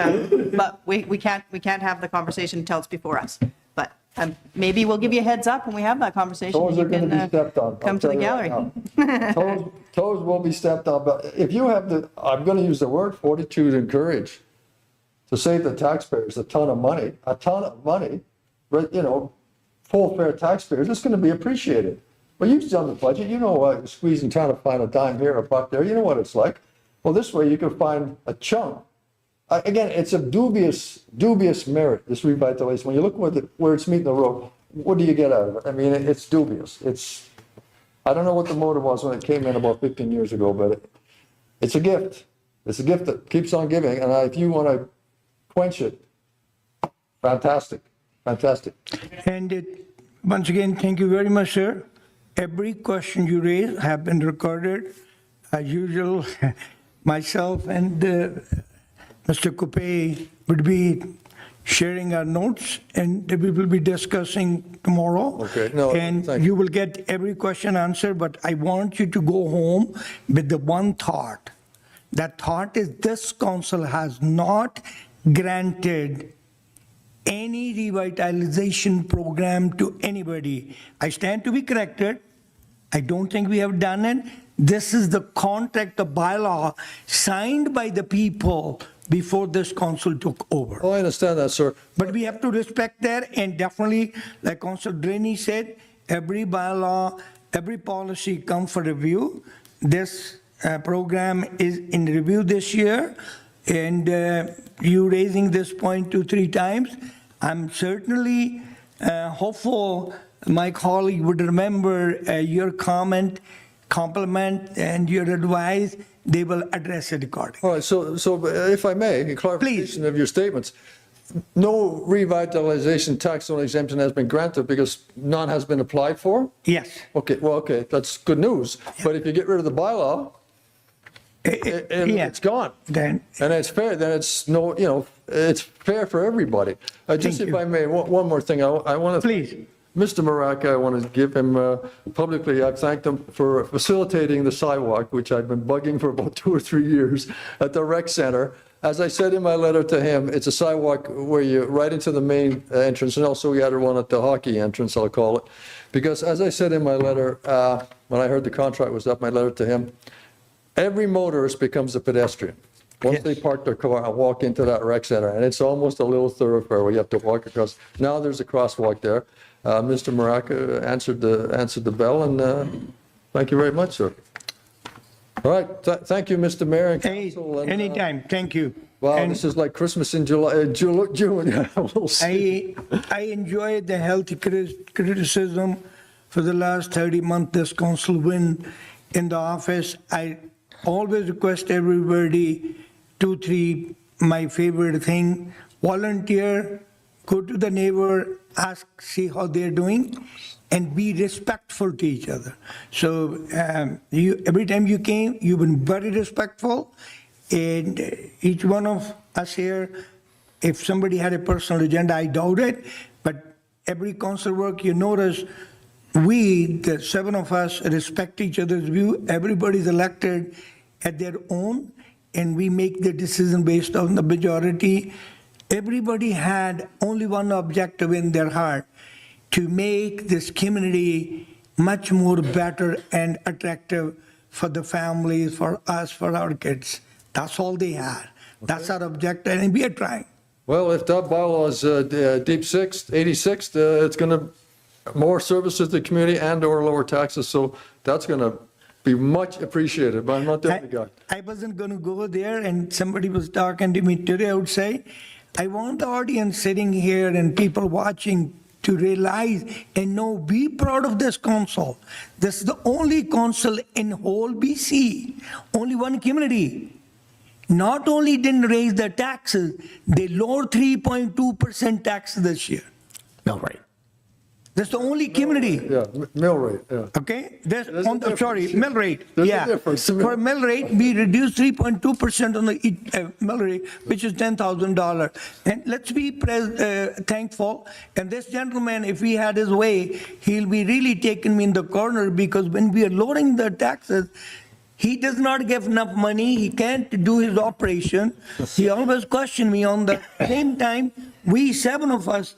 But we can't have the conversation until it's before us. But maybe we'll give you a heads up when we have that conversation. Toes You are going to can, be stepped on. I'll come to the tell you gallery. right now. Toes will be stepped on, but if you have I'm going to use the word fortitude and courage to save the taxpayers a ton of money, right, you know, full fair taxpayers, it's going to be appreciated. Well, you've done the budget, you know what, squeezing, trying to find a dime here, a buck there, you know what it's like. Well, this way you can find a chunk. Again, it's a dubious merit, this revitalization. When you look where it's meeting the road, what do you get out of it? I mean, it's dubious. I don't know what the motive was when it came in about 15 years ago, but it's a gift. It's a gift that keeps on giving, and if you want to quench it, fantastic. And once again, thank you very much, sir. Every question you raise have been recorded. As usual, myself and Mr. Coupe would be sharing our notes, and we will be discussing tomorrow. Okay, no, And thank you will get every question answered, but I want you to go home with the one thought. That thought is this council has not granted any revitalization program to anybody. I stand to be corrected. I don't think we have done it. This is the contract, the bylaw signed by the people before this council took over. Oh, I understand that, sir. But we have to respect that, and definitely, like Councilor Draney said, every bylaw, every policy come for review. This program is in review this year, and you raising this point 2-3 times, I'm certainly hopeful my colleague would remember your comment, compliment, and your advice. They will address it accordingly. All right, so if I may, in clarification of your statements, no revitalization tax zone exemption has been granted because none has been applied for? Yes. Okay, that's good news. But if you get rid of the bylaw, it's gone. Then, and it's fair, then it's no, you know, it's fair for everybody. Just if I may, one more thing, I want to. Please. Mr. Maraca, I want to give him publicly, I've thanked him for facilitating the sidewalk, which I've been bugging for about 2 or 3 years at the rec center. As I said in my letter to him, it's a sidewalk where you right into the main entrance, and also we added one at the hockey entrance, I'll call it. Because as I said in my letter, when I heard the contract was up, my letter to him, every motorist becomes a pedestrian. Once they park their car and walk into that rec center, and it's almost a little thoroughfare where you have to walk across. Now there's a crosswalk there. Mr. Maraca answered the bell, and thank you very much, sir. All right, thank you, Mr. Mayor and Council. And, anytime, thank you. Wow, And this is like Christmas in June. We'll see. I enjoyed the healthy criticism for the last 30 months this council been in the office. I always request everybody 2-3, my favorite thing, volunteer, go to the neighbor, ask, see how they're doing, and be respectful to each other. So every time you came, you've been very respectful, and each one of us here, if somebody had a personal agenda, I doubt it, but every council work, you notice, we, the 7 of us, respect each other's view. Everybody's elected at their own, and we make the decision based on the majority. Everybody had only one objective in their heart, to make this community much more better and attractive for the families, for us, for our kids. That's all they had. That's our objective, and we are trying. Well, if that bylaw is deep 86, it's going to more services to the community and or lower taxes, so that's going to be much appreciated, but I'm not the only guy. I wasn't going to go there, and somebody was talking to me today outside. I want the audience sitting here and people watching to realize and know, be proud of this council. This is the only council in whole BC, only one community. Not only didn't raise the taxes, they lowered 3.2% taxes this year. No, right. That's the only community. Yeah, mill rate, yeah. Okay, that's There's a on the, difference. sorry, mill rate. There's a Yeah. difference. For mill rate, we reduced 3.2% on the mill rate, which is $10,000. And let's be thankful. And this gentleman, if he had his way, he'll be really taking me in the corner, because when we are lowering the taxes, he does not give enough money. He can't do his operation. He always questioned me. On the same time, we 7 of us,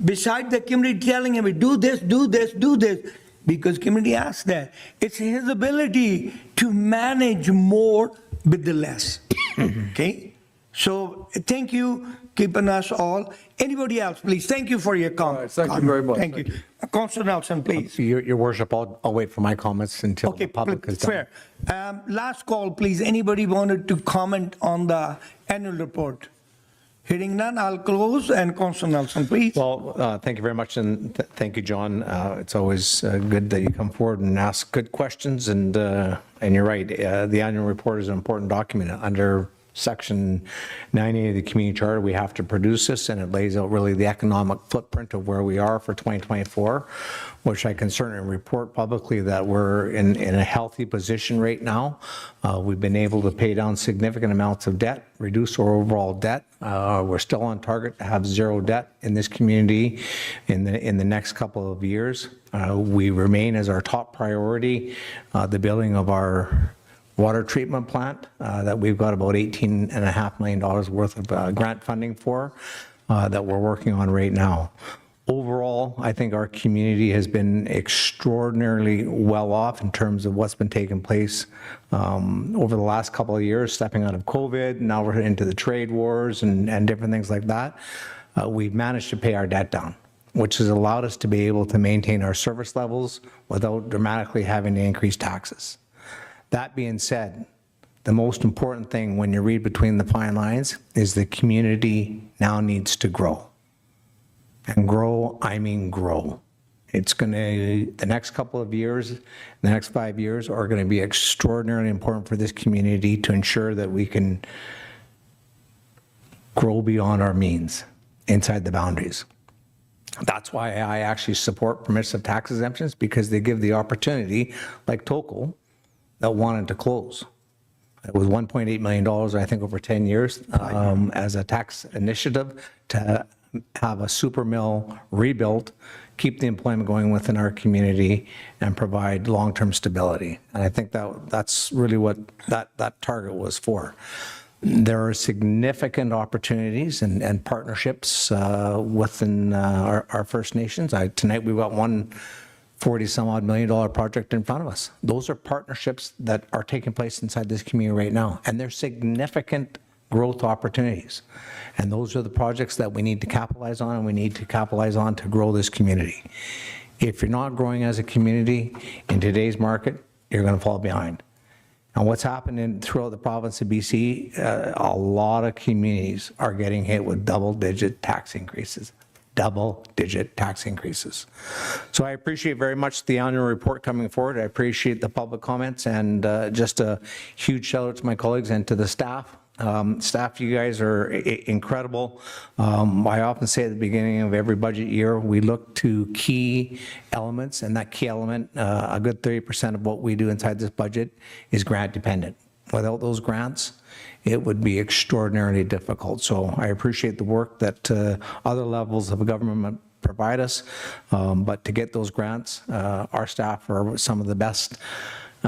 beside the community telling him, do this, do this, do this, because community asked that. It's his ability to manage more with the less. Okay? So thank you, keeping us all. Anybody else, please? Thank you for your comment. Thank you very much. Thank you. Councilor Nelson, please. Your worship, I'll wait for my comments until the public is done. Fair. Last call, please. Anybody wanted to comment on the annual report? Hearing none, I'll close, and Councilor Nelson, please. Well, thank you very much, and thank you, John. It's always good that you come forward and ask good questions, and you're right. The annual report is an important document. Under Section 98 of the Community Charter, we have to produce this, and it lays out really the economic footprint of where we are for 2024, which I can certainly report publicly that we're in a healthy position right now. We've been able to pay down significant amounts of debt, reduce our overall debt. We're still on target to have zero debt in this community in the next couple of years. We remain as our top priority the building of our water treatment plant that we've got about $18.5 million worth of grant funding for that we're working on right now. Overall, I think our community has been extraordinarily well off in terms of what's been taking place over the last couple of years, stepping out of COVID. Now we're into the trade wars and different things like that. We've managed to pay our debt down, which has allowed us to be able to maintain our service levels without dramatically having to increase taxes. That being said, the most important thing when you read between the fine lines is the community now needs to grow. And grow, I mean grow. It's going to, the next couple of years, the next 5 years are going to be extraordinarily important for this community to ensure that we can grow beyond our means inside the boundaries. That's why I actually support permissive tax exemptions, because they give the opportunity, like Toko, that wanted to close. It was $1.8 million, I think, over 10 years as a tax initiative to have a super mill rebuilt, keep the employment going within our community, and provide long-term stability. And I think that's really what that target was for. There are significant opportunities and partnerships within our First Nations. Tonight we've got one $40-some-odd million project in front of us. Those are partnerships that are taking place inside this community right now, and they're significant growth opportunities. And those are the projects that we need to capitalize on, and we need to capitalize on to grow this community. If you're not growing as a community in today's market, you're going to fall behind. And what's happening throughout the province of BC, a lot of communities are getting hit with double-digit tax increases. Double-digit tax increases. So I appreciate very much the annual report coming forward. I appreciate the public comments, and just a huge shout out to my colleagues and to the staff. Staff, you guys are incredible. I often say at the beginning of every budget year, we look to key elements, and that key element, a good 30% of what we do inside this budget is grant dependent. Without those grants, it would be extraordinarily difficult. So I appreciate the work that other levels of government provide us, but to get those grants, our staff are some of the best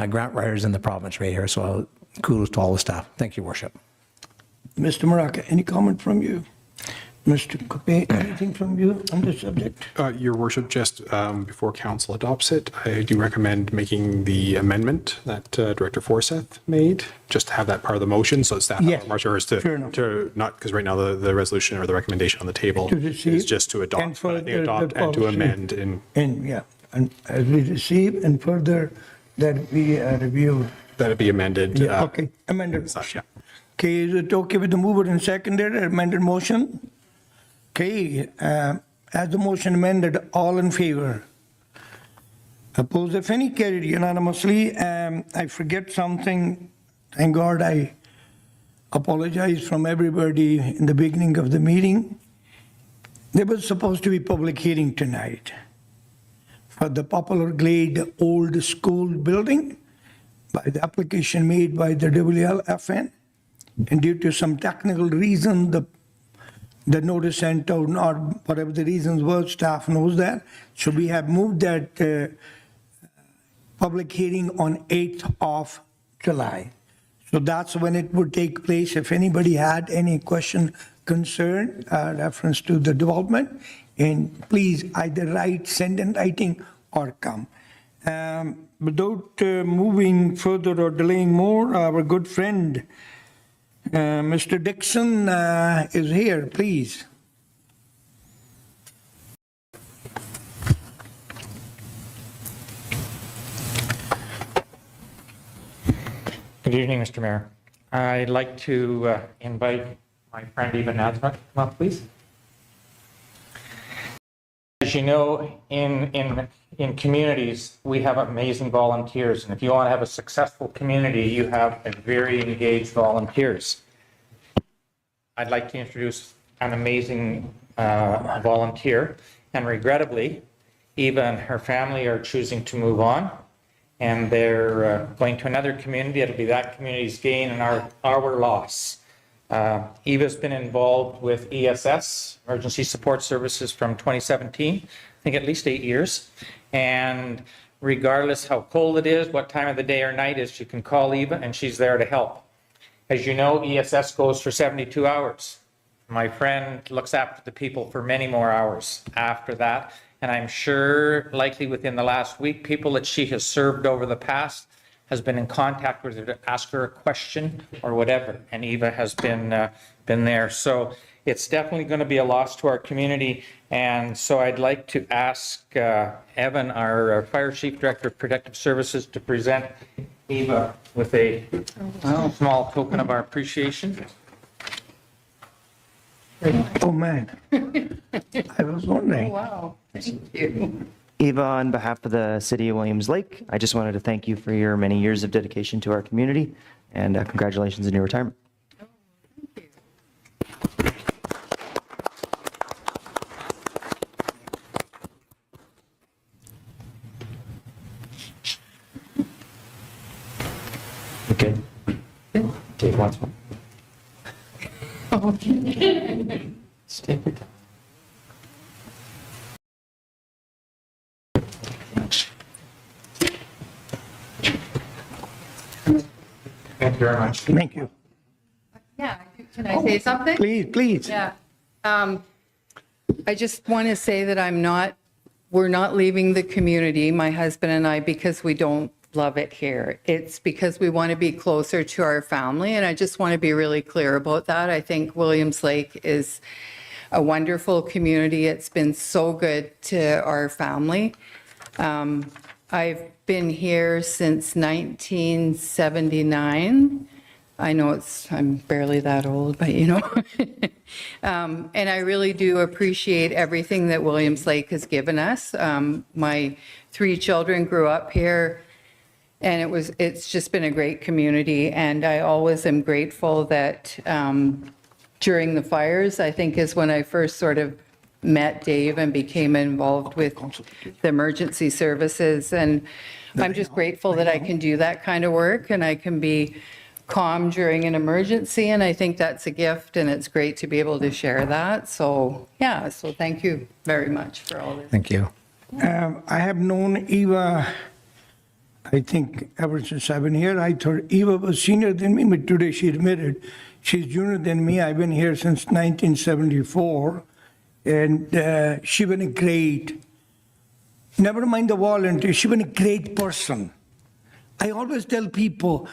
grant writers in the province right here. So kudos to all the staff. Thank you, Worship. Mr. Maraca, any comment from you? Mr. Coupé, anything from you on this subject? Your Worship, just before Council adopts it, I do recommend making the amendment that Director Forsyth made, just to have that part of the motion, so staff Yes, March is to not, because right now the resolution or the recommendation on the table is just to adopt, but I think adopt and to amend in. And yeah, and as we receive and further that we review. That it be amended. Yeah, okay, amended. Such, yeah. Okay, is it okay with the mover and seconder, amended motion? Okay, as the motion amended, all in favor? Opposed, if any, carried unanimously. I forget something. Thank God I apologize from everybody in the beginning of the meeting. There was supposed to be public hearing tonight for the Poplar Glade Old School Building by the application made by the WLFN. And due to some technical reason, the notice sent out, or whatever the reasons were, staff knows that. So we have moved that public hearing on 8th of July. So that's when it would take place. If anybody had any question, concern, reference to the development, and please either write, send in writing, or come. Without moving further or delaying more, our good friend, Mr. Dixon is here, please. Good evening, Mr. Mayor. I'd like to invite my friend Eva Nazma to come up, please. As you know, in communities, we have amazing volunteers, and if you want to have a successful community, you have a very engaged volunteers. I'd like to introduce an amazing volunteer, and regrettably, Eva and her family are choosing to move on, and they're going to another community. It'll be that community's gain and our loss. Eva's been involved with ESS, Emergency Support Services, from 2017, I think at least 8 years. And regardless how cold it is, what time of the day or night is, you can call Eva and she's there to help. As you know, ESS goes for 72 hours. My friend looks after the people for many more hours after that. And I'm sure likely within the last week, people that she has served over the past has been in contact with her to ask her a question or whatever. And Eva has been there. So it's definitely going to be a loss to our community. And so I'd like to ask Evan, our Fire Chief Director of Protective Services, to present Eva with a small token of our appreciation. Oh, man. I was wondering. Wow, thank you. Eva, on behalf of the City of Williams Lake, I just wanted to thank you for your many years of dedication to our community, and congratulations on your retirement. Okay. Take one more. Okay. Take your time. Thank you very much. Thank you. Yeah, can I say something? Please, please. Yeah. I just want to say that we're not leaving the community, my husband and I, because we don't love it here. It's because we want to be closer to our family, and I just want to be really clear about that. I think Williams Lake is a wonderful community. It's been so good to our family. I've been here since 1979. I know I'm barely that old, but you know. And I really do appreciate everything that Williams Lake has given us. My 3 children grew up here, and it's just been a great community. And I always am grateful that during the fires, I think is when I first sort of met Dave and became involved with the emergency services. And I'm just grateful that I can do that kind of work and I can be calm during an emergency. And I think that's a gift, and it's great to be able to share that. So yeah, so thank you very much for all this. Thank you. I have known Eva, I think, ever since I've been here. I thought Eva was senior than me, but today she admitted she's junior than me. I've been here since 1974, and she's been a great, never mind the volunteer, she's been a great person. I always tell people,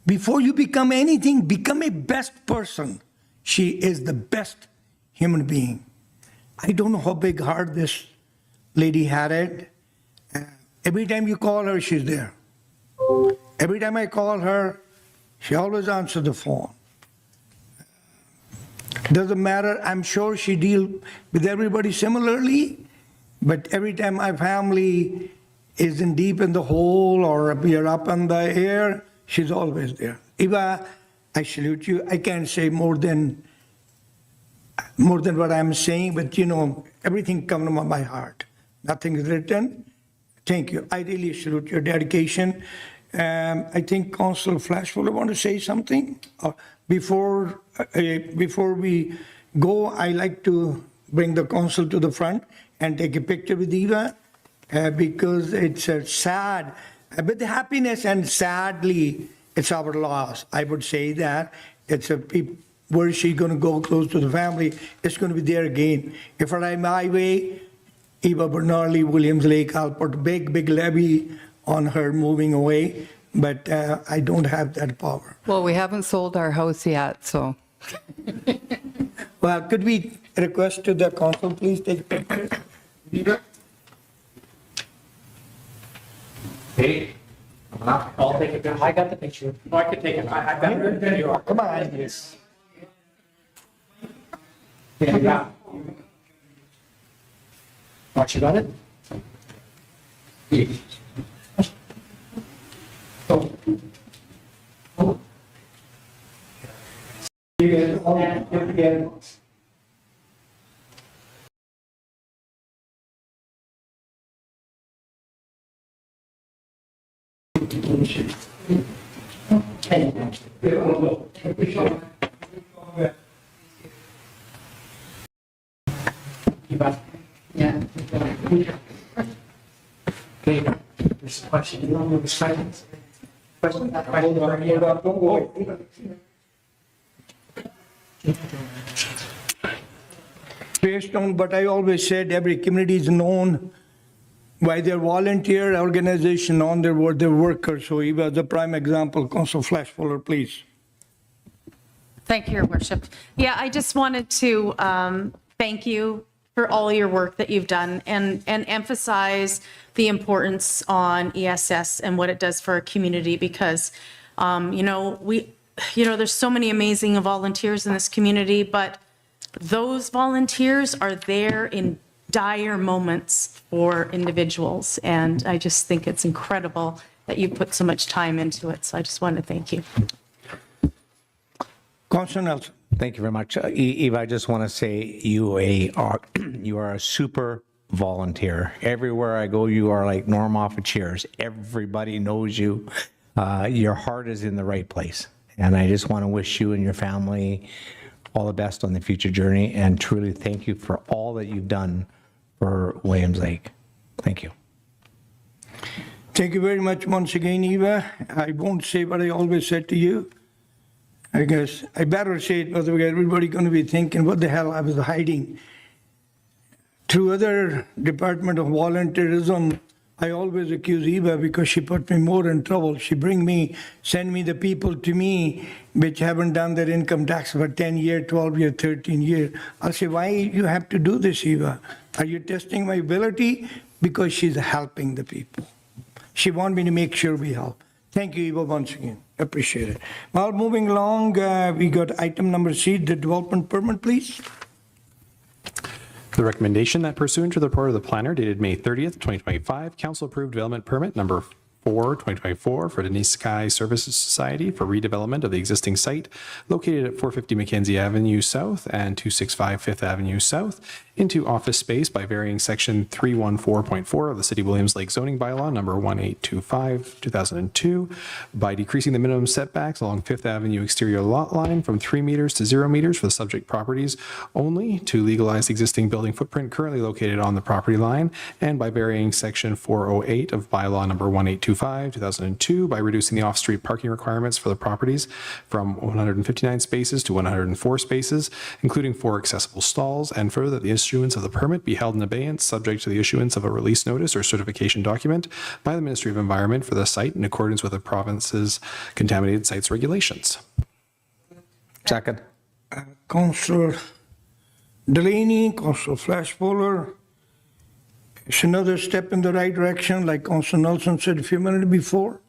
before you become anything, become a best person. She is the best human being. I don't know how big heart this lady had it. Every time you call her, she's there. Every time I call her, she always answers the phone. Doesn't matter, I'm sure she deal with everybody similarly, but every time my family is in deep in the hole or we are up in the air, she's always there. Eva, I salute you. I can't say more than what I'm saying, but you know, everything comes from my heart. Nothing is written. Thank you. I really salute your dedication. I think Councillor Flashfuller want to say something. Before we go, I like to bring the council to the front and take a picture with Eva because it's sad, but the happiness and sadly, it's our loss. I would say that it's where she's going to go close to the family. It's going to be there again. If I'm my way, Eva Bernardi, Williams Lake, I'll put a big levy on her moving away, but I don't have that power. Well, we haven't sold our house yet, so. Well, could we request to the council, please take a picture? Eva? Hey, I'll take a picture. I got the picture. No, I could take it. I got it. There you are. Come on. Yes. Yeah. What, you got it? Oh. Oh. You get it. You get it. Yeah. Okay, there's a question. You don't know the silence. Question? Based on what I always said, every community is known by their volunteer organization on their workers. So Eva is a prime example. Council Flashfuller, please. Thank you, Your Worship. Yeah, I just wanted to thank you for all your work that you've done and emphasize the importance on ESS and what it does for our community because, there's so many amazing volunteers in this community, but those volunteers are there in dire moments for individuals. And I just think it's incredible that you put so much time into it. So I just want to thank you. Councilor Nelson. Thank you very much. Eva, I just want to say you are a super volunteer. Everywhere I go, you are like Norm off of Cheers. Everybody knows you. Your heart is in the right place. And I just want to wish you and your family all the best on the future journey and truly thank you for all that you've done for Williams Lake. Thank you. Thank you very much once again, Eva. I won't say what I always said to you. I guess I better say it, otherwise everybody going to be thinking what the hell I was hiding. Through other Department of Volunteerism, I always accuse Eva because she put me more in trouble. She send me the people to me which haven't done their income tax for 10 years, 12 years, 13 years. I'll say, why you have to do this, Eva? Are you testing my ability? Because she's helping the people. She wants me to make sure we help. Thank you, Eva, once again. Appreciate it. Well, moving along, we got item number C, the development permit, please. The recommendation that pursuant to the report of the planner dated May 30th, 2025, council approved development permit number 4/2024 for Denise Sky Services Society for redevelopment of the existing site located at 450 Mackenzie Avenue South and 265 Fifth Avenue South into office space by varying section 314.4 of the City of Williams Lake zoning bylaw number 1825/2002 by decreasing the minimum setbacks along Fifth Avenue exterior lot line from 3 meters to 0 meters for the subject properties only to legalize the existing building footprint currently located on the property line and by varying section 408 of bylaw number 1825/2002 by reducing the off-street parking requirements for the properties from 159 spaces to 104 spaces, including 4 accessible stalls, and further that the issuance of the permit be held in abeyance subject to the issuance of a release notice or certification document by the Ministry of Environment for the site in accordance with the province's contaminated sites regulations. Second. Councillor Delaney, Councillor Flashfuller. It's another step in the right direction, like Councillor Nelson said a few minutes before.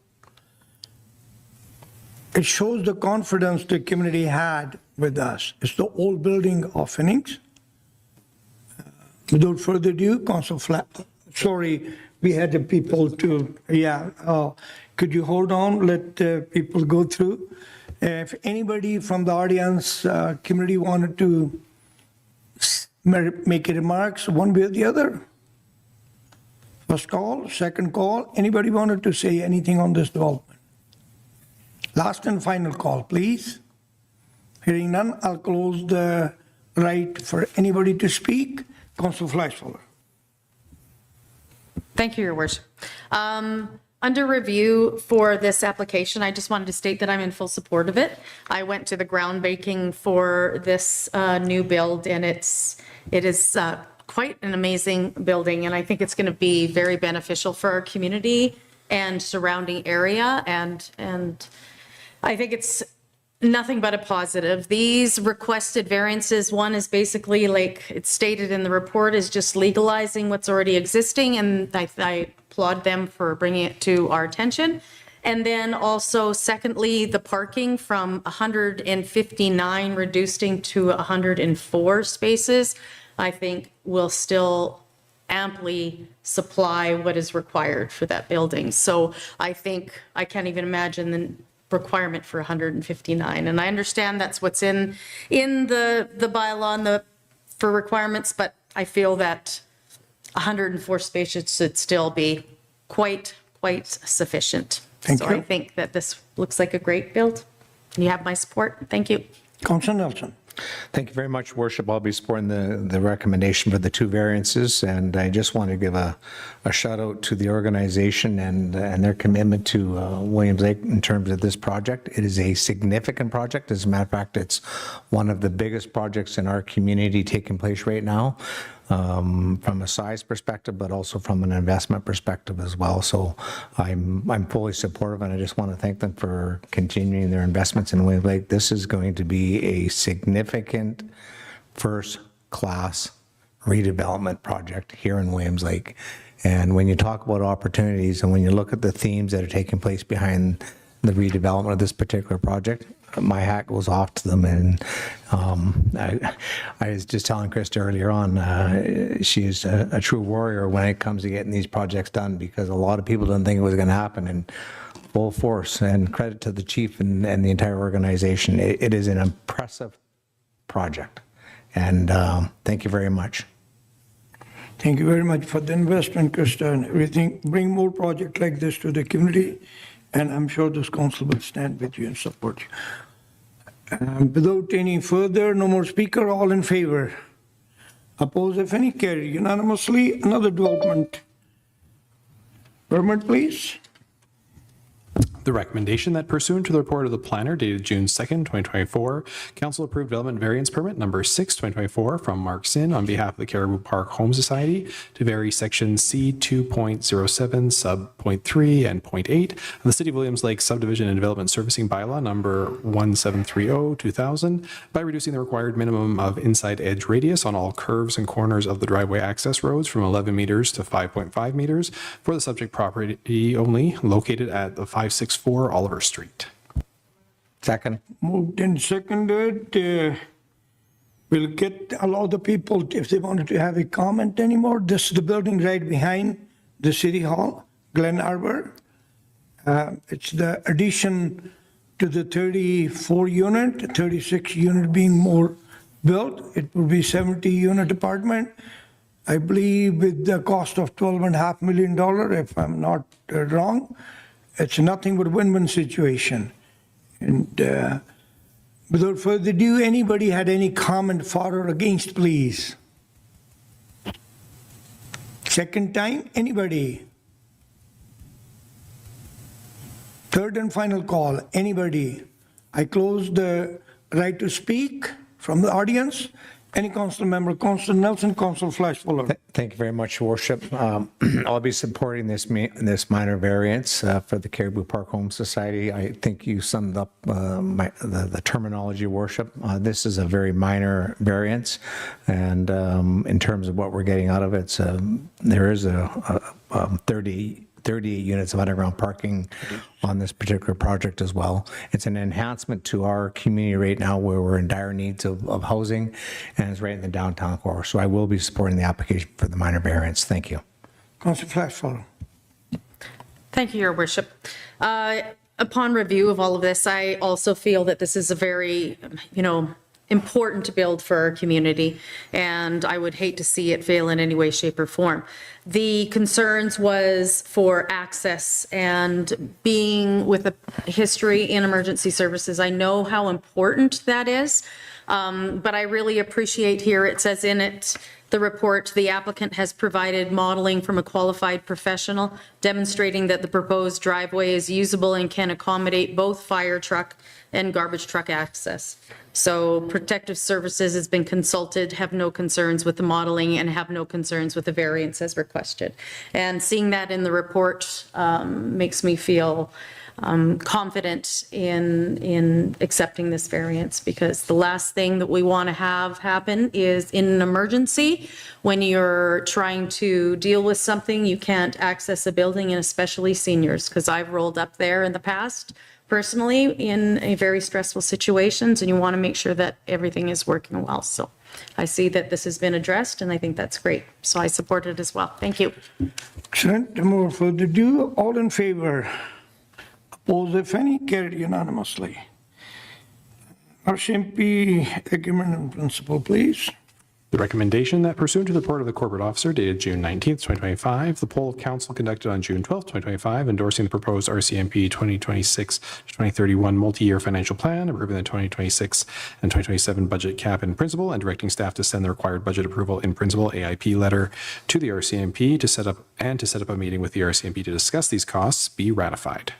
it shows the confidence the community had with us. It's the old building of Phoenix. Without further ado, Council sorry, we had the people to, could you hold on, let people go through? If anybody from the audience, community wanted to make remarks one way or the other? First call, second call, anybody wanted to say anything on this development? Last and final call, please. Hearing none, I'll close the right for anybody to speak. Council Fleischfelder. Thank you, Your Worship. Under review for this application, I just wanted to state that I'm in full support of it. I went to the groundbreaking for this new build, and it is quite an amazing building, and I think it's going to be very beneficial for our community and surrounding area, and I think it's nothing but a positive. These requested variances, one is basically, like it's stated in the report, is just legalizing what's already existing, and I applaud them for bringing it to our attention. And then also, secondly, the parking from 159 reducing to 104 spaces, I think will still amply supply what is required for that building. So I think I can't even imagine the requirement for 159. And I understand that's what's in the bylaw for requirements, but I feel that 104 spaces should still be quite sufficient. Thank you. I think that this looks like a great build. You have my support. Thank you. Councilor Nelson. Thank you very much, Worship. I'll be supporting the recommendation for the two variances, and I just want to give a shout out to the organization and their commitment to Williams Lake in terms of this project. It is a significant project. As a matter of fact, it's one of the biggest projects in our community taking place right now, from a size perspective, but also from an investment perspective as well. So I'm fully supportive, and I just want to thank them for continuing their investments in Williams Lake. This is going to be a significant first-class redevelopment project here in Williams Lake. And when you talk about opportunities and when you look at the themes that are taking place behind the redevelopment of this particular project, my hat goes off to them. And I was just telling Krista earlier on, she is a true warrior when it comes to getting these projects done, because a lot of people didn't think it was going to happen. And full force, and credit to the chief and the entire organization. It is an impressive project. And thank you very much. Thank you very much for the investment, Krista, and everything. Bring more projects like this to the community, and I'm sure this council will stand with you and support you. Without any further, no more speaker, all in favor? Oppose, if any, carried unanimously. Another development. Permit, please. The recommendation that pursuant to the report of the planner dated June 2nd, 2024, council approved development variance permit number 6, 2024 from Mark Sin on behalf of the Caribou Park Home Society to vary section C 2.07 sub .3 and .8 of the City of Williams Lake Subdivision and Development Servicing Bylaw number 1730-2000 by reducing the required minimum of inside edge radius on all curves and corners of the driveway access roads from 11 meters to 5.5 meters for the subject property only located at the 564 Oliver Street. Second. Moved and seconded. We'll allow the people, if they wanted to have a comment anymore. This is the building right behind the City Hall, Glen Arbor. It's the addition to the 34 unit, 36 unit being more built. It will be 70 unit apartment. I believe with the cost of $12.5 million, if I'm not wrong. It's nothing but a win-win situation. And without further ado, anybody had any comment for or against, please? Second time, anybody? Third and final call, anybody? I close the right to speak from the audience. Any council member, Councilor Nelson, Councilor Fleischfelder. Thank you very much, Worship. I'll be supporting this minor variance for the Caribou Park Home Society. I think you summed up the terminology, Worship. This is a very minor variance, and in terms of what we're getting out of it, there is a 30 38 units of underground parking on this particular project as well. It's an enhancement to our community right now where we're in dire needs of housing, and it's right in the downtown core. So I will be supporting the application for the minor variance. Thank you. Councillor Flashford. Thank you, Your Worship. Upon review of all of this, I also feel that this is a very, important to build for our community, and I would hate to see it fail in any way, shape, or form. The concerns was for access, and being with a history in emergency services, I know how important that is, but I really appreciate here, it says in it, the report, the applicant has provided modeling from a qualified professional demonstrating that the proposed driveway is usable and can accommodate both fire truck and garbage truck access. So Protective Services has been consulted, have no concerns with the modeling, and have no concerns with the variance as requested. And seeing that in the report makes me feel confident in accepting this variance, because the last thing that we want to have happen is in an emergency, when you're trying to deal with something, you can't access a building, and especially seniors, because I've rolled up there in the past personally in a very stressful situations, and you want to make sure that everything is working well. So I see that this has been addressed, and I think that's great. So I support it as well. Thank you. Excellent. No more further ado. All in favor? Opposed, if any? Carried unanimously. RCMP agreement in principle, please. The recommendation that pursuant to the report of the corporate officer dated June 19th, 2025, the poll of council conducted on June 12th, 2025, endorsing the proposed RCMP 2026-2031 multi-year financial plan, approving the 2026 and 2027 budget cap in principle, and directing staff to send the required budget approval in principle AIP letter to the RCMP to set up a meeting with the RCMP to discuss these costs be ratified.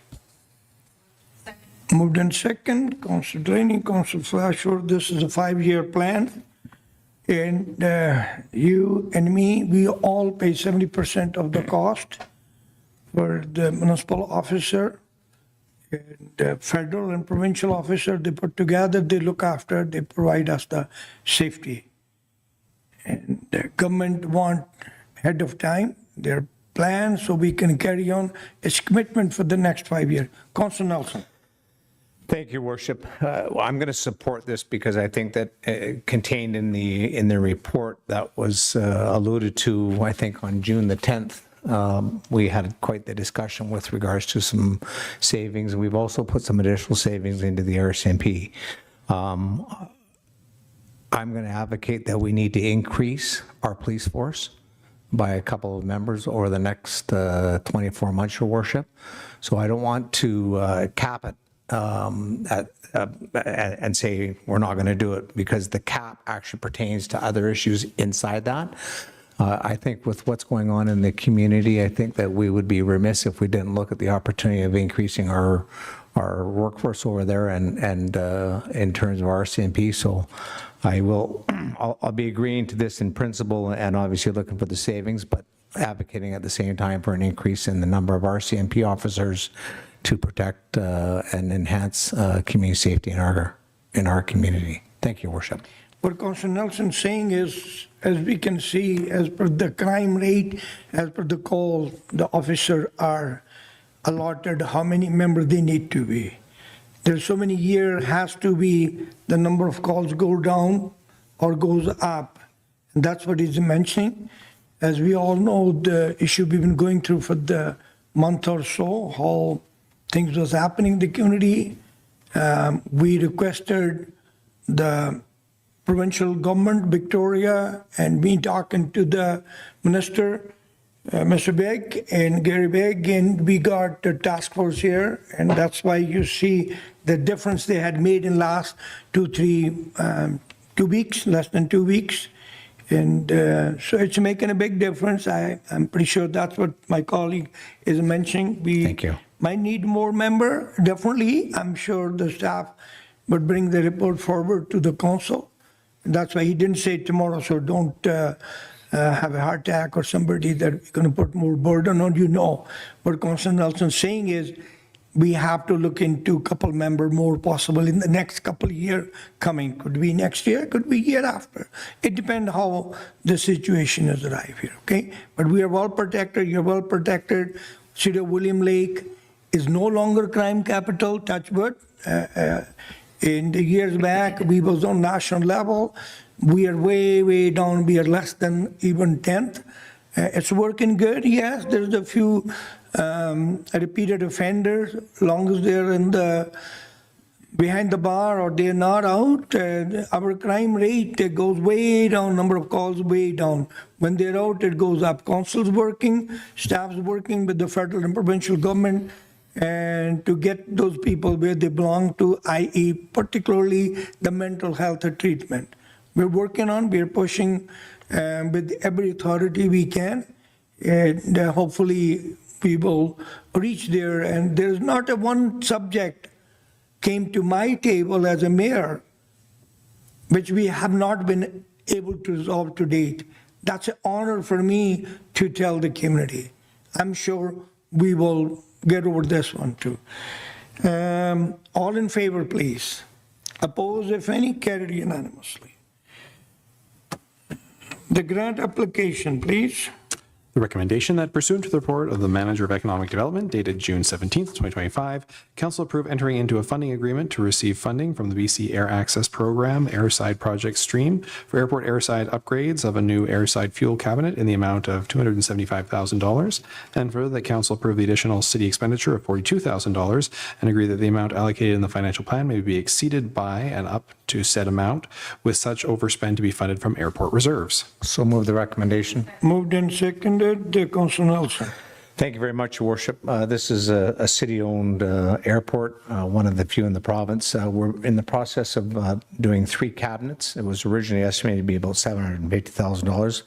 Moved in second. Councillor Delaney, Councillor Flashford, this is a 5-year plan. And you and me, we all pay 70% of the cost for the municipal officer. And the federal and provincial officer, they put together, they look after, they provide us the safety. And the government want ahead of time their plan so we can carry on its commitment for the next 5 years. Councillor Nelson. Thank you, Worship. I'm going to support this because I think that contained in the report that was alluded to, I think, on June the 10th, we had quite the discussion with regards to some savings. We've also put some additional savings into the RCMP. I'm going to advocate that we need to increase our police force by a couple of members over the next 24 months, Your Worship. So I don't want to cap it and say we're not going to do it, because the cap actually pertains to other issues inside that. I think with what's going on in the community, I think that we would be remiss if we didn't look at the opportunity of increasing our workforce over there and in terms of RCMP. So I'll be agreeing to this in principle and obviously looking for the savings, but advocating at the same time for an increase in the number of RCMP officers to protect and enhance community safety in our community. Thank you, Your Worship. What Councillor Nelson saying is, as we can see, as per the crime rate, as per the call, the officers are allotted how many members they need to be. There's so many years has to be the number of calls go down or goes up. And that's what he's mentioning. As we all know, the issue we've been going through for the month or so, how things was happening in the community. We requested the provincial government, Victoria, and me talking to the minister, Mr. Begg and Gary Begg, and we got the task force here, and that's why you see the difference they had made in last 2 weeks, less than 2 weeks. And so it's making a big difference. I'm pretty sure that's what my colleague is mentioning. Thank you. Might need more member, definitely. I'm sure the staff would bring the report forward to the council. And that's why he didn't say tomorrow, so don't have a heart attack or somebody that we're going to put more burden on you. No. What Councillor Nelson's saying is we have to look into a couple member more possible in the next couple of years coming. Could be next year, could be year after. It depends how the situation is arrived here, okay? But we are well protected, you're well protected. City of William Lake is no longer crime capital, touch wood. In the years back, we was on national level. We are way, way down. We are less than even 10th. It's working good, yes. There's a few repeated offenders, long as they're in the behind the bar or they're not out. Our crime rate goes way down, number of calls way down. When they're out, it goes up. Council's working, staff's working with the federal and provincial government and to get those people where they belong to, i.e. particularly the mental health treatment. We're pushing with every authority we can, and hopefully we will reach there. And there's not a one subject came to my table as a mayor which we have not been able to resolve to date. That's an honor for me to tell the community. I'm sure we will get over this one too. All in favor, please. Opposed, if any, carried unanimously. The grant application, please. The recommendation that pursuant to the report of the Manager of Economic Development dated June 17th, 2025, Council approve entering into a funding agreement to receive funding from the BC Air Access Program Airside Project Stream for airport airside upgrades of a new airside fuel cabinet in the amount of $275,000, and further that Council approve the additional city expenditure of $42,000 and agree that the amount allocated in the financial plan may be exceeded by and up to said amount, with such overspend to be funded from airport reserves. So move the recommendation. Moved and seconded. Councilor Nelson. Thank you very much, Your Worship. This is a city-owned airport, one of the few in the province. We're in the process of doing 3 cabinets. It was originally estimated to be about $750,000.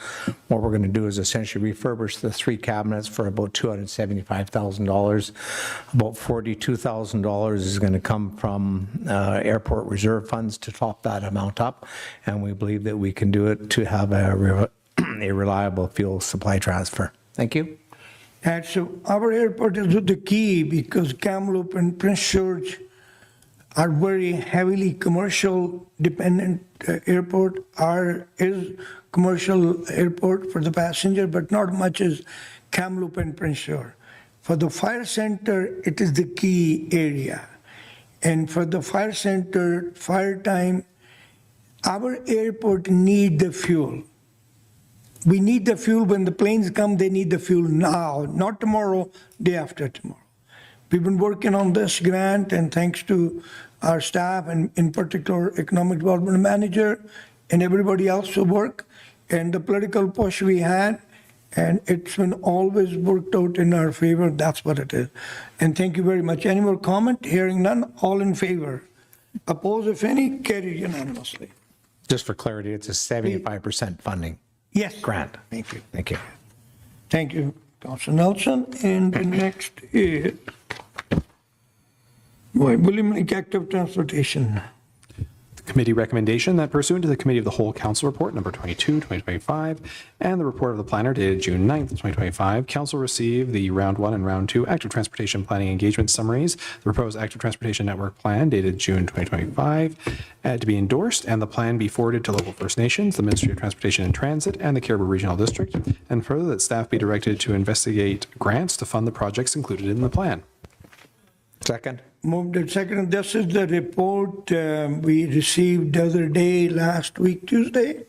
What we're going to do is essentially refurbish the 3 cabinets for about $275,000. About $42,000 is going to come from airport reserve funds to top that amount up, and we believe that we can do it to have a reliable fuel supply transfer. Thank you. And so our airport is the key because Kamloops and Prince George are very heavily commercial dependent airport. Our is commercial airport for the passenger, but not much as Kamloops and Prince George. For the fire center, it is the key area. And for the fire center, fire time, our airport need the fuel. We need the fuel when the planes come, they need the fuel now, not tomorrow, day after tomorrow. We've been working on this grant, and thanks to our staff and in particular Economic Development Manager and everybody else who work and the political push we had, and it's been always worked out in our favor. That's what it is. And thank you very much. Any more comment? Hearing none, all in favor. Opposed, if any, carried unanimously. Just for clarity, it's a 75% funding. Yes. Grant. Thank you. Thank you. Thank you, Councilor Nelson. And the next is William Lake Active Transportation. Committee recommendation that pursuant to the Committee of the Whole Council Report number 22, 2025, and the report of the planner dated June 9th, 2025, Council received the Round 1 and Round 2 Active Transportation Planning Engagement Summaries, the proposed Active Transportation Network Plan dated June 2025, to be endorsed, and the plan be forwarded to local First Nations, the Ministry of Transportation and Transit, and the Caribou Regional District, and further that staff be directed to investigate grants to fund the projects included in the plan. Second. Moved and seconded. This is the report we received the other day, last week, Tuesday.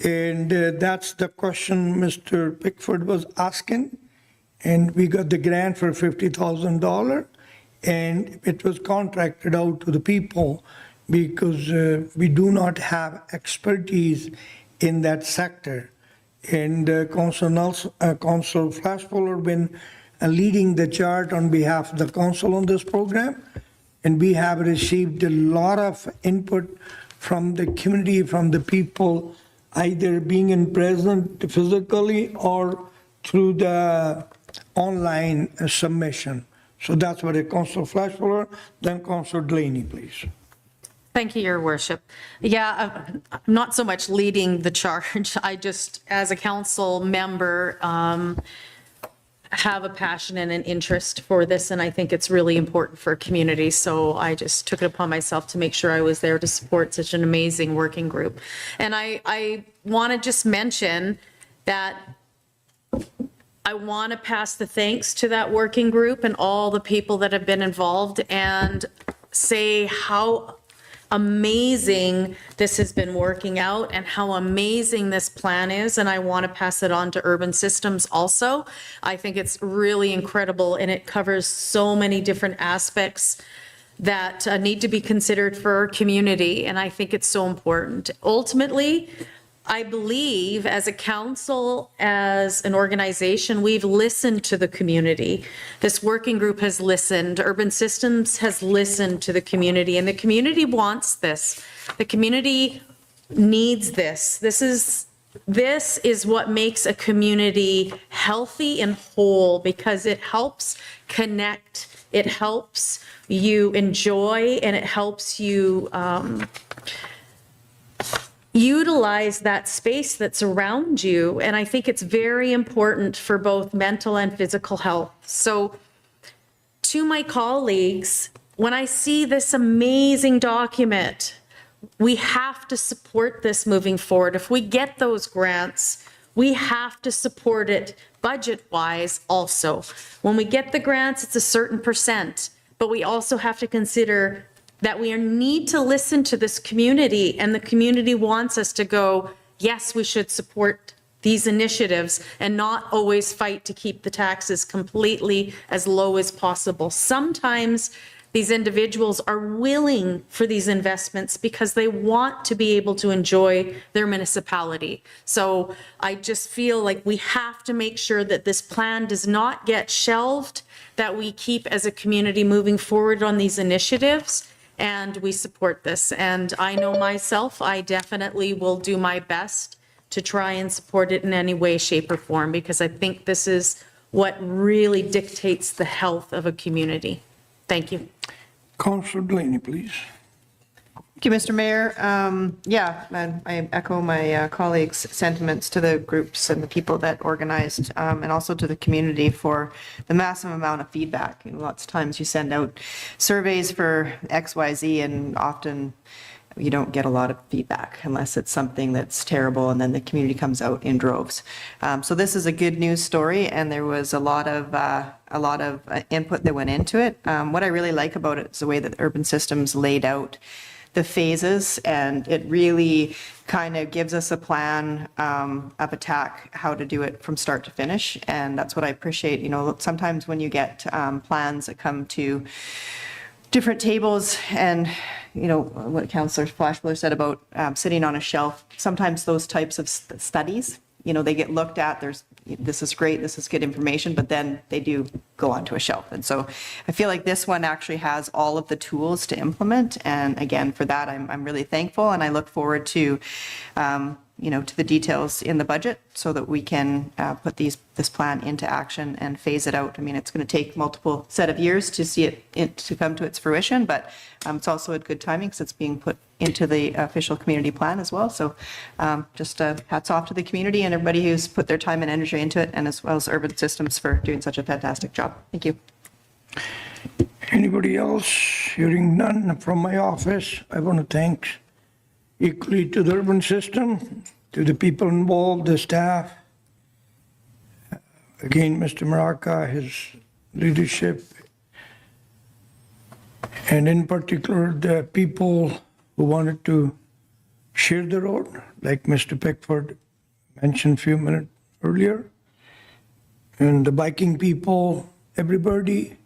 And that's the question Mr. Pickford was asking. And we got the grant for $50,000. And it was contracted out to the people because we do not have expertise in that sector. And Councilor Flashpoller been leading the charge on behalf of the council on this program. And we have received a lot of input from the community, from the people, either being in present physically or through the online submission. So that's what a Councilor Flashpoller, then Councilor Delaney, please. Thank you, Your Worship. Yeah, I'm not so much leading the charge. I just, as a council member, have a passion and an interest for this, and I think it's really important for a community. So I just took it upon myself to make sure I was there to support such an amazing working group. And I want to just mention that I want to pass the thanks to that working group and all the people that have been involved and say how amazing this has been working out and how amazing this plan is. And I want to pass it on to Urban Systems also. I think it's really incredible and it covers so many different aspects that need to be considered for our community. And I think it's so important. Ultimately, I believe as a council, as an organization, we've listened to the community. This working group has listened. Urban Systems has listened to the community, and the community wants this. The community needs this. This is what makes a community healthy and whole, because it helps connect, it helps you enjoy, and it helps you utilize that space that's around you. And I think it's very important for both mental and physical health. So to my colleagues, when I see this amazing document, we have to support this moving forward. If we get those grants, we have to support it budget-wise also. When we get the grants, it's a certain percent, but we also have to consider that we need to listen to this community, and the community wants us to go, yes, we should support these initiatives and not always fight to keep the taxes completely as low as possible. Sometimes these individuals are willing for these investments because they want to be able to enjoy their municipality. So I just feel like we have to make sure that this plan does not get shelved, that we keep as a community moving forward on these initiatives, and we support this. And I know myself, I definitely will do my best to try and support it in any way, shape, or form, because I think this is what really dictates the health of a community. Thank you. Councillor Delaney, please. Thank you, Mr. Mayor. Yeah, and I echo my colleagues' sentiments to the groups and the people that organized, and also to the community for the massive amount of feedback. Lots of times you send out surveys for XYZ, and often you don't get a lot of feedback unless it's something that's terrible, and then the community comes out in droves. So this is a good news story, and there was a lot of input that went into it. What I really like about it is the way that Urban Systems laid out the phases, and it really kind of gives us a plan of attack, how to do it from start to finish. And that's what I appreciate. You know, sometimes when you get plans that come to different tables, and you know what Councillor Flashbler said about sitting on a shelf, sometimes those types of studies, you know, they get looked at, this is great, this is good information, but then they do go onto a shelf. And so I feel like this one actually has all of the tools to implement. And again, for that, I'm really thankful, and I look forward to, you know, to the details in the budget so that we can put this plan into action and phase it out. I mean, it's going to take multiple set of years to see it to come to its fruition, but it's also a good timing because it's being put into the official community plan as well. So just hats off to the community and everybody who's put their time and energy into it, and as well as Urban Systems for doing such a fantastic job. Thank you. Anybody else? Hearing none from my office, I want to thank equally to the Urban System, to the people involved, the staff. Again, Mr. Maraca, his leadership, and in particular, the people who wanted to share the road, like Mr. Pickford mentioned a few minutes earlier, and the biking people, everybody.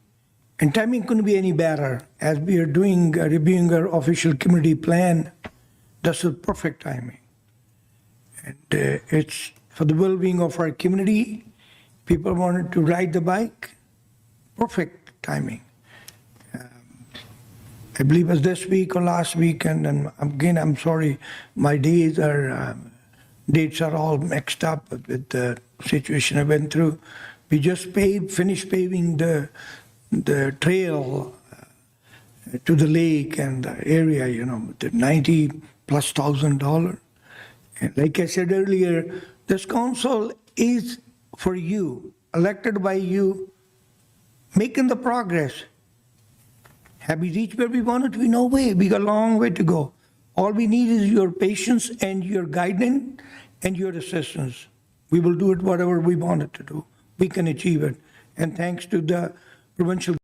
And timing couldn't be any better. As we are doing, reviewing our official community plan, that's the perfect timing. And it's for the well-being of our community. People wanted to ride the bike, perfect timing. I believe it was this week or last week, and then again, I'm sorry, my dates are all mixed up with the situation I went through. We just finished paving the trail to the lake and the area, you know, the $90,000+. And like I said earlier, this council is for you, elected by you, making the progress. Have we reached where we wanted to be? No way. We got a long way to go. All we need is your patience and your guidance and your assistance. We will do it whatever we wanted to do. we can achieve it. And thanks to the provincial